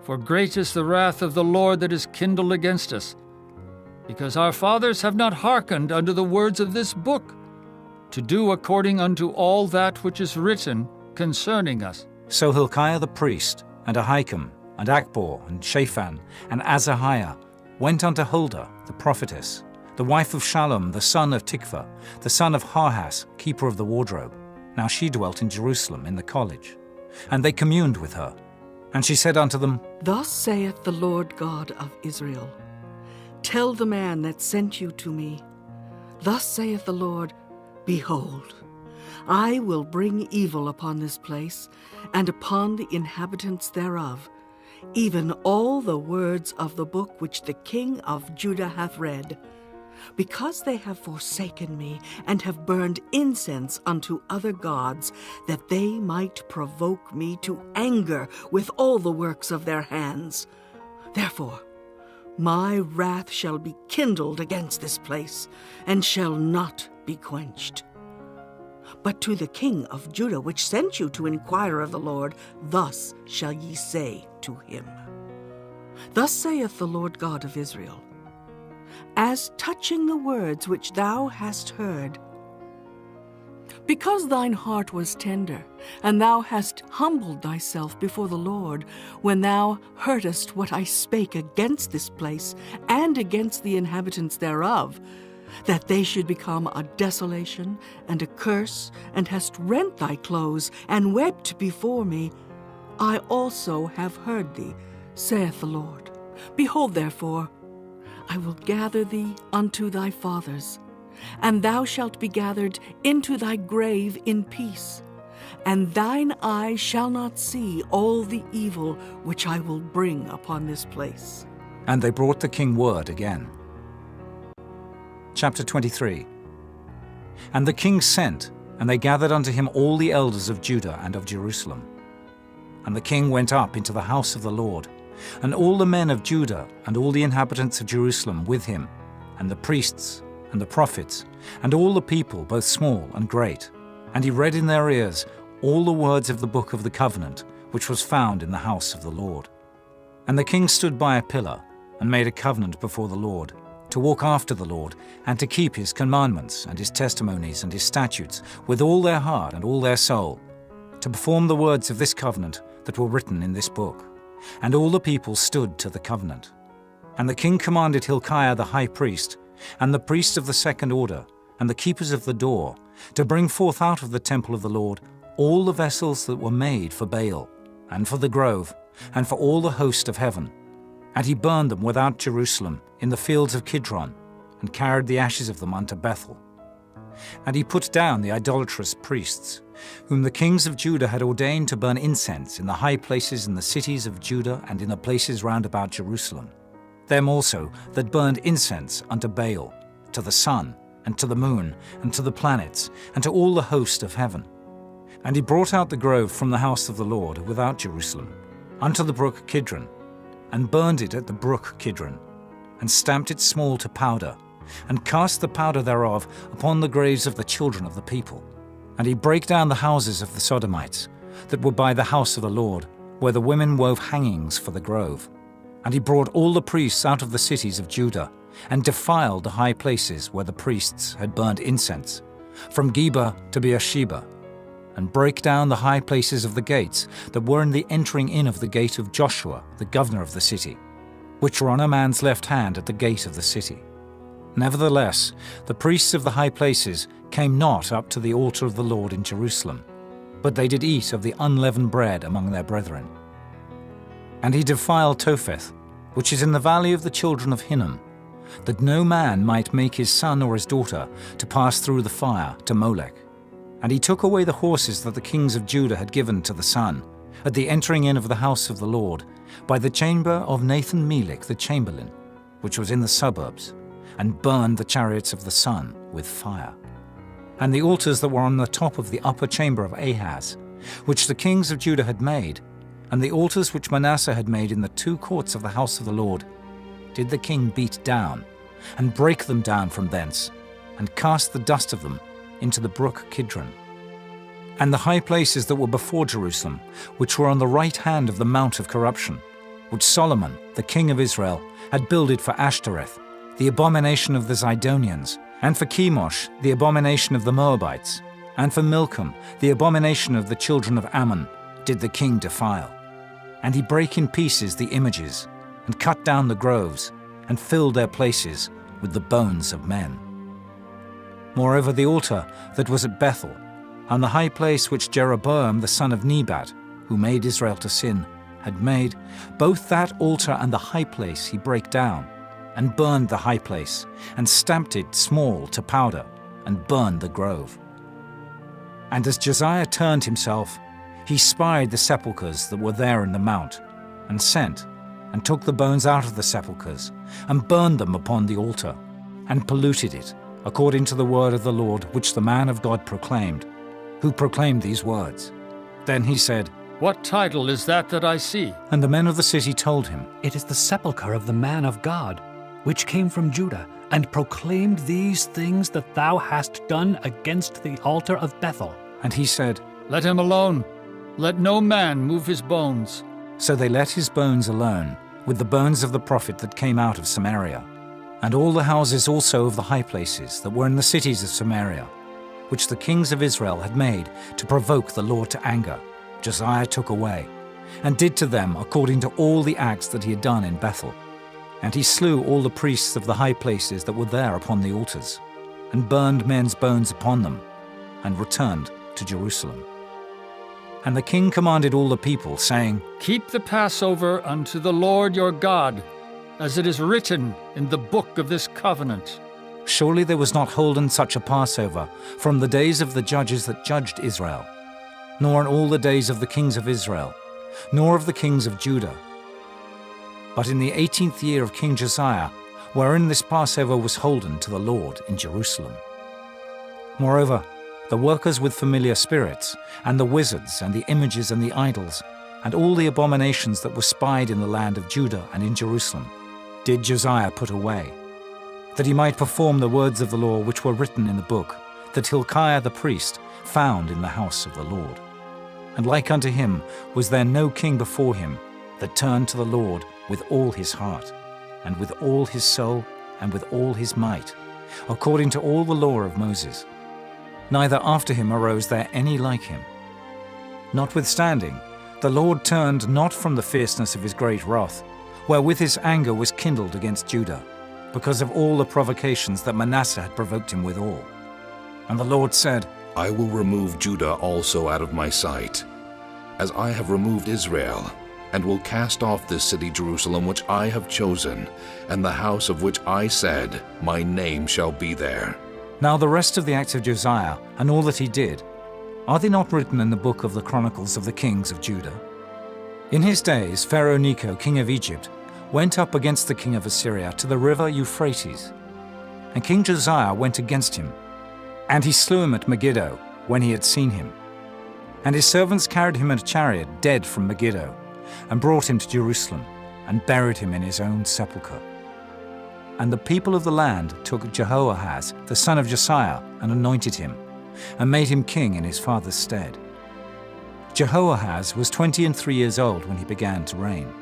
For great is the wrath of the Lord that is kindled against us, because our fathers have not hearkened unto the words of this book, to do according unto all that which is written concerning us. So Hilkiah the priest, and Ahikam, and Achbor, and Shaphan, and Asahiah went unto Huldah the prophetess, the wife of Shallum the son of Tikvah, the son of Harhas, keeper of the wardrobe. Now she dwelt in Jerusalem in the college. And they communed with her. And she said unto them, Thus saith the Lord God of Israel, Tell the man that sent you to me, Thus saith the Lord, Behold, I will bring evil upon this place, and upon the inhabitants thereof, even all the words of the book which the king of Judah hath read, because they have forsaken me, and have burned incense unto other gods, that they might provoke me to anger with all the works of their hands. Therefore my wrath shall be kindled against this place, and shall not be quenched. But to the king of Judah, which sent you to inquire of the Lord, thus shall ye say to him, Thus saith the Lord God of Israel, As touching the words which thou hast heard, because thine heart was tender, and thou hast humbled thyself before the Lord, when thou heardest what I spake against this place, and against the inhabitants thereof, that they should become a desolation and a curse, and hast rent thy clothes, and wept before me, I also have heard thee, saith the Lord. Behold, therefore, I will gather thee unto thy fathers, and thou shalt be gathered into thy grave in peace, and thine eye shall not see all the evil which I will bring upon this place. And they brought the king word again. Chapter 23. And the king sent, and they gathered unto him all the elders of Judah and of Jerusalem. And the king went up into the house of the Lord, and all the men of Judah and all the inhabitants of Jerusalem with him, and the priests and the prophets, and all the people, both small and great. And he read in their ears all the words of the book of the covenant, which was found in the house of the Lord. And the king stood by a pillar, and made a covenant before the Lord, to walk after the Lord, and to keep his commandments, and his testimonies, and his statutes, with all their heart and all their soul, to perform the words of this covenant that were written in this book. And all the people stood to the covenant. And the king commanded Hilkiah the high priest, and the priests of the second order, and the keepers of the door, to bring forth out of the temple of the Lord all the vessels that were made for Baal, and for the grove, and for all the host of heaven. And he burned them without Jerusalem, in the fields of Kidron, and carried the ashes of them unto Bethel. And he put down the idolatrous priests, whom the kings of Judah had ordained to burn incense in the high places in the cities of Judah and in the places round about Jerusalem. Them also that burned incense unto Baal, to the sun, and to the moon, and to the planets, and to all the host of heaven. And he brought out the grove from the house of the Lord without Jerusalem, unto the brook Kidron, and burned it at the brook Kidron, and stamped it small to powder, and cast the powder thereof upon the graves of the children of the people. And he brake down the houses of the Sodomites, that were by the house of the Lord, where the women wove hangings for the grove. And he brought all the priests out of the cities of Judah, and defiled the high places where the priests had burned incense, from Geba to Beersheba, and brake down the high places of the gates that were in the entering in of the gate of Joshua, the governor of the city, which were on a man's left hand at the gate of the city. Nevertheless, the priests of the high places came not up to the altar of the Lord in Jerusalem, but they did eat of the unleavened bread among their brethren. And he defiled Topheth, which is in the valley of the children of Hinnom, that no man might make his son or his daughter to pass through the fire to Molech. And he took away the horses that the kings of Judah had given to the sun, at the entering in of the house of the Lord, by the chamber of Nathan-Melech the chamberlain, which was in the suburbs, and burned the chariots of the sun with fire. And the altars that were on the top of the upper chamber of Ahaz, which the kings of Judah had made, and the altars which Manasseh had made in the two courts of the house of the Lord, did the king beat down, and break them down from thence, and cast the dust of them into the brook Kidron. And the high places that were before Jerusalem, which were on the right hand of the mount of corruption, which Solomon, the king of Israel, had builded for Ashtoreth, the abomination of the Zidonians, and for Chemosh, the abomination of the Moabites, and for Milcom, the abomination of the children of Ammon, did the king defile. And he brake in pieces the images, and cut down the groves, and filled their places with the bones of men. Moreover, the altar that was at Bethel, and the high place which Jeroboam the son of Nebat, who made Israel to sin, had made, both that altar and the high place he brake down, and burned the high place, and stamped it small to powder, and burned the grove. And as Josiah turned himself, he spied the sepulchres that were there in the mount, and sent, and took the bones out of the sepulchres, and burned them upon the altar, and polluted it, according to the word of the Lord which the man of God proclaimed, who proclaimed these words. Then he said, What title is that I see? And the men of the city told him, It is the sepulchre of the man of God, which came from Judah, and proclaimed these things that thou hast done against the altar of Bethel. And he said, Let him alone. Let no man move his bones. So they let his bones alone, with the bones of the prophet that came out of Samaria, and all the houses also of the high places that were in the cities of Samaria, which the kings of Israel had made to provoke the Lord to anger, Josiah took away, and did to them according to all the acts that he had done in Bethel. And he slew all the priests of the high places that were there upon the altars, and burned men's bones upon them, and returned to Jerusalem. And the king commanded all the people, saying, Keep the Passover unto the Lord your God, as it is written in the book of this covenant. Surely there was not holden such a Passover from the days of the judges that judged Israel, nor in all the days of the kings of Israel, nor of the kings of Judah. But in the 18th year of King Josiah, wherein this Passover was holden to the Lord in Jerusalem. Moreover, the workers with familiar spirits, and the wizards, and the images, and the idols, and all the abominations that were spied in the land of Judah and in Jerusalem, did Josiah put away, that he might perform the words of the law which were written in the book, that Hilkiah the priest found in the house of the Lord. And like unto him was there no king before him that turned to the Lord with all his heart, and with all his soul, and with all his might, according to all the law of Moses. Neither after him arose there any like him. Notwithstanding, the Lord turned not from the fierceness of his great wrath, wherewith his anger was kindled against Judah, because of all the provocations that Manasseh had provoked him withal. And the Lord said, I will remove Judah also out of my sight, as I have removed Israel, and will cast off this city Jerusalem which I have chosen, and the house of which I said, my name shall be there. Now the rest of the acts of Josiah, and all that he did, are they not written in the book of the Chronicles of the kings of Judah? In his days Pharaoh Necho, king of Egypt, went up against the king of Assyria to the river Euphrates. And King Josiah went against him, and he slew him at Megiddo when he had seen him. And his servants carried him in a chariot dead from Megiddo, and brought him to Jerusalem, and buried him in his own sepulchre. And the people of the land took Jehoahaz, the son of Josiah, and anointed him, and made him king in his father's stead. Jehoahaz was 23 years old when he began to reign,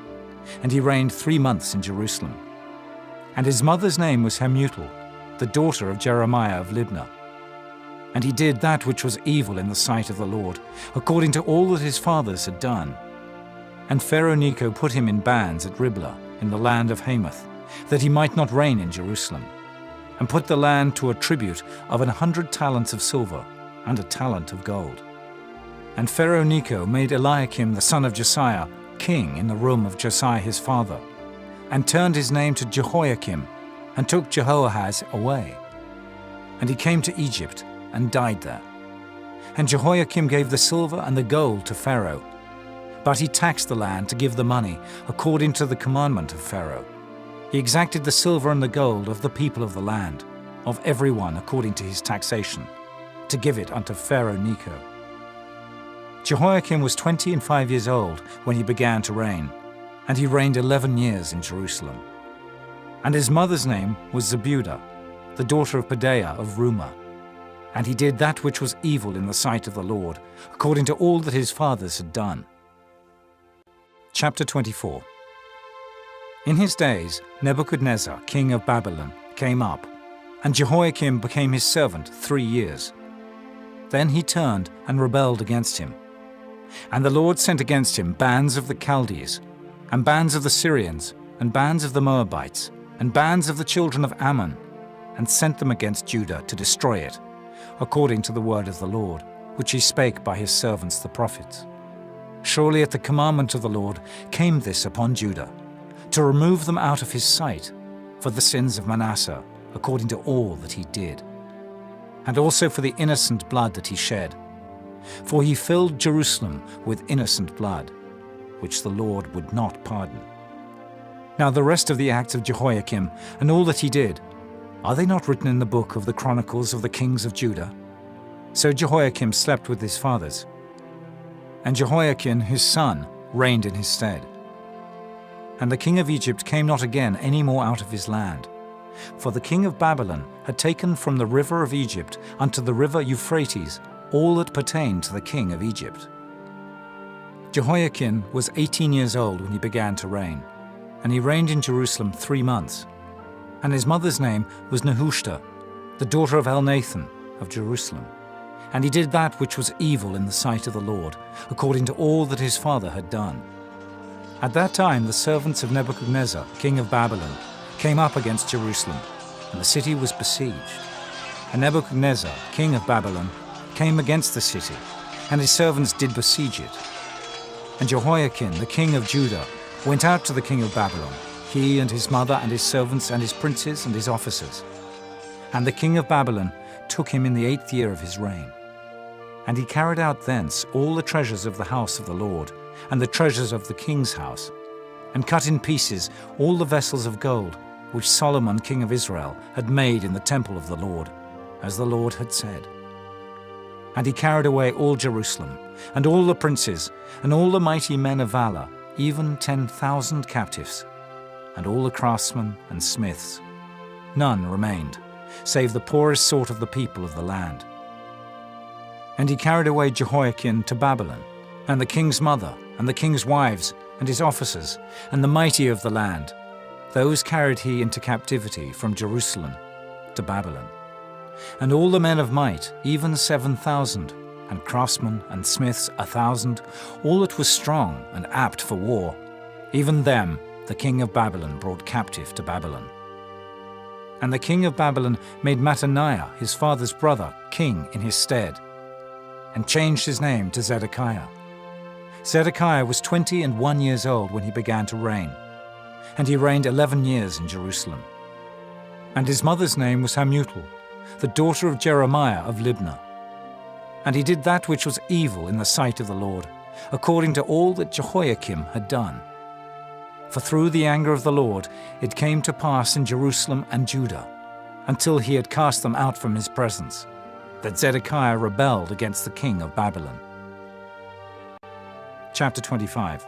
and he reigned 3 months in Jerusalem. And his mother's name was Hamutal, the daughter of Jeremiah of Libnah. And he did that which was evil in the sight of the Lord, according to all that his fathers had done. And Pharaoh Necho put him in bands at Riblah, in the land of Hamath, that he might not reign in Jerusalem, and put the land to a tribute of 100 talents of silver, and a talent of gold. And Pharaoh Necho made Eliakim the son of Josiah king in the room of Josiah his father, and turned his name to Jehoiakim, and took Jehoahaz away. And he came to Egypt, and died there. And Jehoiakim gave the silver and the gold to Pharaoh, but he taxed the land to give the money according to the commandment of Pharaoh. He exacted the silver and the gold of the people of the land, of every one according to his taxation, to give it unto Pharaoh Necho. Jehoiakim was 25 years old when he began to reign, and he reigned 11 years in Jerusalem. And his mother's name was Zebudah, the daughter of Pedaiah of Rumah. And he did that which was evil in the sight of the Lord, according to all that his fathers had done. Chapter 24. In his days Nebuchadnezzar, king of Babylon, came up, and Jehoiakim became his servant 3 years. Then he turned and rebelled against him. And the Lord sent against him bands of the Chaldees, and bands of the Syrians, and bands of the Moabites, and bands of the children of Ammon, and sent them against Judah to destroy it, according to the word of the Lord, which he spake by his servants the prophets. Surely at the commandment of the Lord came this upon Judah, to remove them out of his sight, for the sins of Manasseh, according to all that he did, and also for the innocent blood that he shed. For he filled Jerusalem with innocent blood, which the Lord would not pardon. Now the rest of the acts of Jehoiakim, and all that he did, are they not written in the book of the Chronicles of the kings of Judah? So Jehoiakim slept with his fathers, and Jehoiakim his son reigned in his stead. And the king of Egypt came not again any more out of his land, for the king of Babylon had taken from the river of Egypt unto the river Euphrates all that pertained to the king of Egypt. Jehoiakim was 18 years old when he began to reign, and he reigned in Jerusalem 3 months. And his mother's name was Nehushta, the daughter of Elnathan of Jerusalem. And he did that which was evil in the sight of the Lord, according to all that his father had done. At that time the servants of Nebuchadnezzar, king of Babylon, came up against Jerusalem, and the city was besieged. And Nebuchadnezzar, king of Babylon, came against the city, and his servants did besiege it. And Jehoiakim, the king of Judah, went out to the king of Babylon, he and his mother and his servants and his princes and his officers. And the king of Babylon took him in the 8th year of his reign. And he carried out thence all the treasures of the house of the Lord, and the treasures of the king's house, and cut in pieces all the vessels of gold which Solomon king of Israel had made in the temple of the Lord, as the Lord had said. And he carried away all Jerusalem, and all the princes, and all the mighty men of valor, even 10,000 captives, and all the craftsmen and smiths. None remained, save the poorest sort of the people of the land. And he carried away Jehoiakim to Babylon, and the king's mother, and the king's wives, and his officers, and the mighty of the land. Those carried he into captivity from Jerusalem to Babylon. And all the men of might, even 7,000, and craftsmen and smiths 1,000, all that was strong and apt for war. Even them the king of Babylon brought captive to Babylon. And the king of Babylon made Mattaniah, his father's brother, king in his stead, and changed his name to Zedekiah. Zedekiah was 21 years old when he began to reign, and he reigned 11 years in Jerusalem. And his mother's name was Hamutal, the daughter of Jeremiah of Libnah. And he did that which was evil in the sight of the Lord, according to all that Jehoiakim had done. For through the anger of the Lord it came to pass in Jerusalem and Judah, until he had cast them out from his presence, that Zedekiah rebelled against the king of Babylon. Chapter 25.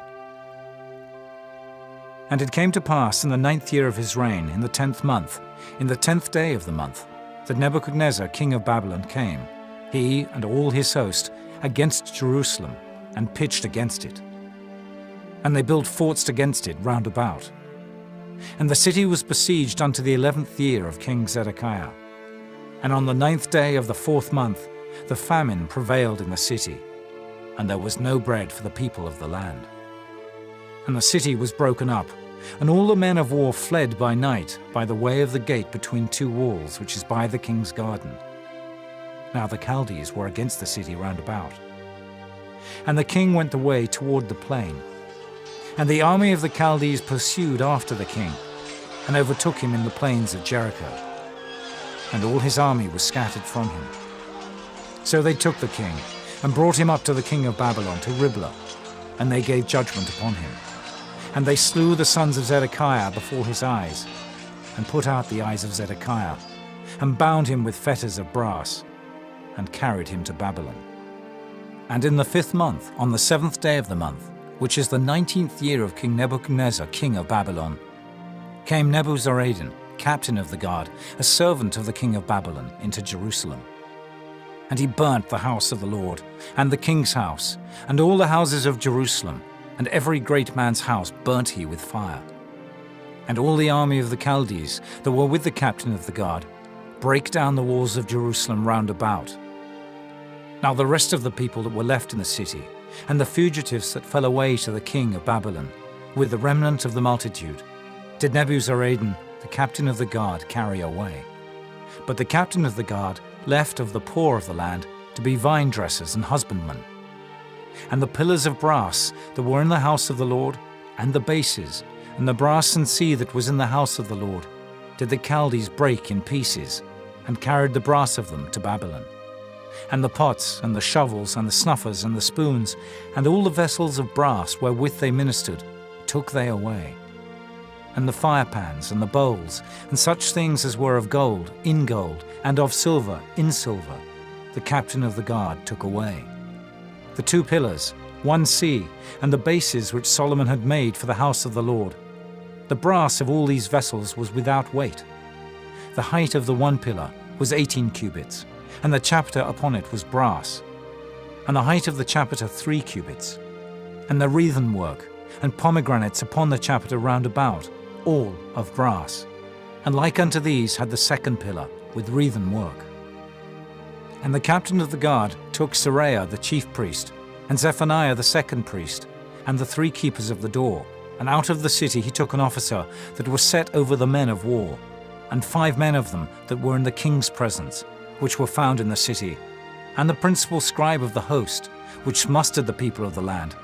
And it came to pass in the 9th year of his reign, in the 10th month, in the 10th day of the month, that Nebuchadnezzar king of Babylon came, he and all his host, against Jerusalem, and pitched against it. And they built forts against it round about. And the city was besieged unto the 11th year of King Zedekiah. And on the 9th day of the 4th month, the famine prevailed in the city, and there was no bread for the people of the land. And the city was broken up, and all the men of war fled by night by the way of the gate between two walls, which is by the king's garden. Now the Chaldees were against the city round about. And the king went the way toward the plain. And the army of the Chaldees pursued after the king, and overtook him in the plains of Jericho. And all his army was scattered from him. So they took the king, and brought him up to the king of Babylon, to Riblah, and they gave judgment upon him. And they slew the sons of Zedekiah before his eyes, and put out the eyes of Zedekiah, and bound him with fetters of brass, and carried him to Babylon. And in the 5th month, on the 7th day of the month, which is the 19th year of King Nebuchadnezzar, king of Babylon, came Nebuzaradan, captain of the guard, a servant of the king of Babylon, into Jerusalem. And he burnt the house of the Lord, and the king's house, and all the houses of Jerusalem, and every great man's house burnt he with fire. And all the army of the Chaldees that were with the captain of the guard brake down the walls of Jerusalem round about. Now the rest of the people that were left in the city, and the fugitives that fell away to the king of Babylon, with the remnant of the multitude, did Nebuzaradan, the captain of the guard, carry away. But the captain of the guard left of the poor of the land to be vine dressers and husbandmen. And the pillars of brass that were in the house of the Lord, and the bases, and the brass and sea that was in the house of the Lord, did the Chaldees break in pieces, and carried the brass of them to Babylon. And the pots, and the shovels, and the snuffers, and the spoons, and all the vessels of brass wherewith they ministered, took they away. And the firepans, and the bowls, and such things as were of gold, in gold, and of silver, in silver, the captain of the guard took away. The 2 pillars, 1 sea, and the bases which Solomon had made for the house of the Lord. The brass of all these vessels was without weight. The height of the 1 pillar was 18 cubits, and the chapiter upon it was brass, and the height of the chapiter 3 cubits, and the wreathen work, and pomegranates upon the chapiter round about, all of brass. And like unto these had the 2nd pillar, with wreathen work. And the captain of the guard took Seraiah the chief priest, and Zephaniah the 2nd priest, and the 3 keepers of the door, and out of the city he took an officer that was set over the men of war, and 5 men of them that were in the king's presence, which were found in the city, and the principal scribe of the host, which mustered the people of the land,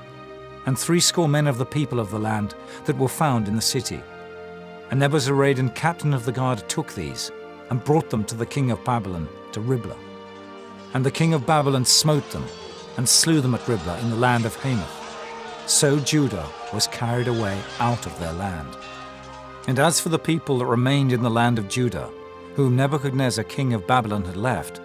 and 70 men of the people of the land that were found in the city. And Nebuzaradan, captain of the guard, took these, and brought them to the king of Babylon, to Riblah. And the king of Babylon smote them, and slew them at Riblah in the land of Hamath. So Judah was carried away out of their land. And as for the people that remained in the land of Judah, whom Nebuchadnezzar king of Babylon had left,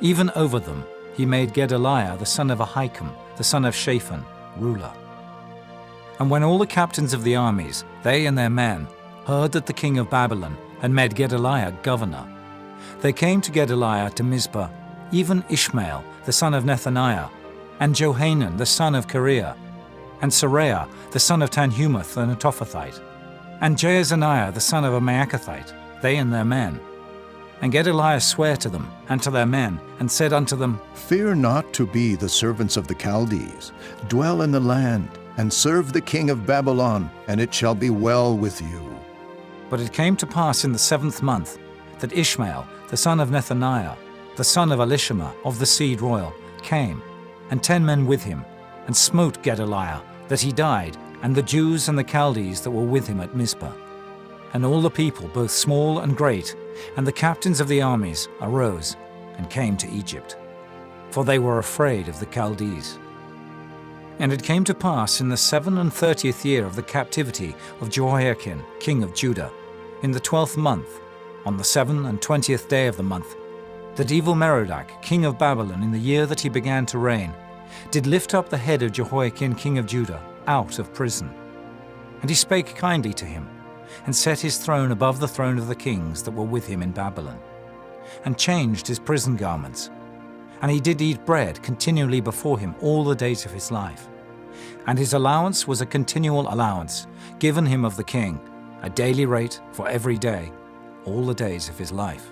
even over them he made Gedaliah the son of Ahikam, the son of Shaphan, ruler. And when all the captains of the armies, they and their men, heard that the king of Babylon had made Gedaliah governor, they came to Gedaliah to Mizpah, even Ishmael the son of Nethaniah, and Johanan the son of Kareah, and Seraiah the son of Tanhumath the Netophathite, and Jaazaniah the son of a Maacathite, they and their men. And Gedaliah sware to them and to their men, and said unto them, Fear not to be the servants of the Chaldees. Dwell in the land, and serve the king of Babylon, and it shall be well with you. But it came to pass in the 7th month, that Ishmael, the son of Nethaniah, the son of Elishama of the seed royal, came, and 10 men with him, and smote Gedaliah, that he died, and the Jews and the Chaldees that were with him at Mizpah. And all the people, both small and great, and the captains of the armies, arose and came to Egypt, for they were afraid of the Chaldees. And it came to pass in the 37th year of the captivity of Jehoiakim, king of Judah, in the 12th month, on the 27th day of the month, that Evil-Merodach, king of Babylon, in the year that he began to reign, did lift up the head of Jehoiakim, king of Judah, out of prison. And he spake kindly to him, and set his throne above the throne of the kings that were with him in Babylon, and changed his prison garments. And he did eat bread continually before him all the days of his life. And his allowance was a continual allowance, given him of the king, a daily rate for every day, all the days of his life.